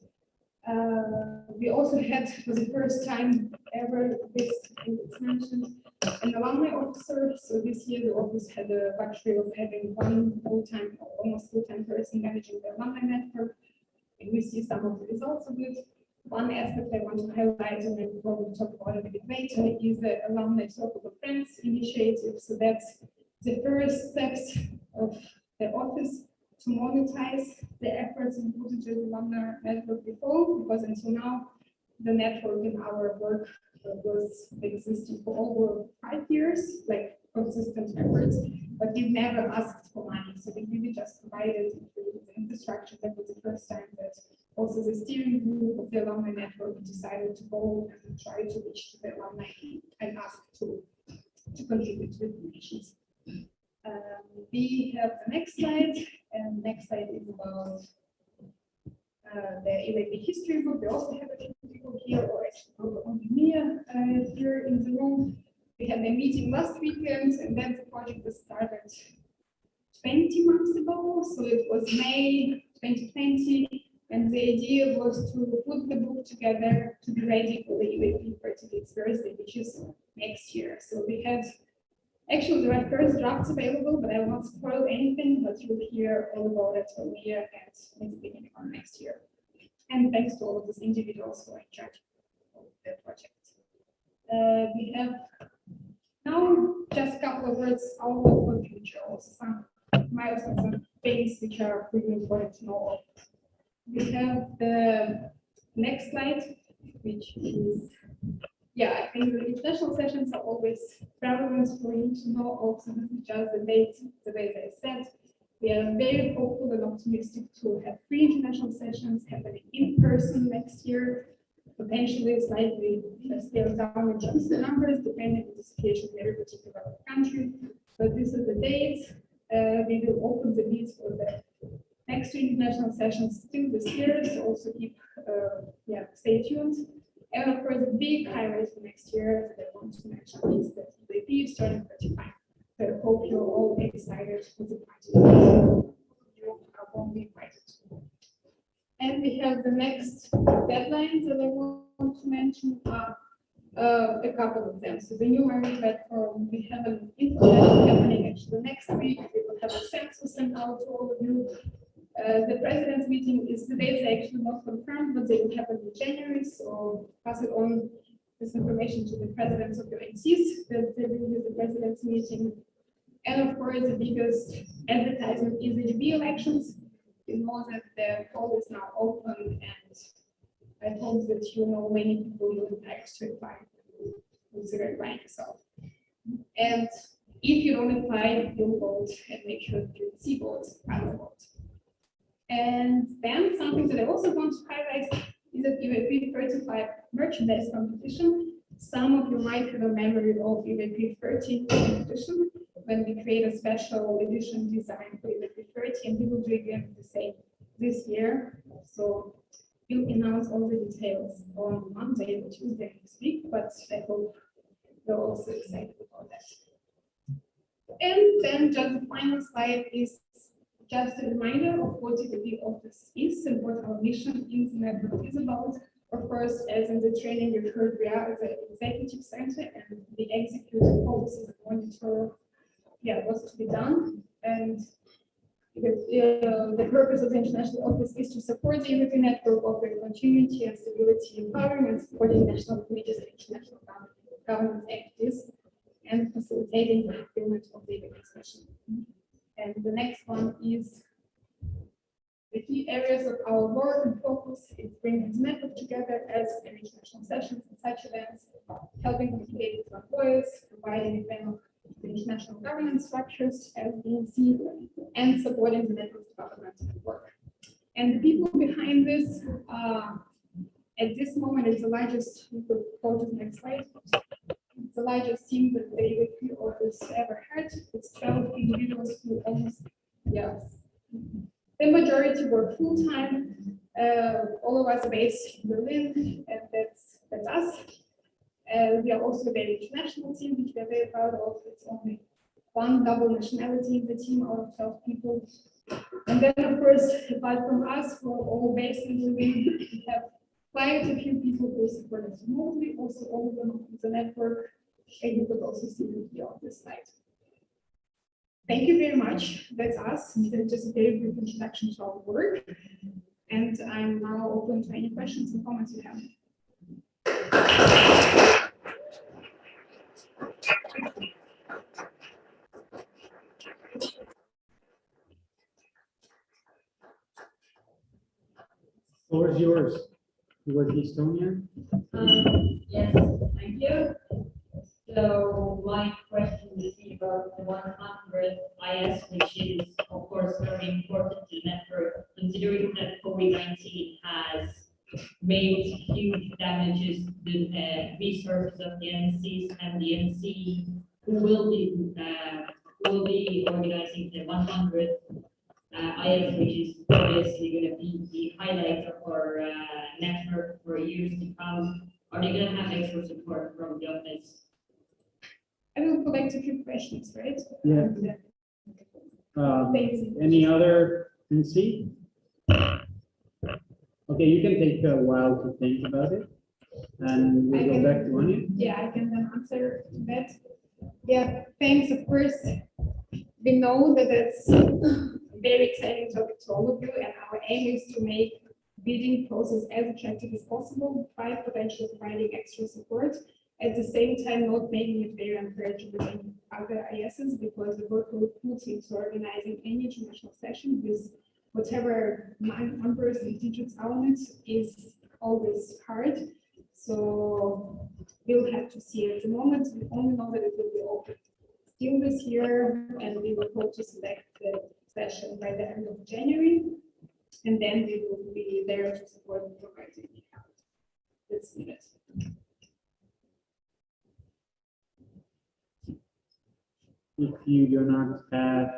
We also had, for the first time ever, this, I think it's mentioned, an alumni officer. So this year the office had the luxury of having one full-time or almost full-time person managing the alumni network. And we see some of the results of it. One aspect I want to highlight, and then we'll talk about it a bit later, is the Alumni Circle of Friends initiative. So that's the first steps of the office to monetize the efforts in putting the alumni network before, because until now, the network in our work was existing for over 5 years, like consistent efforts, but we've never asked for money. So we really just provided the infrastructure. That was the first time that also the steering group of the alumni network decided to go and try to reach the alumni and ask to contribute to the donations. We have the next slide, and the next slide is about the UAP history book. We also have a few people here, or actually only me here in the room. We had a meeting last weekend, and then the project was started 20 months ago. So it was May 2020, and the idea was to put the book together to be ready for the UAP 30th birthday, which is next year. So we had, actually there are first drafts available, but I will not spoil anything, but you'll hear all about it from here and in the beginning of next year. And thanks to all of these individuals who are in charge of the project. We have now just a couple of words out for the future, also some milestones and things which are really important to know of. We have the next slide, which is, I think the international sessions are always relevant for you to know. Also, this is just the dates, the way I said. We are very hopeful and optimistic to have 3 international sessions happening in person next year, potentially slightly scale down in terms of the numbers, depending on the situation in every particular country. But these are the dates. We will open the leads for the next 2 international sessions still this year, so also keep, stay tuned. And of course, the big highlight for next year that I want to mention is that UAP is turning 35. So I hope you're all excited for the party. You are warmly invited. And we have the next deadlines that I want to mention a couple of them. So the new marine platform, we have an info session happening actually next week. We will have a census sent out to all of you. The president's meeting is, the dates are actually not confirmed, but they will happen in January. So pass it on this information to the presidents of your NCs that they will do the president's meeting. And of course, the biggest advertisement is the UB elections. You know that the poll is now open, and I hope that you know many people will like to apply. Consider applying yourself. And if you don't apply, you'll vote and make sure that you see votes, other votes. And then something that I also want to highlight is that UAP 35 merchandise competition. Some of you might have a memory of UAP 30 competition when we create a special edition design for UAP 30, and we will do again the same this year. So we'll announce all the details on Monday or Tuesday next week, but I hope you're also excited about that. And then just the final slide is just a reminder of what the office is and what our mission in the network is about. Of course, as in the training you've heard, we are the executive center and the executive policies monitor, what's to be done. And the purpose of the international office is to support the European network, offering continuity and stability in government, supporting national committees and international government entities, and facilitating the fulfillment of the European mission. And the next one is the key areas of our work and focus is bringing the network together as international sessions and such events, helping communicate with employers, providing a panel the international governance structures as Dnc, and supporting the network's development work. And the people behind this, at this moment, it's the largest, we could go to the next slide. It's the largest team that the EUP office ever had. It's 12 individuals who almost, the majority work full-time. All of us are based in Berlin, and that's us. We are also a very international team, which we are very proud of. It's only one double nationality in the team out of 12 people. And then, of course, apart from us, who are all based in Berlin, we have quite a few people who support us remotely, also all of them on the network, and you could also see them here on this slide. Thank you very much. That's us. That's just a very brief introduction to our work. And I'm now open to any questions and comments you have. Floor is yours. You work in Estonia? Yes, thank you. So my question is about the 100 IS, which is of course very important to the network, considering that COVID-19 has made huge damages to the resources of the NCs and the NC who will be organizing the 100 IS, which is obviously going to be the highlight of our network for years to come. Are they going to have extra support from the office? I will collect a few questions, right? Yeah. Any other NC? Okay, you can take a while to think about it, and we'll go back to Anya. Yeah, I can then answer that. Yeah, thanks. Of course, we know that it's a very exciting topic to all of you, and our aim is to make bidding process as attractive as possible by potentially providing extra support. At the same time, not making it very unfair to within other ISs, because the work we put into organizing any international session with whatever numbers and digits elements is always hard. So we'll have to see. At the moment, we only know that it will be open still this year, and we will hope to select the session by the end of January, and then we will be there to support and provide any help that's needed. If you do not have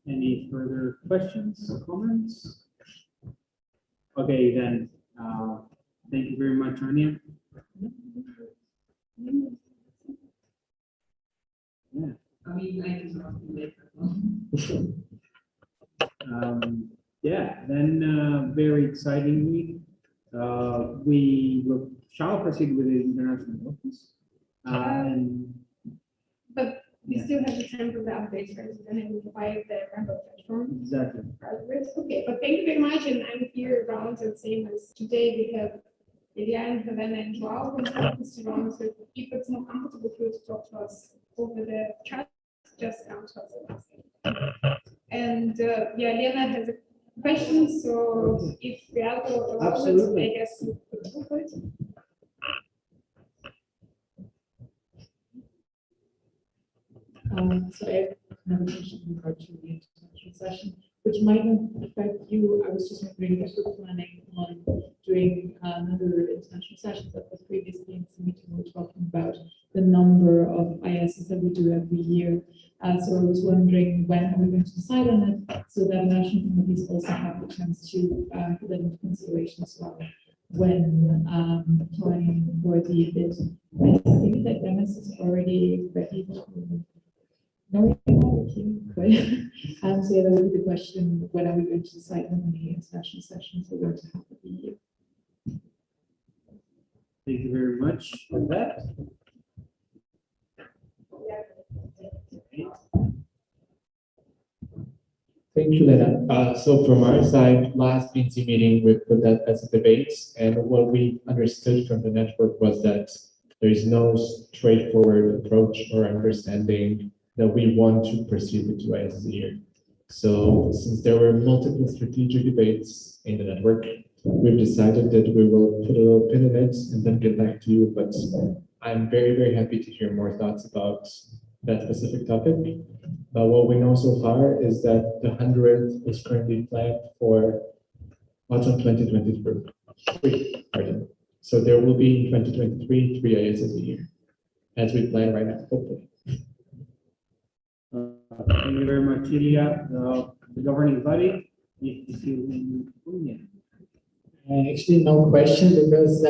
any further questions, comments? Okay, then, thank you very much, Anya. Yeah. I mean, I can talk later. Yeah, then very excitingly, we shall proceed with the international office. But we still have the time for the updates, right? And then we provide the member platform. Exactly. Okay, but thank you very much. And I'm here around, and same as today, we have Lilian, Helena, and Joao from the office around. So if it's not comfortable for you to talk to us over the chat, just come to us. And yeah, Lena has a question. So if we are absolutely, I guess you could go for it. So I have a question in regard to the international session, which might not affect you. I was just wondering if you're planning on doing another international session that was previously in the meeting. We were talking about the number of ISs that we do every year. So I was wondering, when are we going to decide on it, so that national committees also have the chance to put that into consideration as well when planning for the bid. I think that Dennis is already ready to No, okay, great. So yeah, that would be the question, when are we going to decide how many international sessions we're going to have for the year? Thank you very much for that. Thank you, Lena. So from our side, last Bncm meeting, we put that as a debate, and what we understood from the network was that there is no straightforward approach or understanding that we want to proceed with twice a year. So since there were multiple strategic debates in the network, we've decided that we will put a little pin in it and then get back to you. But I'm very, very happy to hear more thoughts about that specific topic. What we know so far is that the 100th is currently planned for autumn 2023. Pardon. So there will be in 2023 3 ISs a year, as we plan right now, hopefully. Thank you very much, Ilya. The governing body, if you Actually, no question, because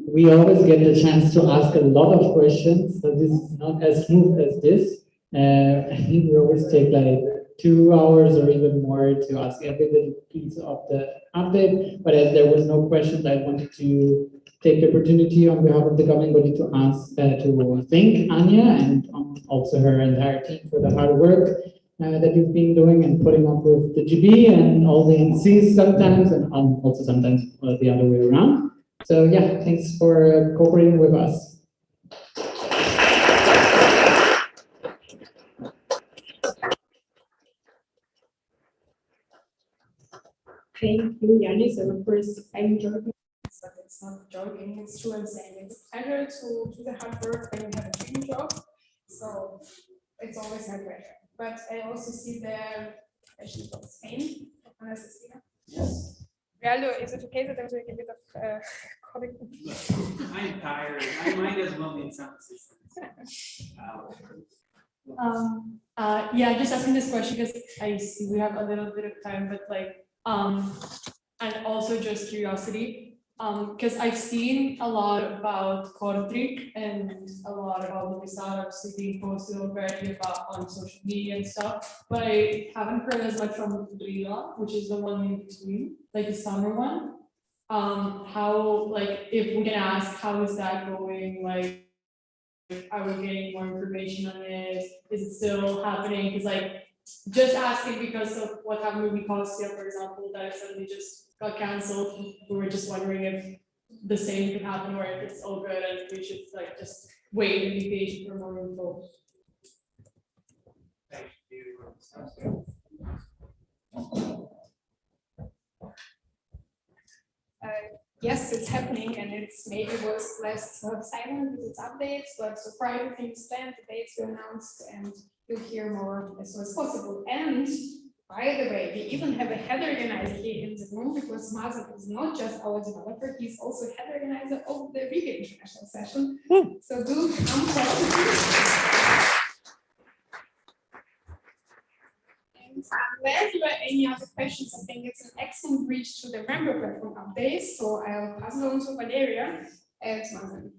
we always get the chance to ask a lot of questions. So this is not as smooth as this. I think we always take like 2 hours or even more to ask every little piece of the update. But as there was no questions, I wanted to take the opportunity on behalf of the governing body to ask, to thank Anya and also her entire team for the hard work that you've been doing and putting up with the GB and all the NCs sometimes, and also sometimes the other way around. So yeah, thanks for cooperating with us. Thank you, Yanis, and of course, I'm joking, but it's not joking, it's true. I'm saying it's a pleasure to do the hard work when you have a dream job, so it's always a pleasure. But I also see the question from Spain. Yes. Realdo, is it okay that I'm doing a bit of colleague? I'm tired. I might as well need some assistance. Yeah, just asking this question because I see we have a little bit of time, but like, and also just curiosity, because I've seen a lot about Kortrijk and a lot about the startups being posted already about on social media and stuff, but I haven't heard as much from Rila, which is the one in between, like the summer one. How, like, if we can ask, how is that going? Like, are we getting more information on it? Is it still happening? Because like, just asking because of what happened with Nicosia, for example, that it suddenly just got cancelled. We were just wondering if the same could happen or if it's all good and we should like just wait and be patient for more info. Thank you. Yes, it's happening, and it's maybe was less silent with its updates, but so far everything's planned, the dates were announced, and you'll hear more as soon as possible. And by the way, we even have a head organizer here in the room, because Mazen is not just our developer, he's also head organizer of the Riga International Session. So do come talk. Unless there are any other questions, I think it's an excellent bridge to the member platform updates. So I'll pass it on to Valeria and Mazen.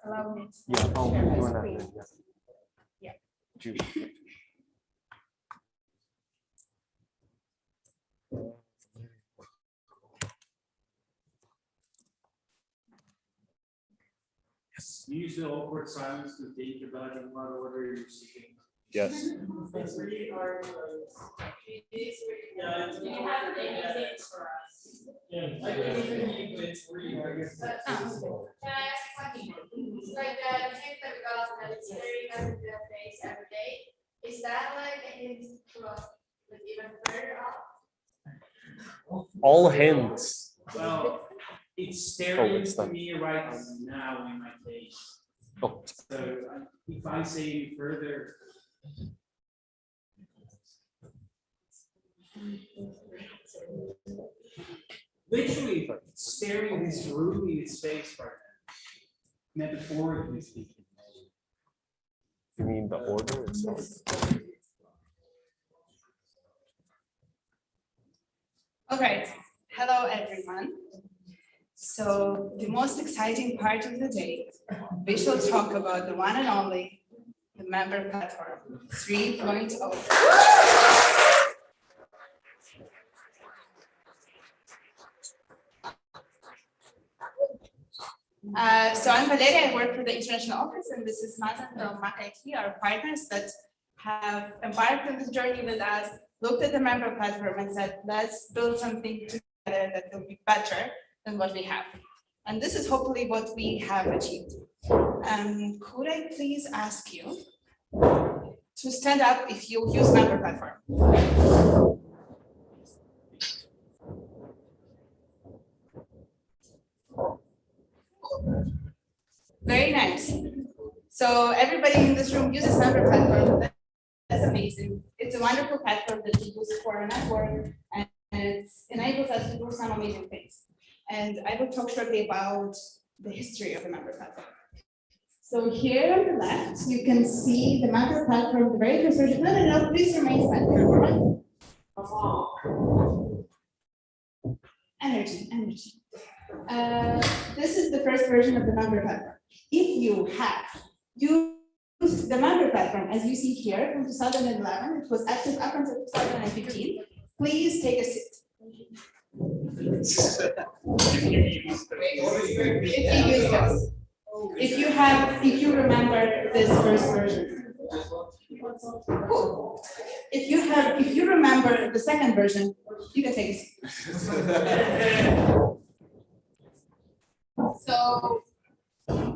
Allow me to share my screen. Yeah. Yes. Use the awkward silence to think about in what order you're seeking. Yes. It's really hard. It is really hard. Do you have any dates for us? Yeah. It's really hard. Can I ask a question? Like the tip that we got from the theory of the days every day, is that like a hint to like even further up? All hints. Well, it's staring to me right now in my face. Oh. So if I say any further. Literally staring this room in its face right now. Metaphorically speaking. You mean the order itself? All right, hello everyone. So the most exciting part of the day, we shall talk about the one and only, the member platform 3.0. So I'm Valeria, I work for the international office, and this is Mazen from MacIT, our partners that have embarked on this journey with us, looked at the member platform and said, let's build something together that will be better than what we have. And this is hopefully what we have achieved. Could I please ask you to stand up if you use member platform? Very nice. So everybody in this room uses member platform. That's amazing. It's a wonderful platform that we use for our network, and it enables us to do some amazing things. And I will talk shortly about the history of the member platform. So here on the left, you can see the member platform, the very first version. No, please remain silent. Energy. This is the first version of the member platform. If you have used the member platform, as you see here, from 2011, it was active up until 2015, please take a seat. If you remember this first version. Cool. If you remember the second version, you can take a seat. So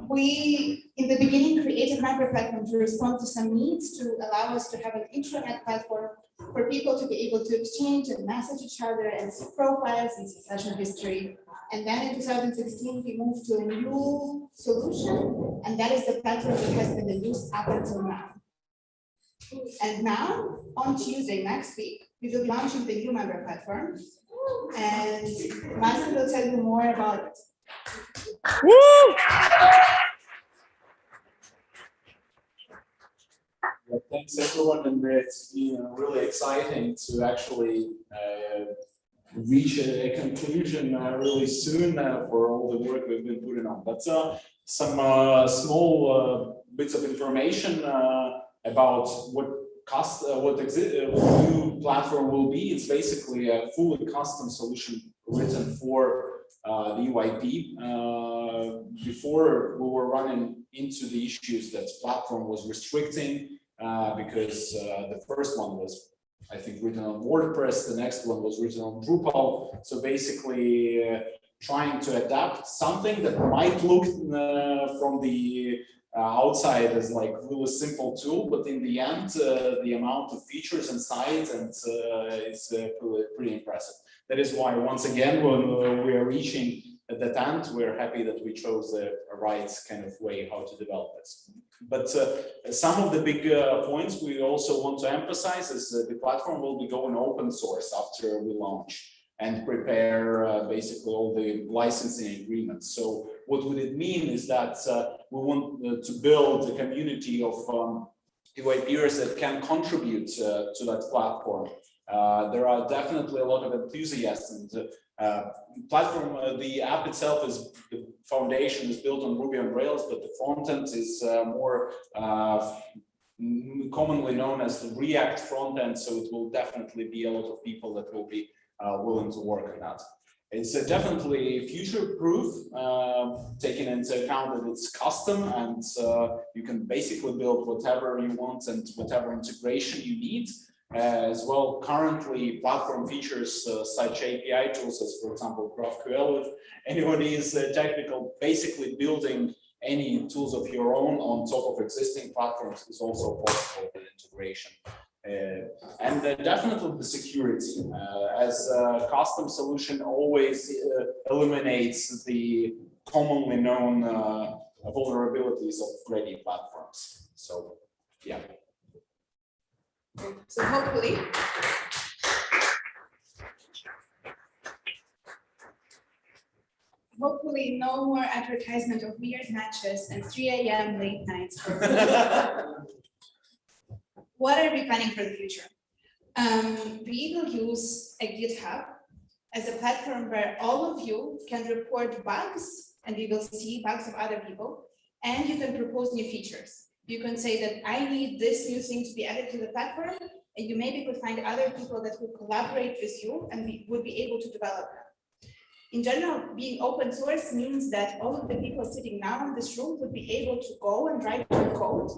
we, in the beginning, created member platform to respond to some needs to allow us to have an intranet platform for people to be able to exchange and message each other and see profiles and see session history. And then in 2016, we moved to a new solution, and that is the platform that has been in use up until now. And now, on Tuesday next week, we will be launching the new member platform, and Mazen will tell you more about it. Woo! Well, thanks everyone, and it's really exciting to actually reach a conclusion really soon for all the work we've been putting on. But some small bits of information about what new platform will be. It's basically a fully custom solution written for the UIP. Before we were running into the issues that platform was restricting because the first one was, I think, written on WordPress, the next one was written on Drupal. So basically trying to adapt something that might look from the outside as like really simple tool, but in the end, the amount of features and sites and is pretty impressive. That is why, once again, when we are reaching that end, we're happy that we chose the right kind of way how to develop it. But some of the big points we also want to emphasize is the platform will be going open source after we launch and prepare basically all the licensing agreements. So what would it mean is that we want to build a community of UIPers that can contribute to that platform. There are definitely a lot of enthusiasm. Platform, the app itself is, the foundation is built on Ruby on Rails, but the front end is more commonly known as the React front end. So it will definitely be a lot of people that will be willing to work on that. It's definitely future-proof, taking into account that it's custom and you can basically build whatever you want and whatever integration you need. As well, currently platform features such API tools as, for example, GraphQL. If anybody is technical, basically building any tools of your own on top of existing platforms is also possible with integration. And definitely the security, as a custom solution always eliminates the commonly known vulnerabilities of ready platforms. So, yeah. So hopefully, hopefully no more advertisement of weird matches and 3 a.m. late nights. What are we planning for the future? We will use a GitHub as a platform where all of you can report bugs, and we will see bugs of other people, and you can propose new features. You can say that I need this new thing to be added to the platform, and you maybe could find other people that would collaborate with you and we would be able to develop them. In general, being open source means that all of the people sitting now in this room would be able to go and write their code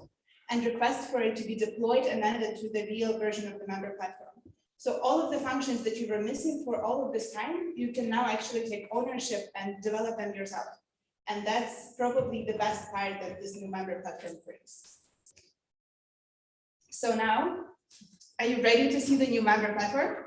and request for it to be deployed and added to the real version of the member platform. So all of the functions that you were missing for all of this time, you can now actually take ownership and develop them yourself. And that's probably the best part that this new member platform brings. So now, are you ready to see the new member platform?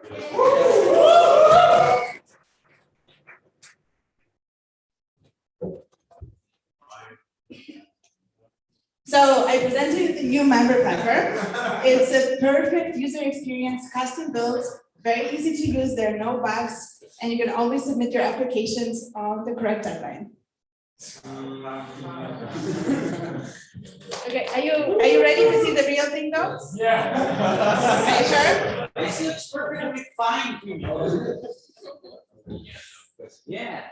So I presented you the new member platform. It's a perfect user experience, custom built, very easy to use, there are no bugs, and you can always submit your applications on the correct deadline. Okay, are you ready to see the real thing though? Yeah. Are you sure? This looks perfectly fine to me. Yeah.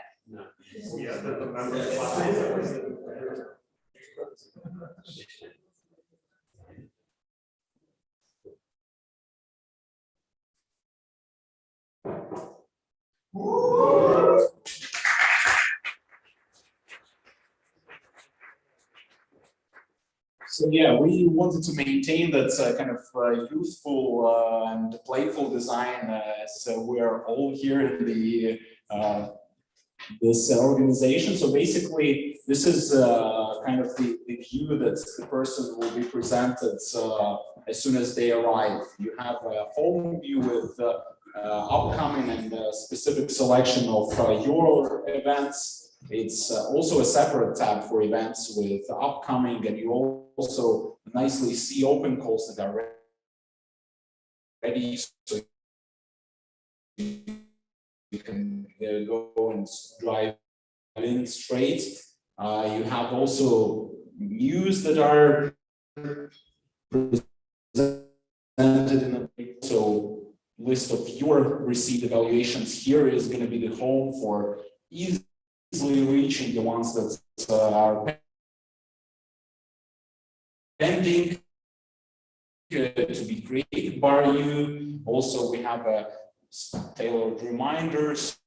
So yeah, we wanted to maintain that kind of youthful and playful design, so we are all here in the this organization. So basically, this is kind of the view that the person will be presented as soon as they arrive. You have a home view with upcoming and specific selection of your events. It's also a separate tab for events with upcoming, and you also nicely see open calls that are ready. So you can go and drive in straight. You have also news that are presented in a list of your received evaluations. Here is going to be the home for easily reaching the ones that are pending to be created by you. Also, we have tailored reminders.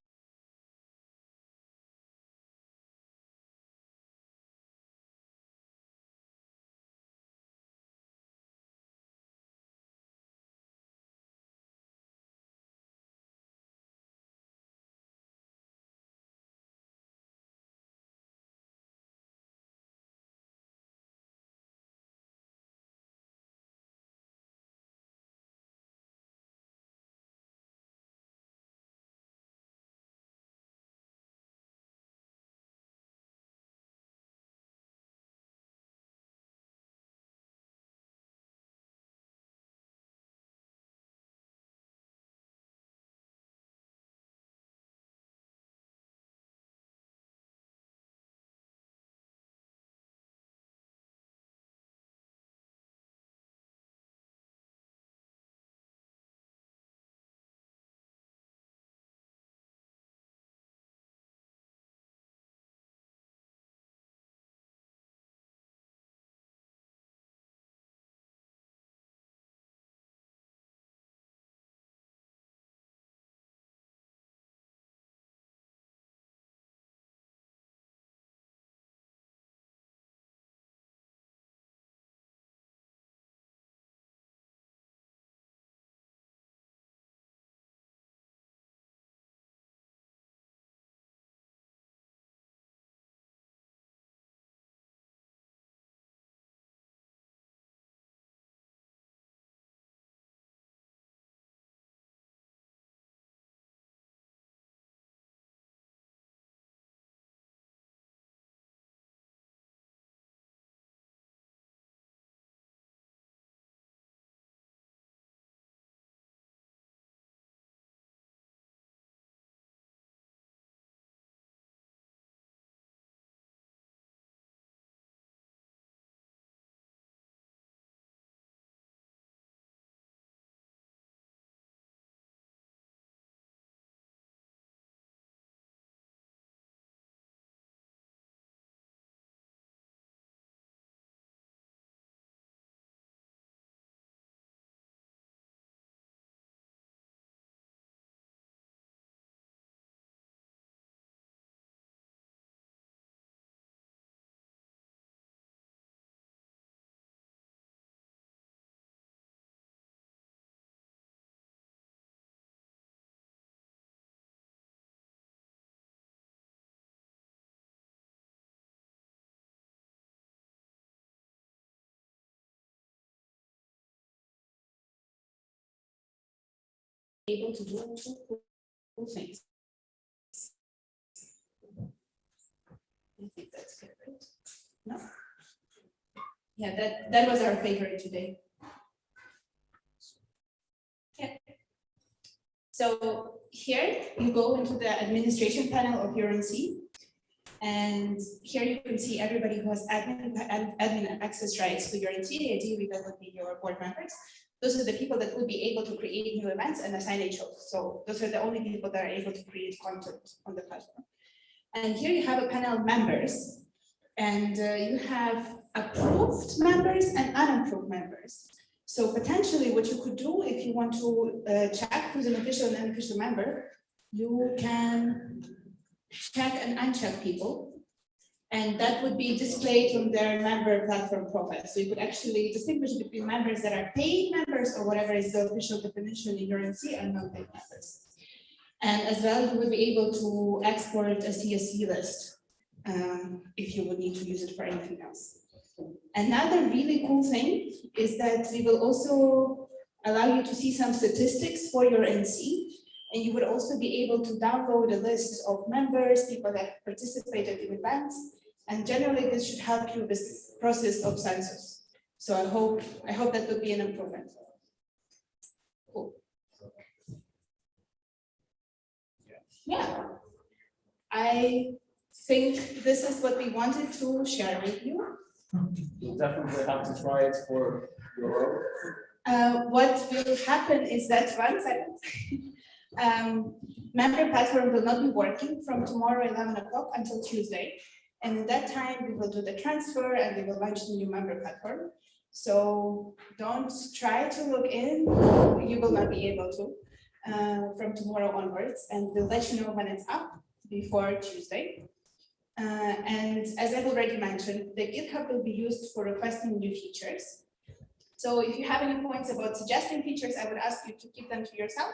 able to do two cool things. I think that's good, right? No? Yeah, that was our favorite today. Okay. So here you go into the administration panel of your NC. And here you can see everybody who has admin access rights to your NC. Ideally, that would be your board members. Those are the people that will be able to create new events and assign HOs. So those are the only people that are able to create content on the platform. And here you have a panel of members, and you have approved members and unapproved members. So potentially what you could do if you want to check who's an official and unofficial member, you can check and uncheck people. And that would be displayed on their member platform profile. So you could actually distinguish between members that are paid members or whatever is the official definition in your NC and non-paid members. And as well, you would be able to export a CSV list if you would need to use it for anything else. Another really cool thing is that we will also allow you to see some statistics for your NC. And you would also be able to download a list of members, people that participated in events. And generally, this should help you with this process of census. So I hope that would be an improvement. Cool. Yeah, I think this is what we wanted to share with you. You'll definitely have to try it for your What will happen is that one second. Member platform will not be working from tomorrow 11 o'clock until Tuesday. And at that time, we will do the transfer and we will launch the new member platform. So don't try to log in, you will not be able to from tomorrow onwards. And we'll let you know when it's up before Tuesday. And as I've already mentioned, the GitHub will be used for requesting new features. So if you have any points about suggesting features, I would ask you to keep them to yourself.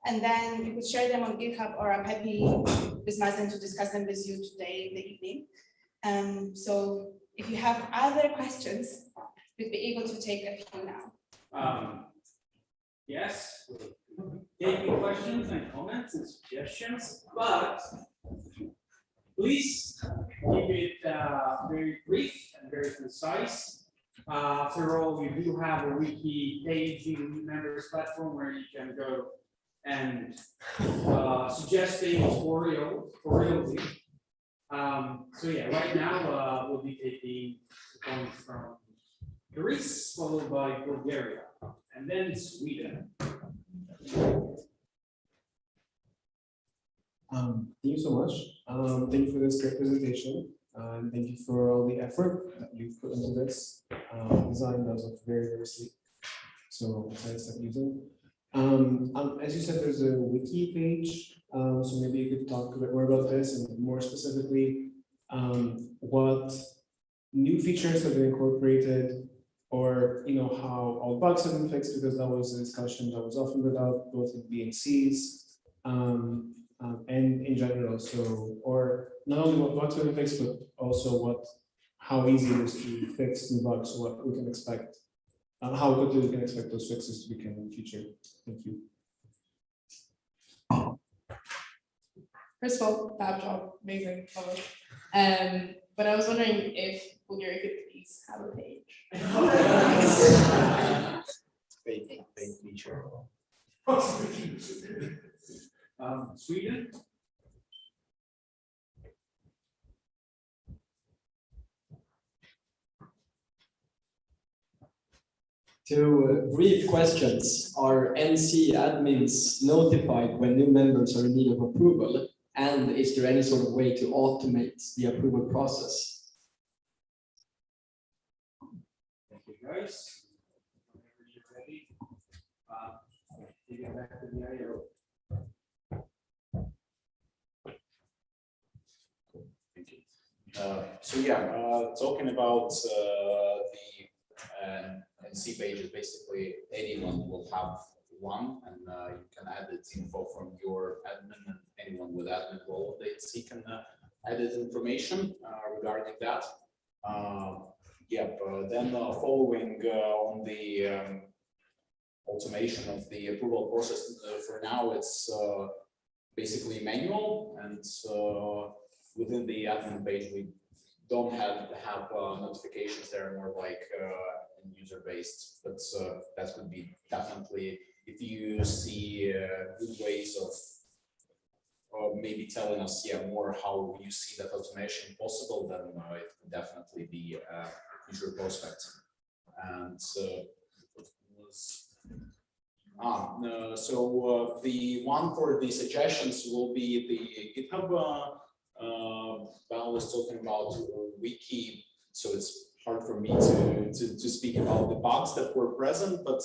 And then you could share them on GitHub, or I'm happy with Mazen to discuss them with you today in the evening. So if you have other questions, we'll be able to take a few now. Yes, taking questions and comments and suggestions, but please keep it very brief and very concise. After all, we do have a wiki page in the members platform where you can go and suggest things for reality. So yeah, right now we'll be taking points from Greece, followed by Bulgaria, and then Sweden. Thank you so much. Thank you for this great presentation. And thank you for all the effort that you've put into this. Design does look very, very sleek. So excited to start using. As you said, there's a wiki page. So maybe you could talk a bit more about this, and more specifically, what new features have been incorporated, or how all bugs have been fixed, because that was a discussion that was often brought up both in BNCs and in general. So, or not only what bugs have been fixed, but also how easy it is to fix new bugs, so what we can expect, how quickly we can expect those fixes to become in the future. Thank you. First of all, fab job, amazing, love it. But I was wondering if Bulgaria could please have a page. Fake feature. Sweden. Two brief questions. Are NC admins notified when new members are in need of approval? And is there any sort of way to automate the approval process? Thank you, guys. Whenever you're ready, take it back to the IO. Thank you. So yeah, talking about the NC pages, basically anyone will have one, and you can add its info from your admin, and anyone with admin role updates, he can edit information regarding that. Then following on the automation of the approval process. For now, it's basically manual, and within the admin page, we don't have notifications. They're more like user based, but that would be definitely, if you see good ways of maybe telling us more how you see that automation possible, then it could definitely be a future prospect. And so the one for the suggestions will be the GitHub. Val was talking about wiki, so it's hard for me to speak about the bugs that were present, but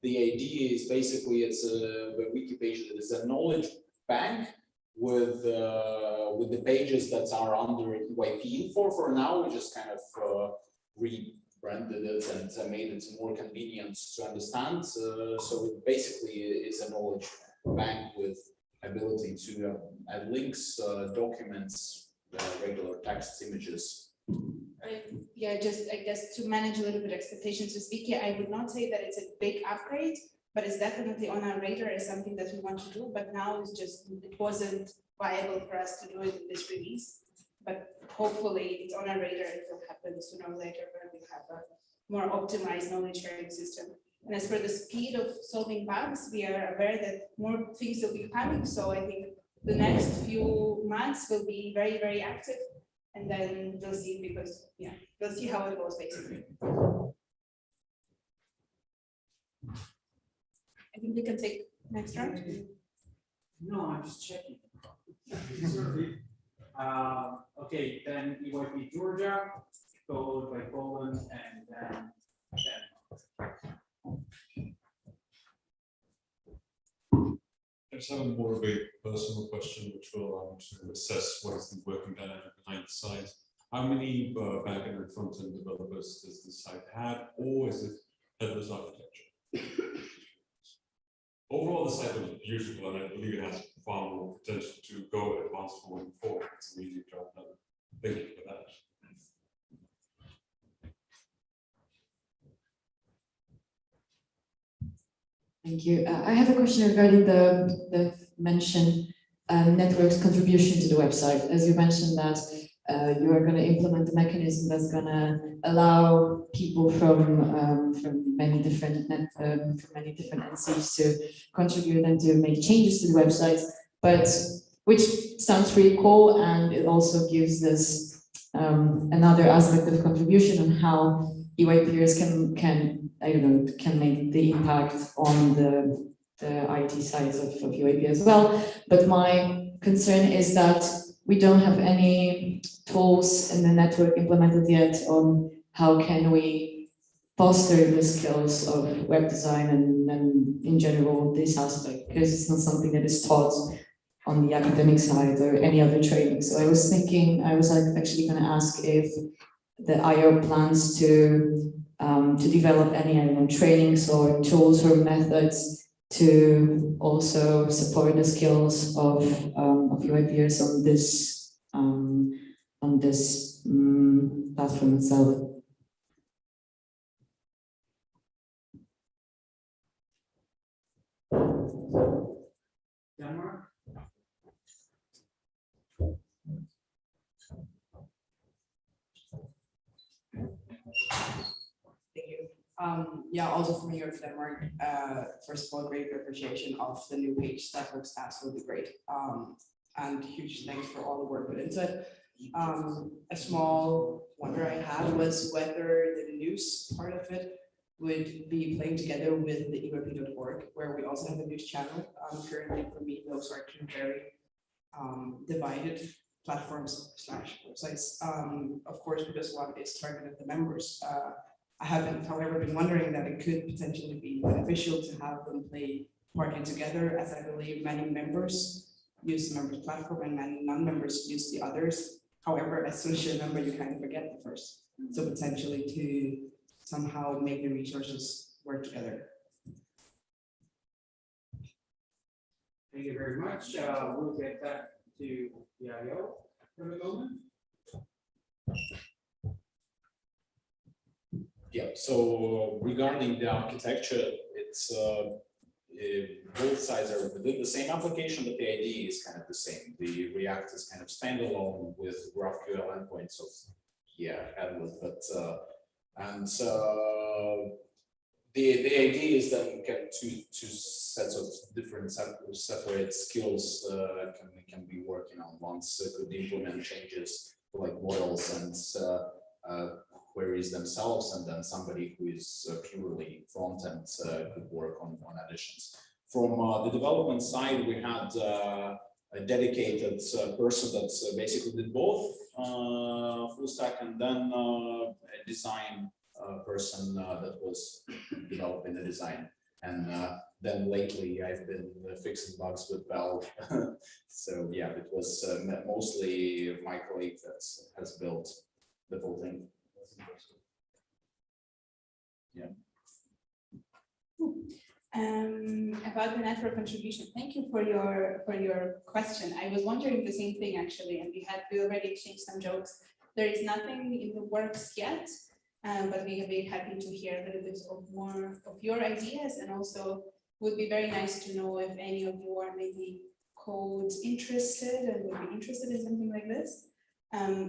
the idea is basically it's a wiki page that is a knowledge bank with the pages that are under EYP info. For now, we just kind of rebranded it and made it more convenient to understand. So it basically is a knowledge bank with ability to add links, documents, regular text, images. Yeah, just I guess to manage a little bit expectations with Wiki, I would not say that it's a big upgrade, but it's definitely on our radar as something that we want to do. But now it's just, it wasn't viable for us to do it in this release. But hopefully it's on our radar. It will happen sooner or later where we have a more optimized knowledge sharing system. And as for the speed of solving bugs, we are aware that more things will be coming. So I think the next few months will be very, very active. And then we'll see, because we'll see how it goes basically. I think we can take next round. No, I'm just checking. Okay, then EYP Georgia, followed by Poland, and then I just have more of a personal question, which will allow me to assess what is the working dynamic behind the site. How many back-end and front-end developers does the site have, or is it headless architecture? Overall, the site was beautiful, and I believe it has far more potential to go advanced moving forward. It's an easy job done. Thank you for that. Thank you. I have a question regarding the mentioned network's contribution to the website. As you mentioned that you are going to implement a mechanism that's going to allow people from many different NCs to contribute and to make changes to the website, but which sounds really cool, and it also gives this another aspect of contribution on how EYPers can I don't know, can make the impact on the IT sides of UAP as well. But my concern is that we don't have any tools in the network implemented yet on how can we foster the skills of web design and in general this aspect, because it's not something that is taught on the academic side or any other training. So I was thinking, I was actually going to ask if the IO plans to develop any trainings or tools or methods to also support the skills of UIPers on this platform itself. Denmark. Yeah, also from here to Denmark, first of all, great appreciation of the new page. That looks absolutely great. And huge thanks for all the work put into it. A small wonder I had was whether the news part of it would be playing together with the EYP.org, where we also have a news channel. Currently, for me, those are two very divided platforms / websites. Of course, because one is targeted at the members. I haven't, however, been wondering that it could potentially be beneficial to have them play partly together, as I believe many members use the members platform and many non-members use the others. However, as soon as you remember, you kind of forget the first. So potentially to somehow make the resources work together. Thank you very much. We'll get back to the IO for the moment. Yeah, so regarding the architecture, both sides are within the same application, but the idea is kind of the same. The React is kind of standalone with GraphQL endpoints of headless, but the idea is that we get two sets of different separate skills can be working on. Once could implement changes like models and queries themselves, and then somebody who is purely front end could work on additions. From the development side, we had a dedicated person that basically did both full stack, and then a design person that was developing the design. And then lately I've been fixing bugs with Valve. So yeah, it was mostly my colleague that has built the whole thing. Yeah. About the network contribution, thank you for your question. I was wondering the same thing actually, and we already exchanged some jokes. There is nothing in the works yet, but we have been happy to hear a little bit more of your ideas, and also would be very nice to know if any of you are maybe code interested and would be interested in something like this.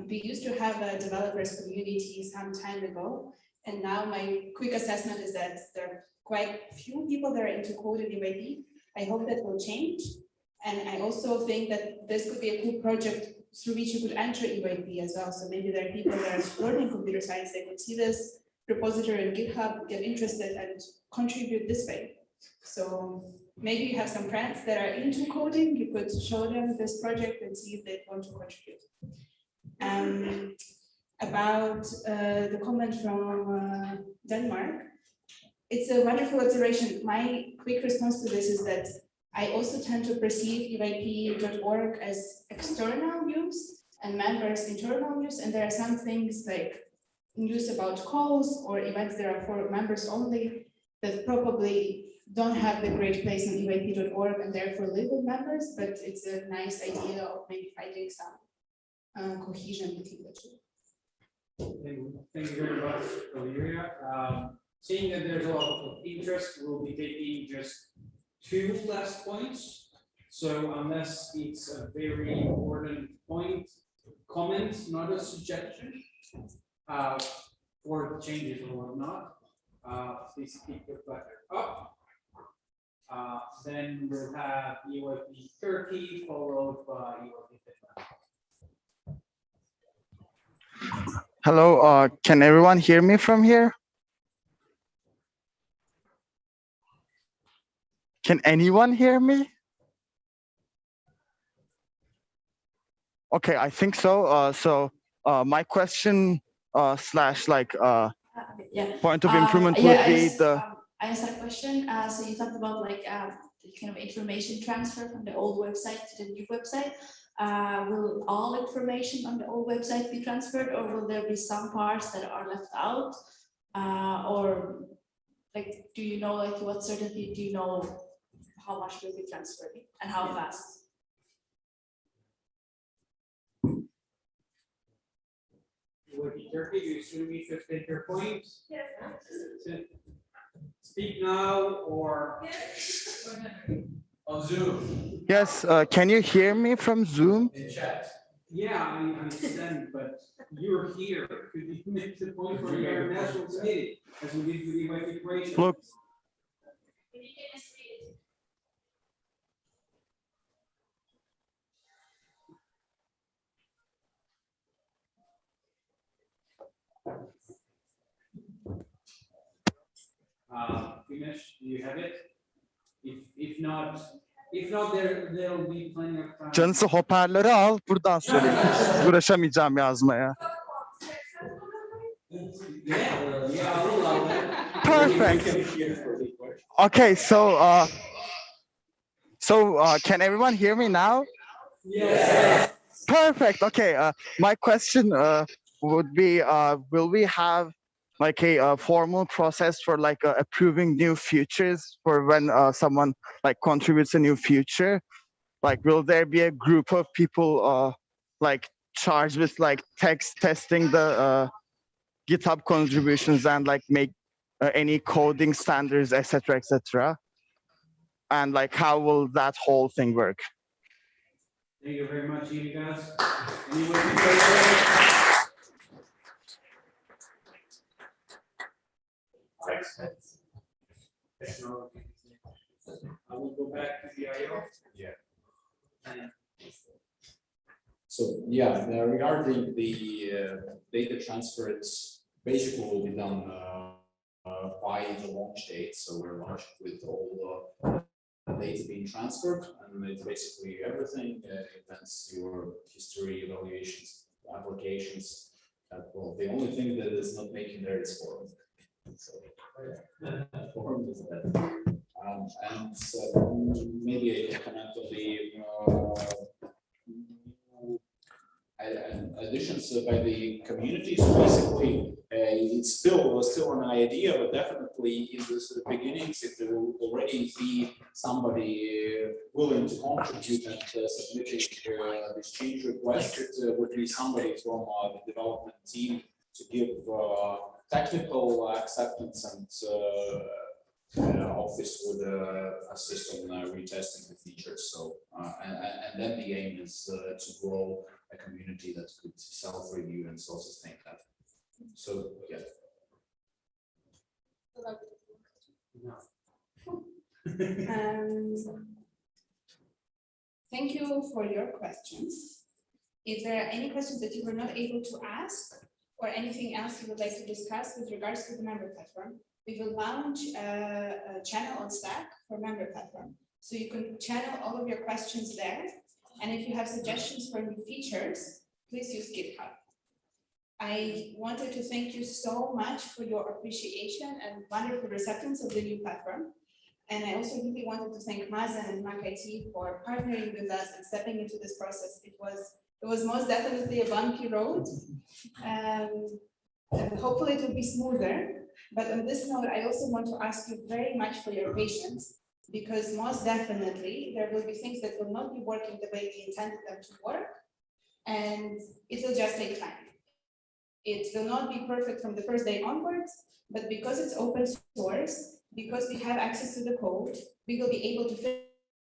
We used to have a developers community some time ago, and now my quick assessment is that there are quite few people that are into code and UID. I hope that will change. And I also think that this could be a cool project through which you could enter UID as well. So maybe there are people that are exploring computer science, they could see this repository on GitHub, get interested and contribute this way. So maybe you have some friends that are into coding, you could show them this project and see if they want to contribute. About the comment from Denmark, it's a wonderful observation. My quick response to this is that I also tend to perceive UIP.org as external use and members internal use, and there are some things like news about calls or events that are for members only that probably don't have the great place on UIP.org and therefore live with members, but it's a nice idea of maybe finding some cohesion between the two. Thank you very much, Valeria. Seeing that there's a lot of interest, we'll be taking just 2 last points. So unless it's a very important point, comment, not a suggestion, for changes or whatnot, please keep your clicker up. Then we'll have UIP Turkey followed by UIP Finland. Hello, can everyone hear me from here? Can anyone hear me? Okay, I think so. My question slash like point of improvement would be the. I asked that question. So you talked about like the kind of information transfer from the old website to the new website. Will all information on the old website be transferred, or will there be some parts that are left out? Or like, do you know, like, what certainty do you know how much will be transferred and how fast? UIP Turkey, you assume you should take your point? Yes. Speak now or on Zoom. Yes, can you hear me from Zoom? In chat. Yeah, I understand, but you're here. Could you make the point for your national committee as we did with the UIP equation? Look. Finish, do you have it? If not there'll be plenty of time. Canısı hoparlörü al, buradan söyleyeyim. Uğraşamayacağım yazmaya. Perfect. Okay, so can everyone hear me now? Yes. Perfect. Okay. My question would be, will we have like a formal process for like approving new features for when someone like contributes a new feature? Like, will there be a group of people like charged with like testing the GitHub contributions and like make any coding standards, etc., etc.? And like, how will that whole thing work? Thank you very much, you guys. I will go back to the IO. Yeah. So yeah, regarding the data transfer, it's basically will be done by the launch date. So we're launched with all data being transferred, and it's basically everything, events, your history, evaluations, applications. Well, the only thing that is not making there is form. So, form is that. And maybe I can comment on the additions by the community. So basically, it's still an idea, but definitely in the beginnings, if there will already be somebody willing to contribute and submitting this change request, it would be somebody from the development team to give technical acceptance, and office would assist on retesting the features. So and then the aim is to grow a community that could self-review and self-sustain that. So yeah. Thank you for your questions. If there are any questions that you were not able to ask, or anything else you would like to discuss with regards to the member platform, we will launch a channel on Slack for member platform. So you can channel all of your questions there. And if you have suggestions for new features, please use GitHub. I wanted to thank you so much for your appreciation and wonderful receptance of the new platform. And I also really wanted to thank Mazen and MacIT for partnering with us and stepping into this process. It was most definitely a bumpy road. Hopefully it will be smoother. But on this note, I also want to ask you very much for your patience, because most definitely there will be things that will not be working the way we intended them to work, and it will just take time. It will not be perfect from the first day onwards, but because it's open source, because we have access to the code, we will be able to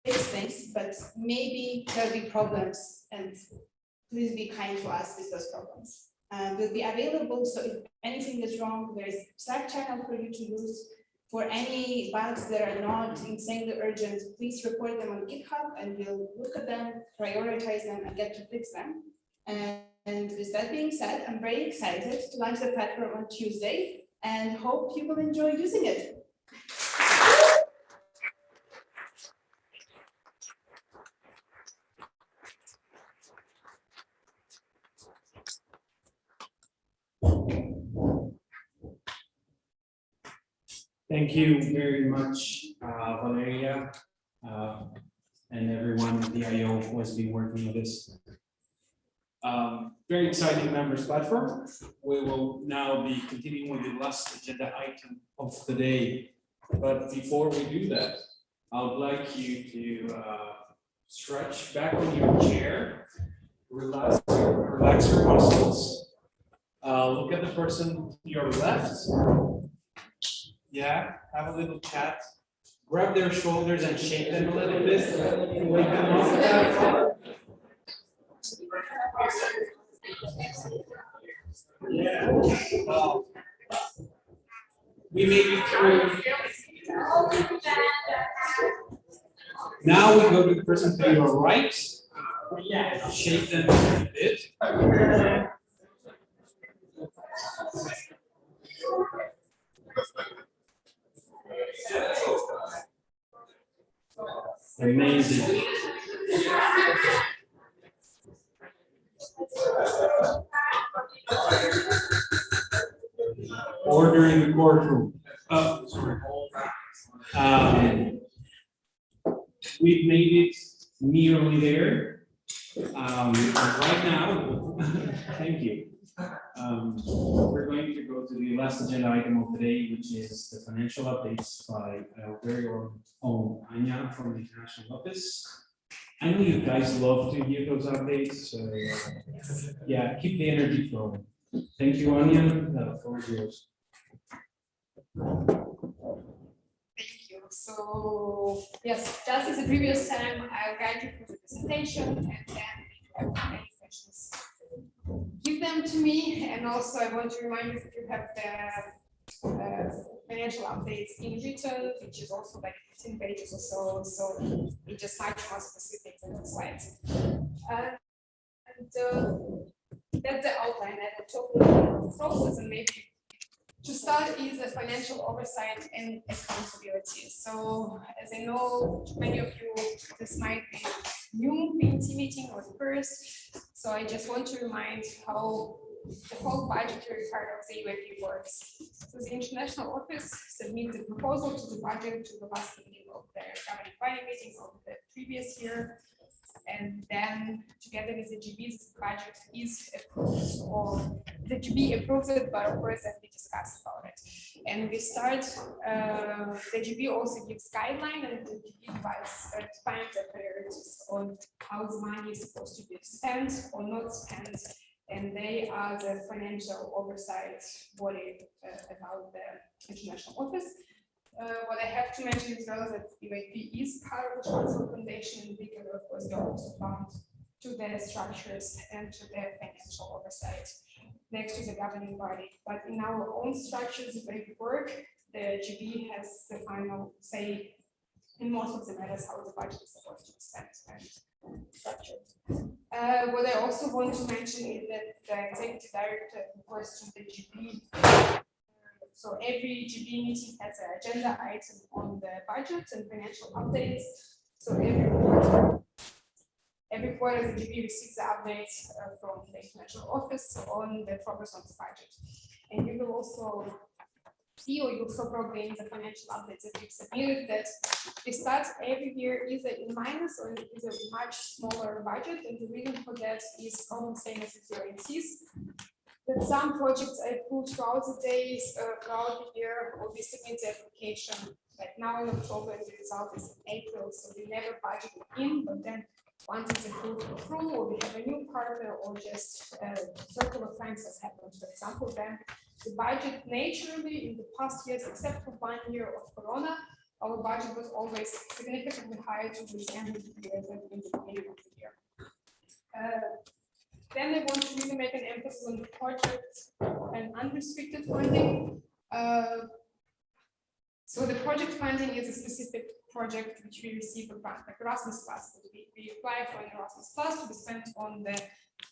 fix things, but maybe there'll be problems, and please be kind to us with those problems. Will be available, so if anything is wrong, there's a Slack channel for you to use. For any bugs that are not insanely urgent, please report them on GitHub, and we'll look at them, prioritize them, and get to fix them. And with that being said, I'm very excited to launch the platform on Tuesday, and hope you will enjoy using it. Thank you very much, Valeria, and everyone at the IO who has been working on this. Very exciting members platform. We will now be continuing with the last agenda item of the day. But before we do that, I would like you to stretch back on your chair, relax your muscles. Look at the person to your left. Yeah, have a little chat. Grab their shoulders and shake them a little bit. Wake them up. Yeah. Well, we made it through. Now we go to the person to your right. Shake them a bit. Amazing. Order in the courtroom. Oh, sorry. We've made it nearly there. Right now, thank you. We're going to go to the last agenda item of the day, which is the financial updates by our very own Anya from the International Office. I know you guys love to hear those updates, so yeah, keep the energy flowing. Thank you, Anya. The floor is yours. Thank you. So yes, just as the previous time, I'll guide you through the presentation, and then if you have any questions, give them to me. And also, I want to remind you that you have the financial updates in written, which is also like 15 pages or so. So it's just much more specific than the slides. And that's the outline. I will talk about the process, and maybe to start is the financial oversight and accountability. So as I know, to many of you, this might be new Bncm meeting or the first. So I just want to remind how the whole budgetary part of the UIP works. So the international office submits the proposal to the budget to the last meeting of the governing body meeting of the previous year. And then together with the GB, the budget is approved, or the GB approves it, but of course, then we discuss about it. And we start, the GB also gives guideline, and the GB defines the priorities on how the money is supposed to be spent or not spent. And they are the financial oversight body about the international office. What I have to mention as well is that UIP is part of the Chancellor Foundation, and we can, of course, go also bound to their structures and to their financial oversight next to the governing body. But in our own structures, the way we work, the GB has the final say in most of the matters how the budget is supposed to be spent and structured. What I also want to mention is that the executive director reports to the GB. So every GB meeting has an agenda item on the budget and financial updates. So every quarter the GB receives the updates from the international office on the progress on the budget. And you will also see, or you'll saw probably in the financial updates that we've submitted, that we start every year either in minus or either much smaller budget. And the reason for that is almost same as with your NCs. That some projects are approved throughout the days, throughout the year, or we submit the application like now in October, and the result is in April. So we never budget it in, but then once it's approved through, or we have a new partner, or just circle of friends has happened, for example, then the budget naturally in the past years, except for 1 year of Corona, our budget was always significantly higher to the end of the year than in the beginning of the year. Then I want to really make an emphasis on the project and unrestricted funding. So the project funding is a specific project which we receive a grant, like Erasmus Plus. We apply for an Erasmus Plus to be spent on the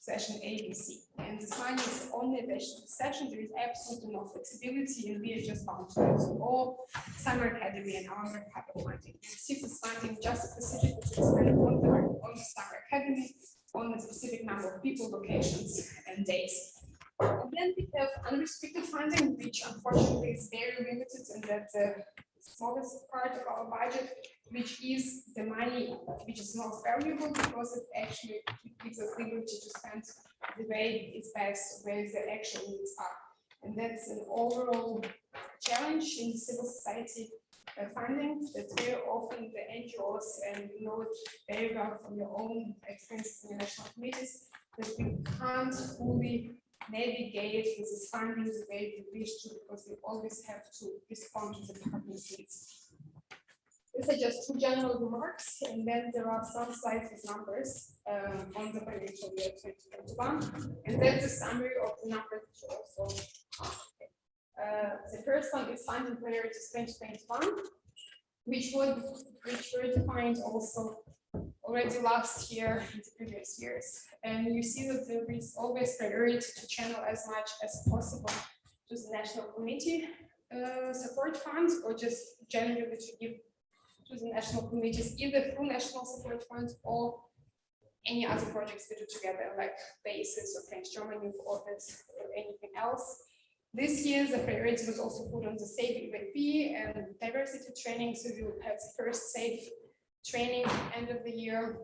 session ABC. And this money is only available to the session. There is absolutely no flexibility, and we are just bound to it. All summer academy and our capital funding. We receive this funding just specifically to spend on the summer academy, on a specific number of people, locations, and days. And then we have unrestricted funding, which unfortunately is very limited, and that's the smallest part of our budget, which is the money which is most valuable because it actually gives us liberty to spend the way it's best, where the actual needs are. And that's an overall challenge in civil society funding, that very often the NGOs, and you know it very well from your own experiences in the national committees, that we can't fully navigate with this funding the way we wish to, because we always have to respond to the partner's needs. These are just two general remarks, and then there are some slides with numbers on the financial year 2021, and that's a summary of the numbers which you also the first one is funding priorities 2021, which were defined also already last year and the previous years. And you see that there is always priority to channel as much as possible to the National Committee support funds, or just generally to give to the national committees either through national support funds or any other projects we do together, like BASIS or French German Youth Office or anything else. This year, the priority was also put on the safe UIP and diversity training, so we will have the first safe training end of the year.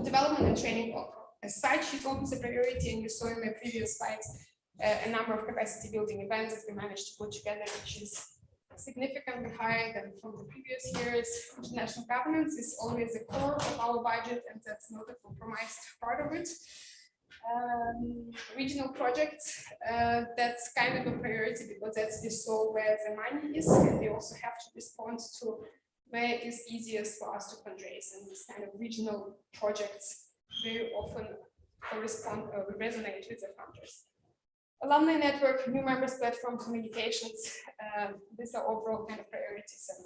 Development and training as such is always a priority, and you saw in my previous slides a number of capacity building events that we managed to put together, which is significantly higher than from the previous years. International governance is always the core of our budget, and that's not a compromised part of it. Regional projects, that's kind of a priority because that's the soul where the money is, and we also have to respond to where it is easiest for us to fundraise, and these kind of regional projects very often correspond or resonate with the funders. Alumni Network, new members platform, communications, these are overall kind of priorities and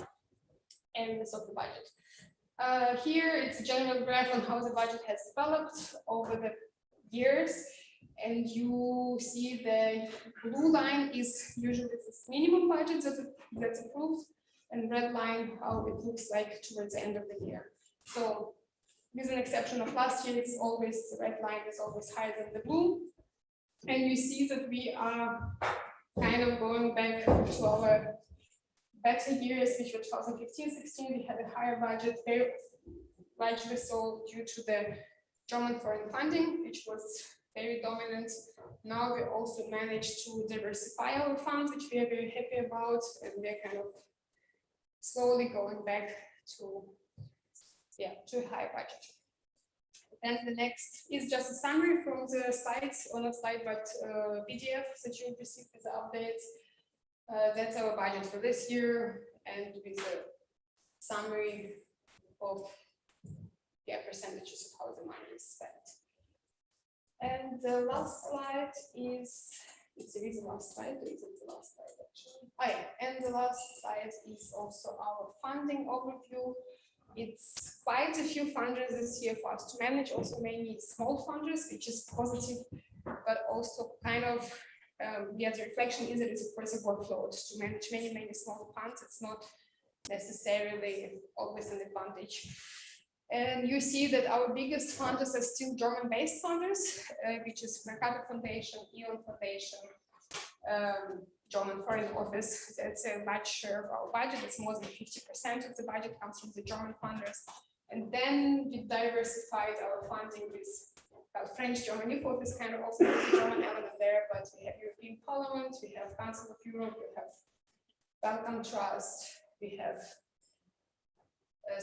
areas of the budget. Here it's a general graph on how the budget has developed over the years, and you see the blue line is usually this minimum budget that's approved, and red line how it looks like towards the end of the year. So with an exception of last year, it's always the red line is always higher than the blue, and you see that we are kind of going back to our better years, which were 2015-16. We had a higher budget, very largely so due to the German foreign funding, which was very dominant. Now we also managed to diversify our funds, which we are very happy about, and we're kind of slowly going back to a higher budget. And the next is just a summary from the slides, or not slide, but PDF that you received with the updates. That's our budget for this year, and with a summary of percentages of how the money is spent. And the last slide is, there is a last slide, there isn't the last slide actually. Oh yeah, and the last slide is also our funding overview. It's quite a few funders this year for us to manage, also mainly small funders, which is positive, but also kind of, the reflection is that it's of course a workload to manage many small funds. It's not necessarily always an advantage. And you see that our biggest funders are still German-based funders, which is Mercator Foundation, Ion Foundation, German Foreign Office. That's a large share of our budget. It's more than 50% of the budget comes from the German funders. And then we diversified our funding with French German Youth Office, kind of also has a German element there, but we have European Parliament, we have Council of Europe, we have Balkan Trust, we have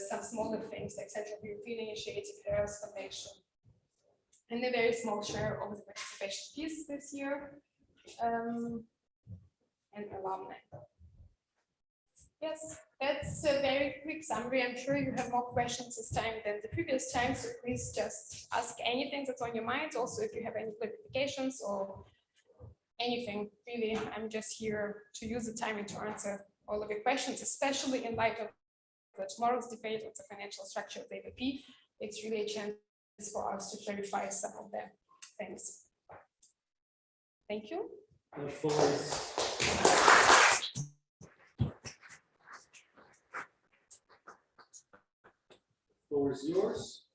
some smaller things like Central European Initiative, Harris Foundation, and a very small share of the participation fees this year, and alumni. Yes, that's a very quick summary. I'm sure you have more questions this time than the previous time, so please just ask anything that's on your mind. Also, if you have any clarifications or anything, really, I'm just here to use the time and to answer all of your questions, especially in light of tomorrow's debate on the financial structure of the AVP. It's really a chance for us to clarify some of the things. Thank you. The floor is yours.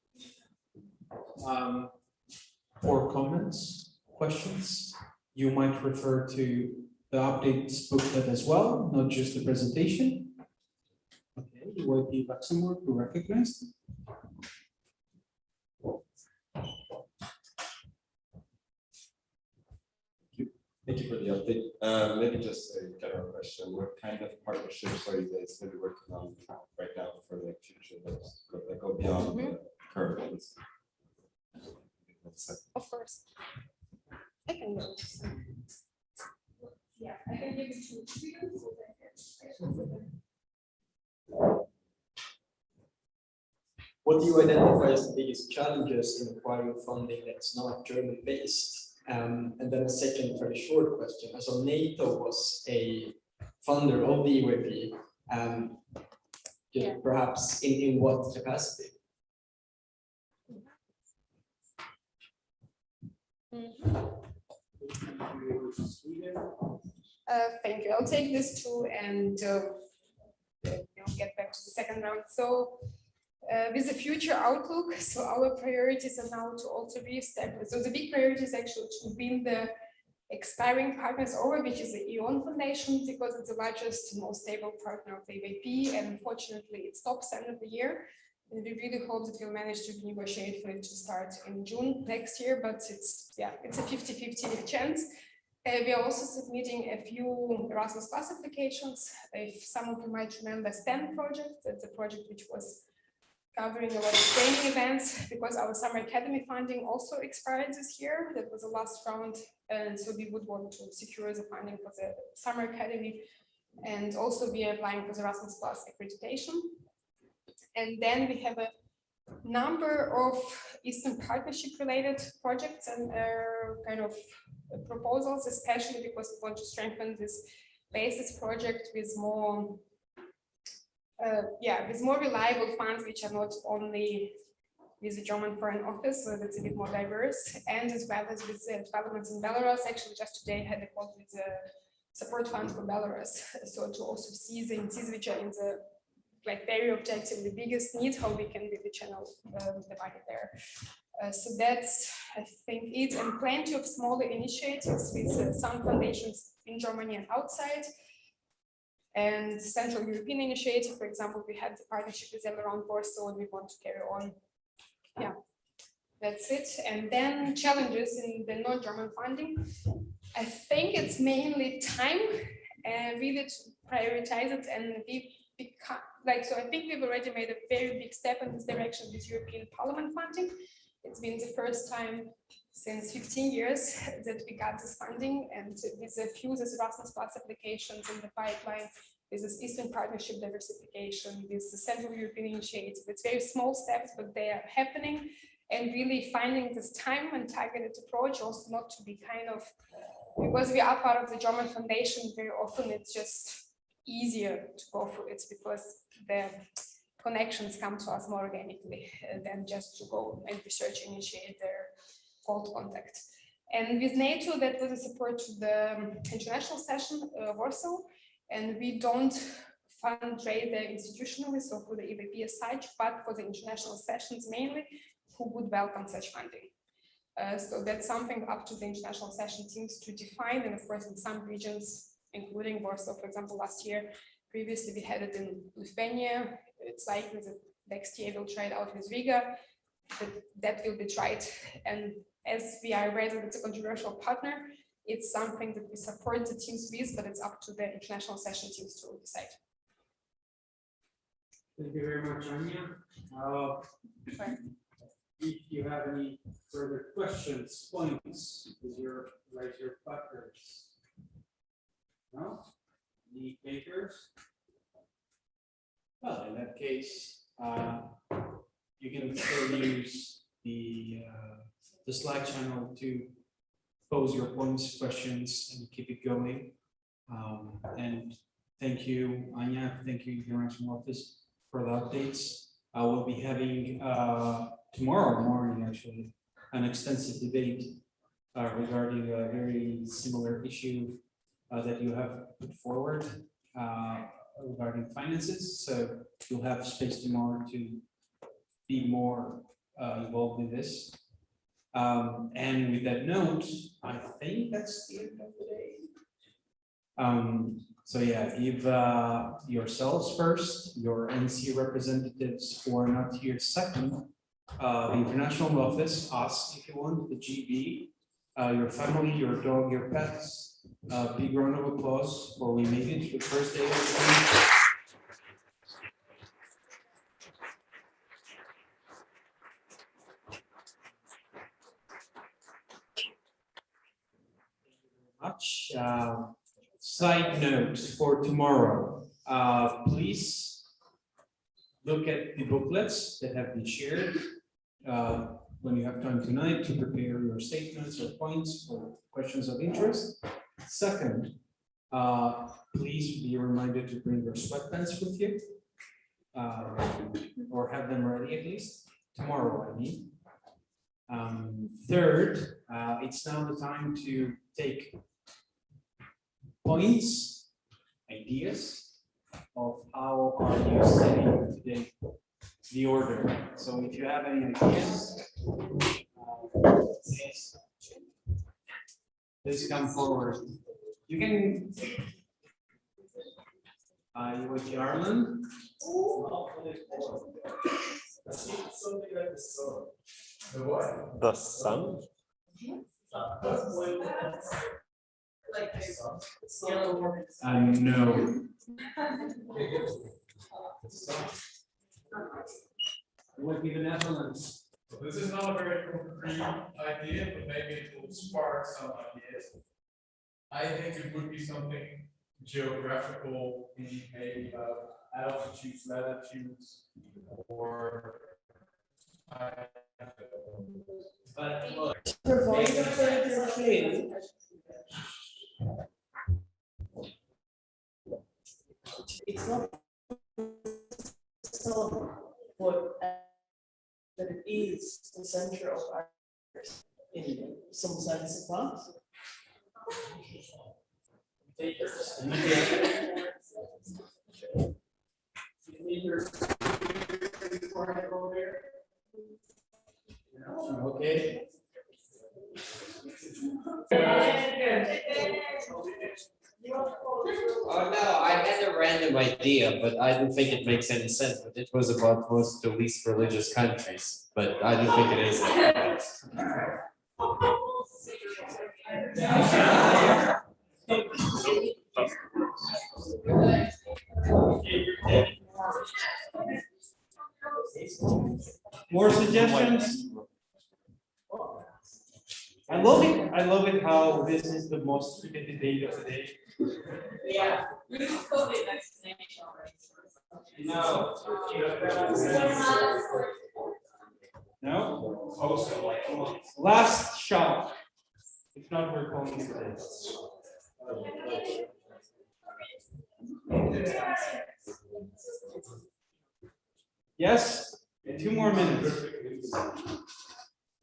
For comments, questions, you might refer to the updates booklet as well, not just the presentation. Okay, UIP Luxembourg, who recognized. Thank you for the update. Maybe just a general question. What kind of partnerships are you guys going to be working on right now for the future that go beyond the current ones? Of course. I can go. Yeah, I can give it to students. What do you identify as the biggest challenges in acquiring funding that's not German-based? And then a second very short question. So NATO was a funder of the EYP, perhaps in what capacity? Thank you. I'll take this too and get back to the second round. So with the future outlook, so our priorities are now to also reestablish. So the big priority is actually to win the expiring partners over, which is the Ion Foundation, because it's the largest, most stable partner of the EVP, and unfortunately it stops end of the year. And we really hope that we'll manage to negotiate for it to start in June next year, but it's a 50-50 chance. We are also submitting a few Erasmus Plus applications. If some of you might remember STEM project, that's a project which was covering a lot of training events because our summer academy funding also expired this year. That was the last round. And so we would want to secure the funding for the summer academy. And also we are applying for the Erasmus Plus accreditation. And then we have a number of Eastern Partnership related projects and kind of proposals, especially because we want to strengthen this basis project with more with more reliable funds, which are not only with the German Foreign Office, so that's a bit more diverse, and as well as with developments in Belarus. Actually, just today I had a call with the support fund for Belarus, so to also see the things which are in the very objectively biggest need, how we can be the channel divided there. So that's, I think, it, and plenty of smaller initiatives with some foundations in Germany and outside. And Central European Initiative, for example, we had the partnership with them around Warsaw, and we want to carry on. Yeah, that's it. And then challenges in the non-German funding. I think it's mainly time, really to prioritize it, and we become so I think we've already made a very big step in this direction with European Parliament funding. It's been the first time since 15 years that we got this funding, and with a few Erasmus Plus applications in the pipeline, with this Eastern Partnership diversification, with the Central European Initiative. It's very small steps, but they are happening, and really finding this time and targeted approach, also not to be kind of, because we are part of the German Foundation, very often it's just easier to go through it because the connections come to us more organically than just to go and research initiate their cold contact. And with NATO, that was a support to the international session, Warsaw, and we don't fundraise there institutionally, so for the EVP as such, but for the international sessions mainly, who would welcome such funding. So that's something up to the international session teams to define, and of course in some regions, including Warsaw, for example, last year, previously we had it in Lithuania. It's likely that next year we'll try it out with Riga, but that will be tried. And as we are aware that it's a controversial partner, it's something that we support the teams with, but it's up to the international session teams to decide. Thank you very much, Anya. If you have any further questions, points, raise your buttons. No? Any takers? Well, in that case, you can still use the Slack channel to pose your points, questions, and keep it going. And thank you, Anya. Thank you, International Office, for the updates. I will be having tomorrow morning, actually, an extensive debate regarding a very similar issue that you have put forward regarding finances. So you'll have space tomorrow to be more involved in this. And with that note, I think that's the end of the day. So yeah, give yourselves first, your NC representatives who are not here second, the International Office, us if you want, the GB, your family, your dog, your pets. Big round of applause for we made it to the first day of the week. Much. Side note for tomorrow, please look at the booklets that have been shared when you have time tonight to prepare your statements or points or questions of interest. Second, please be reminded to bring your sweatpants with you or have them ready at least tomorrow, I mean. Third, it's now the time to take points, ideas of how are you setting today the order. So if you have any ideas, please come forward. You can you with Yarlin. The sun? No. It would be the Netherlands. So this is not a very concrete idea, but maybe it will spark some ideas. I think it would be something geographical, maybe about altitudes, latitudes, or but look. Provide a further clue. It's not so what that it is the center of our in some sense of that. Okay. Oh, no, I had a random idea, but I don't think it makes any sense, but it was about most of the least religious countries, but I don't think it is. More suggestions? I love it how this is the most frequented date of the day. Yeah. We just call it vaccination. No. No? Also, like, Last shot. If not, we're calling it a day. Yes? 2 more minutes.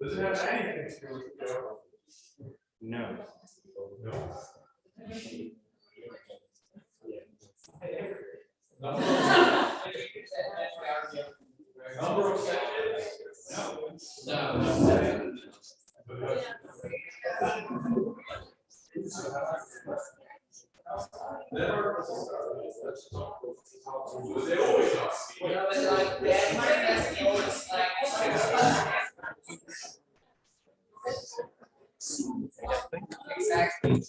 does it have anything to do with the job? No. No. Number of sections? No. Never. They always ask. Exactly.